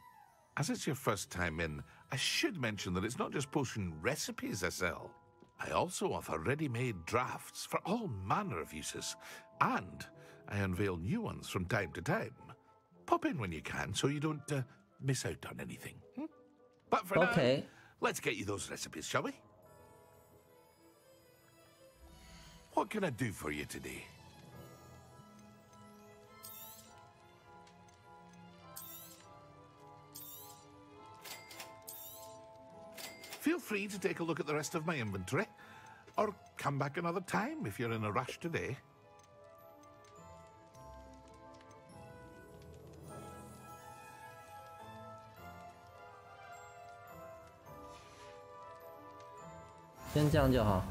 As it's your first time in, I should mention that it's not just potion recipes I sell. I also offer ready-made drafts for all manner of uses, and I unveil new ones from time to time. Pop in when you can so you don't miss out on anything. But for now, let's get you those recipes, shall we? What can I do for you today? Feel free to take a look at the rest of my inventory, or come back another time if you're in a rush today. Just 这样就好。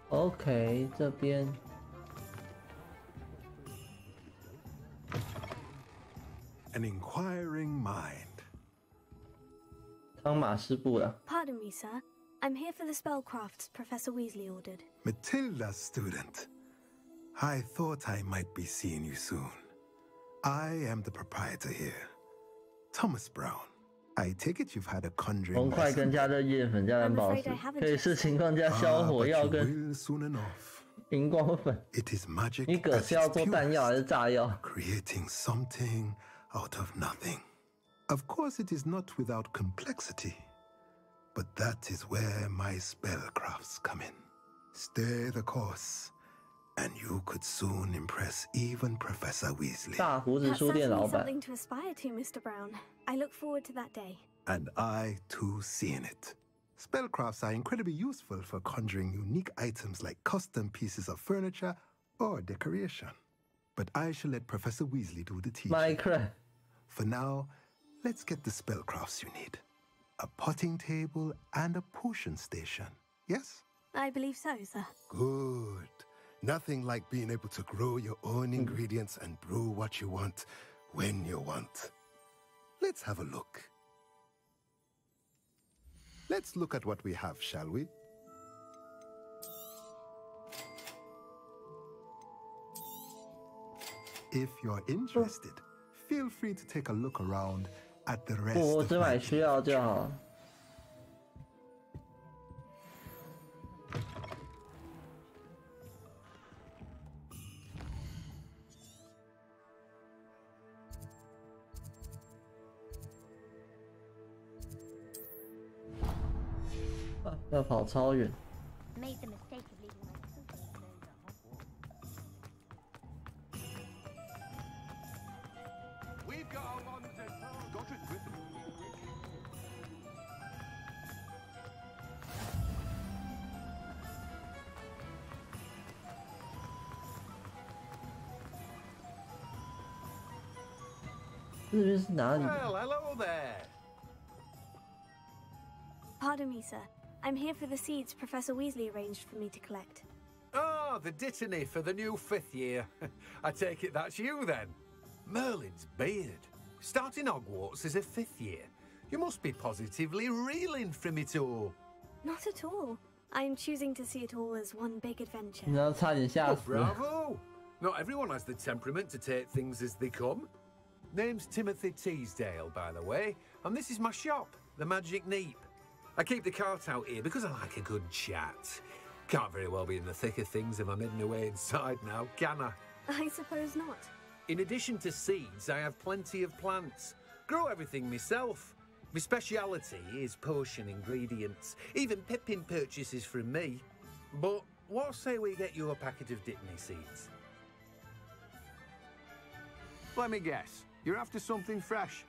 OK， 这边。An inquiring mind. 汤马士布了。 Pardon me, sir. I'm here for the spellcrafts Professor Weasley ordered. Matilda's student. I thought I might be seeing you soon. I am the proprietor here, Thomas Brown. I take it you've had a conjuring 红块跟加热叶粉加蓝宝石，可以视情况加消火药跟荧光粉。你葛是要做弹药还是炸药 ？Creating something out of nothing. Of course, it is not without complexity, but that is where my spellcrafts come in. Stay the course, and you could soon impress even Professor Weasley. 大胡子书店老板。 Something to aspire to, Mr. Brown. I look forward to that day. And I too see in it. Spellcrafts are incredibly useful for conjuring unique items like custom pieces of furniture or decoration. But I shall let Professor Weasley do the teaching. Minecraft. For now, let's get the spellcrafts you need. A potting table and a potion station. Yes? I believe so, sir. Good. Nothing like being able to grow your own ingredients and brew what you want when you want. Let's have a look. Let's look at what we have, shall we? If you're interested, feel free to take a look around at the rest 我只买需要就好。要跑超远。 Made the mistake of leaving my suitcase We've got our London. Godric Griffin. Well, hello there. Pardon me, sir. I'm here for the seeds Professor Weasley arranged for me to collect. Oh, the dittany for the new 5th year. I take it that's you then. Merlin's beard. Starting Hogwarts as a 5th year. You must be positively reeling from it all. Not at all. I'm choosing to see it all as one big adventure. 你要差点吓死。 Bravo! Not everyone has the temperament to take things as they come. Name's Timothy Teasdale, by the way, and this is my shop, the Magic Neep. I keep the cart out here because I like a good chat. Can't very well be in the thick of things if I'm hidden away inside now, can I? I suppose not. In addition to seeds, I have plenty of plants. Grow everything myself. My speciality is potion ingredients. Even Pippin purchases from me. But what say we get you a packet of Dittany seeds? Let me guess. You're after something fresh.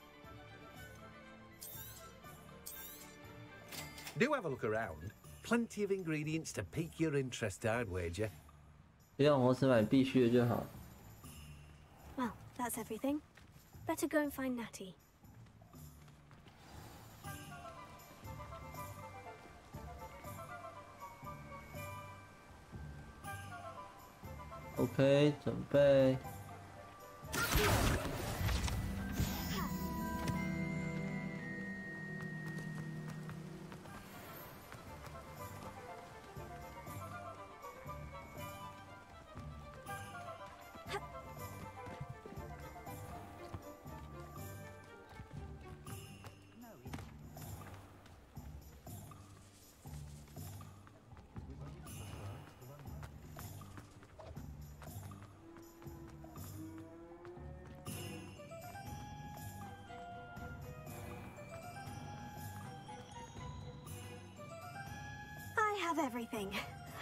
Do have a look around. Plenty of ingredients to pique your interest, I'd wager. 不用，我只买必须的就好。 Well, that's everything. Better go and find Natty. OK， 准备。 I have everything.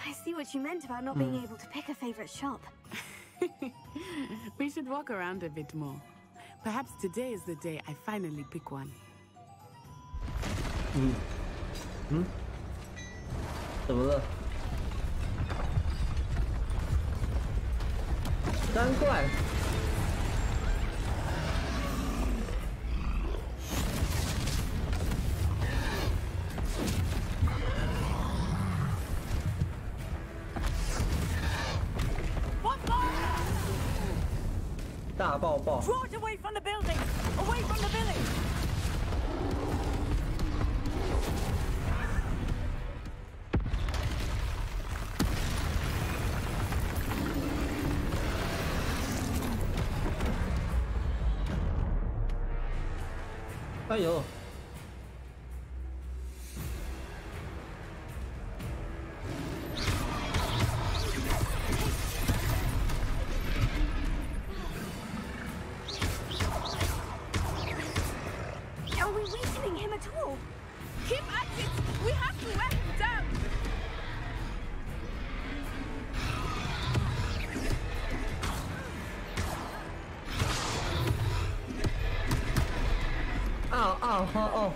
I see what you meant about not being able to pick a favorite shop. We should walk around a bit more. Perhaps today is the day I finally pick one. 怎么了？三怪。 大爆爆！ Draw it away from the building! Away from the village! 哎呦！ Are we weakening him at all? Keep at it! We have to wear him down! Ow, ow, oh, oh.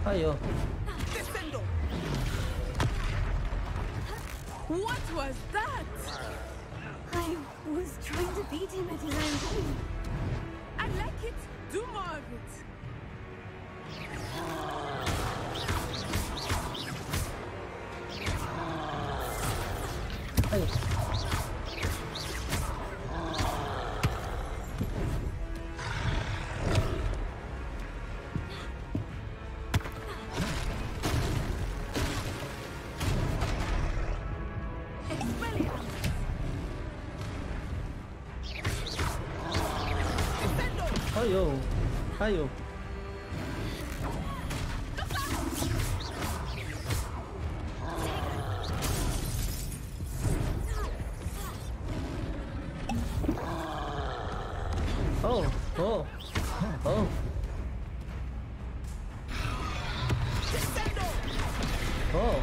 Ayo. What was that? I was trying to beat him at his own game. I like it. Do more of it. Ayo. Ayo, ayo. Oh, oh, oh. Oh.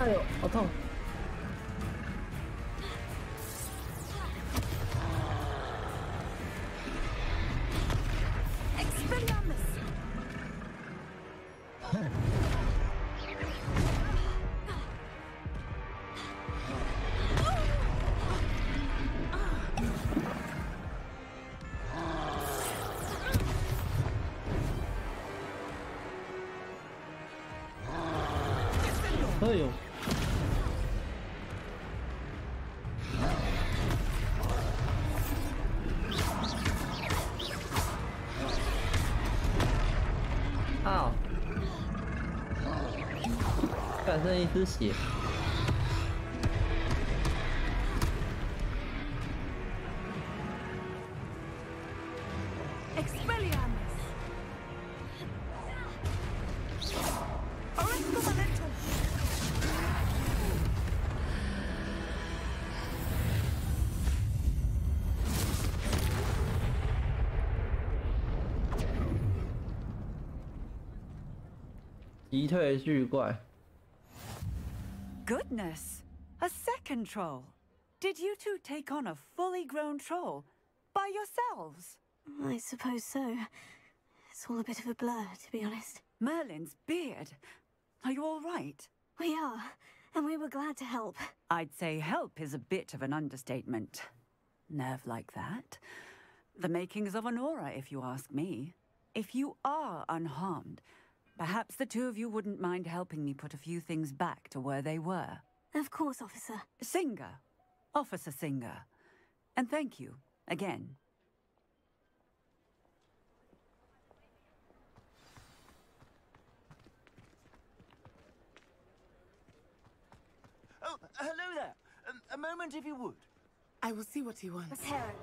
Ayo, 好痛！ 哎呦！ 啊！干剩一滴血。击退巨怪。 Goodness! A second troll! Did you two take on a fully grown troll by yourselves? I suppose so. It's all a bit of a blur, to be honest. Merlin's beard. Are you all right? We are, and we were glad to help. I'd say help is a bit of an understatement. Nerve like that. The makings of an aura, if you ask me. If you are unharmed, perhaps the two of you wouldn't mind helping me put a few things back to where they were. Of course, officer. Singer. Officer Singer. And thank you, again. Oh, hello there. A moment, if you would. I will see what he wants. Let's hear it.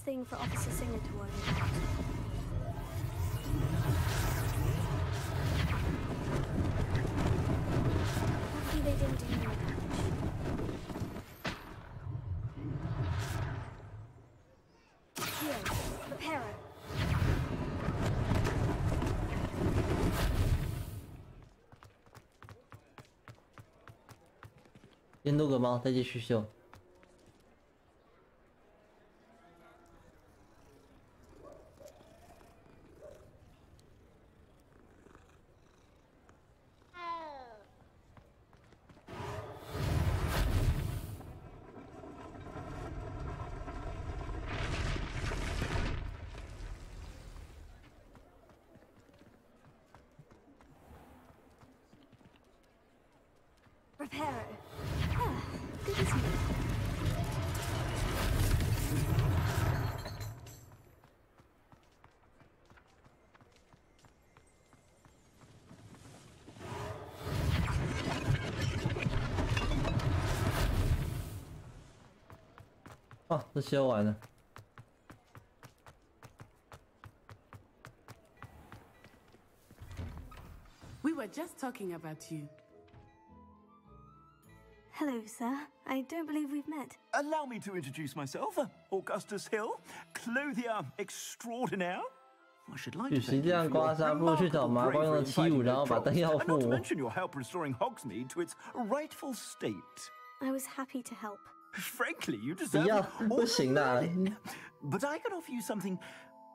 last thing for Officer Singer to worry about. Lucky they didn't do any damage. Here, prepare her. 先撸个猫，再继续秀。Prepare her. Good as new. 哦，这修完了。We were just talking about you. Hello, sir. I don't believe we've met. Allow me to introduce myself. Augustus Hill, clothier extraordinaire. I should like to 与其这样刮痧，不如去找麻瓜用的器物，然后把灯要付 Not to 我。 mention your help restoring Hogsmeade to its rightful state. I was happy to help. Frankly, you 不 deserve 要， all 不 the 行啦！ credit. But I can offer you something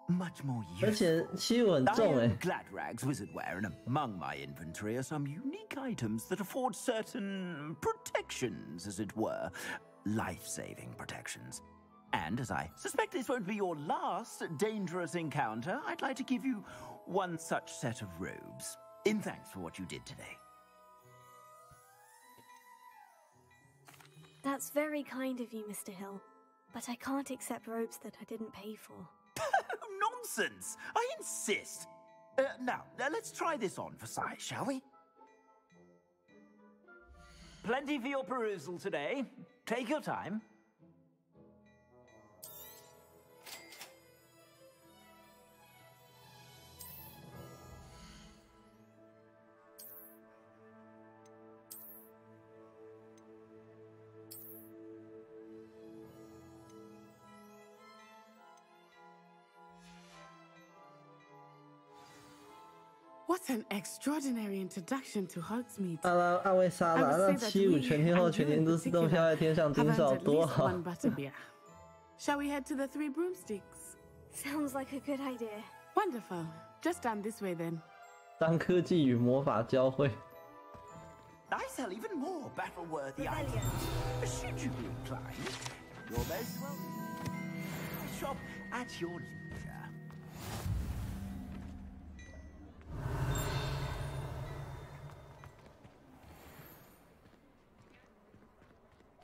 much more 而 useful. 且器物很 I 重 own 哎。 Glad Rags wizard wear, and among my inventory are some unique items that afford certain protections, as it were. Life-saving protections. And as I suspect this won't be your last dangerous encounter, I'd like to give you one such set of robes, in thanks for what you did today. That's very kind of you, Mr. Hill. But I can't accept robes that I didn't pay for. Nonsense! I insist! Now, let's try this on for size, shall we? Plenty for your perusal today. Take your time. What an extraordinary introduction to Hogsmeade. 阿威莎拉让七五全天候全年都自动飘在天上，听少多好。 One butterbeer. Shall we head to the Three Broomsticks? Sounds like a good idea. Wonderful. Just down this way then. 当科技与魔法交汇。 I sell even more battle-worthy items. Should you be inclined, you're most welcome. Shop at your leisure.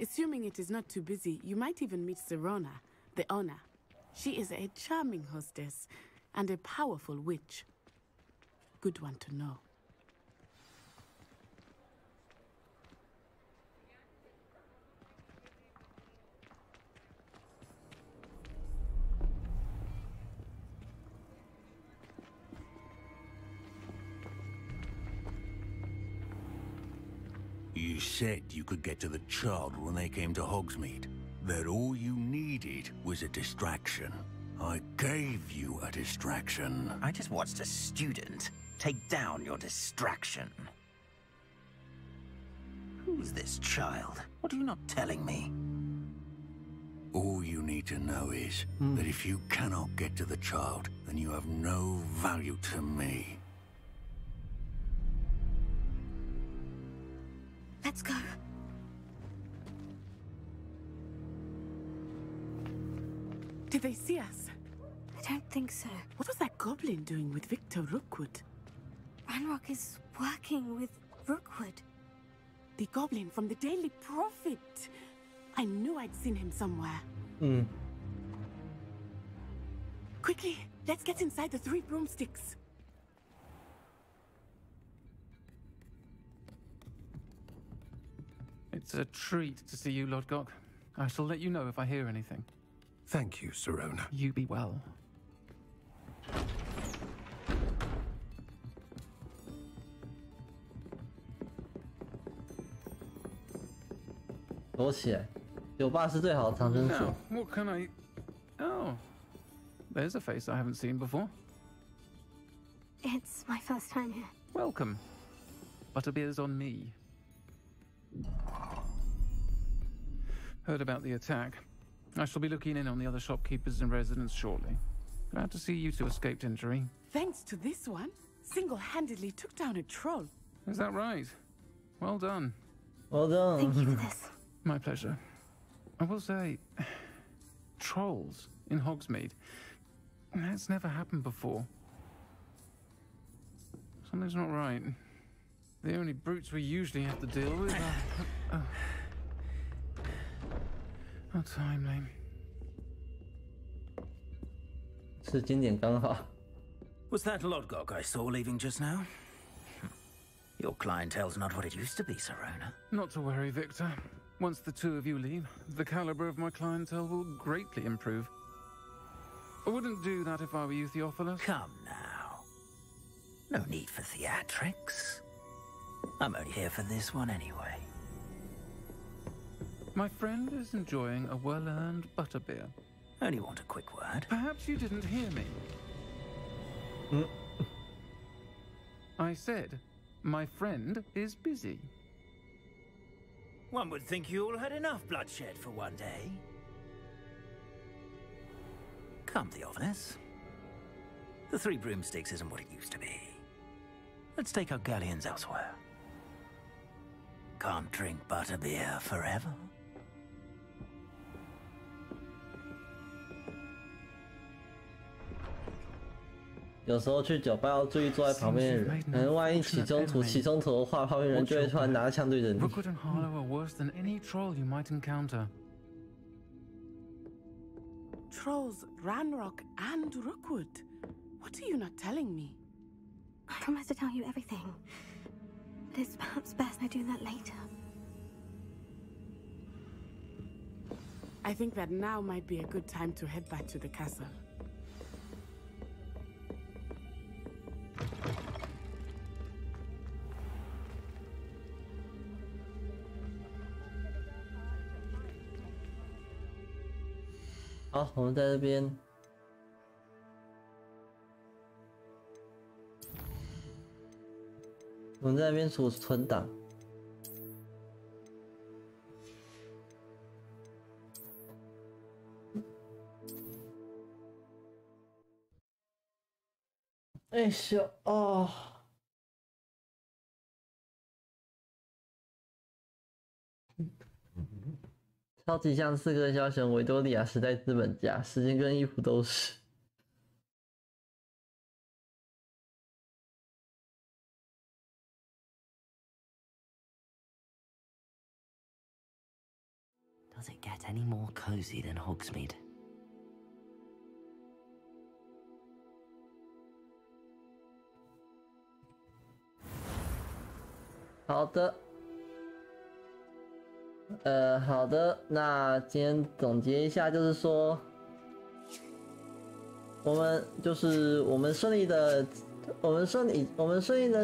Assuming it is not too busy, you might even meet Serona, the owner. She is a charming hostess and a powerful witch. Good one to know. You said you could get to the child when they came to Hogsmeade. That all you needed was a distraction. I gave you a distraction. I just watched a student take down your distraction. Who's this child? What are you not telling me? All you need to know is that if you cannot get to the child, then you have no value to me. Let's go. Did they see us? I don't think so. What was that goblin doing with Victor Rookwood? Ranrock is working with Rookwood. The goblin from the Daily Prophet. I knew I'd seen him somewhere. Quickly, let's get inside the Three Broomsticks. It's a treat to see you, Lodgok. I shall let you know if I hear anything. Thank you, Serona. You be well. 躲起来，酒吧是最好的藏身处。 Now, what can I... Oh, there's a face I haven't seen before. It's my first time here. Welcome. Butterbeer's on me. Heard about the attack. I shall be looking in on the other shopkeepers and residents shortly. Glad to see you two escaped injury. Thanks to this one, single-handedly took down a troll. Is that right? Well done. Well done. Thank you for this. My pleasure. I will say, trolls in Hogsmeade. That's never happened before. Something's not right. The only brutes we usually have to deal with are... How timely. 是经典刚好。 Was that Lodgok I saw leaving just now? Your clientele's not what it used to be, Serona. Not to worry, Victor. Once the two of you leave, the caliber of my clientele will greatly improve. I wouldn't do that if I were you, Theophilus. Come now. No need for theatrics. I'm only here for this one anyway. My friend is enjoying a well-earned butterbeer. Only want a quick word. Perhaps you didn't hear me. I said, my friend is busy. One would think you all had enough bloodshed for one day. Come, Theophilus. The Three Broomsticks isn't what it used to be. Let's take our galleons elsewhere. Can't drink butterbeer forever. 有时候去酒吧要注意坐在旁边的人，可能万一起冲突的话，旁边人就会突然拿枪对着你。 Rookwood and Harlow are worse than any troll you might encounter. Trolls, Ranrock, and Rookwood. What are you not telling me? I promised to tell you everything. But it's perhaps best I do that later. I think that now might be a good time to head back to the castle. "好，我们在这边。我们在那边存档。哎呦哦！超级像刺客枭雄维多利亚时代资本家，时间跟衣服都是。 Does it get any more cozy than Hogsmeade? 好的，好的，那今天总结一下，就是说，我们顺利的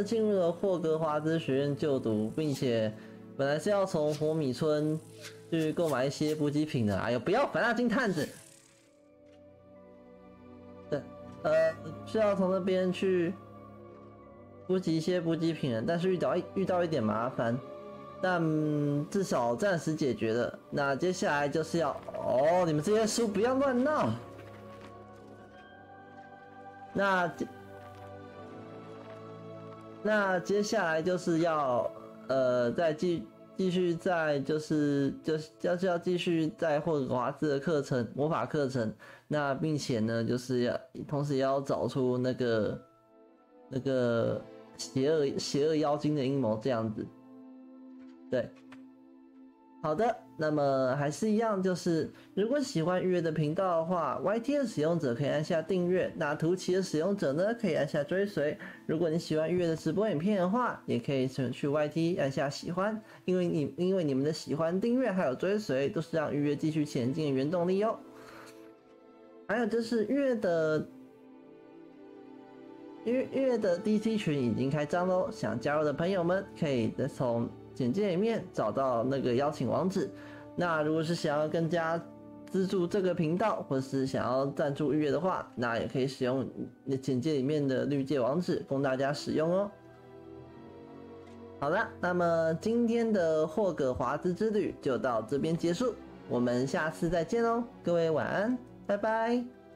进入了霍格华兹学院就读，并且本来是要从火米村去购买一些补给品的。哎呦，不要烦啊，金探子！对，是要从那边去补给一些补给品的，但是遇到一点麻烦。 但至少暂时解决了。那接下来就是要你们这些书不要乱闹。那接下来就是要再继续在要继续在霍格华兹的课程魔法课程。那并且呢，就是同时也要找出那个邪恶妖精的阴谋这样子。 对，好的，那么还是一样，就是如果喜欢玉月的频道的话 ，YT 的使用者可以按下订阅，那图奇的使用者呢可以按下追随。如果你喜欢玉月的直播影片的话，也可以去 YT 按下喜欢，因为你们的喜欢、订阅还有追随，都是让玉月继续前进的原动力哦。还有就是月的 DC 群已经开张喽，想加入的朋友们可以从简介里面找到那个邀请网址。那如果是想要更加资助这个频道，或是想要赞助玉月的话，那也可以使用简介里面的绿界网址供大家使用哦。好了，那么今天的霍格华兹之旅就到这边结束，我们下次再见喽，各位晚安，拜拜。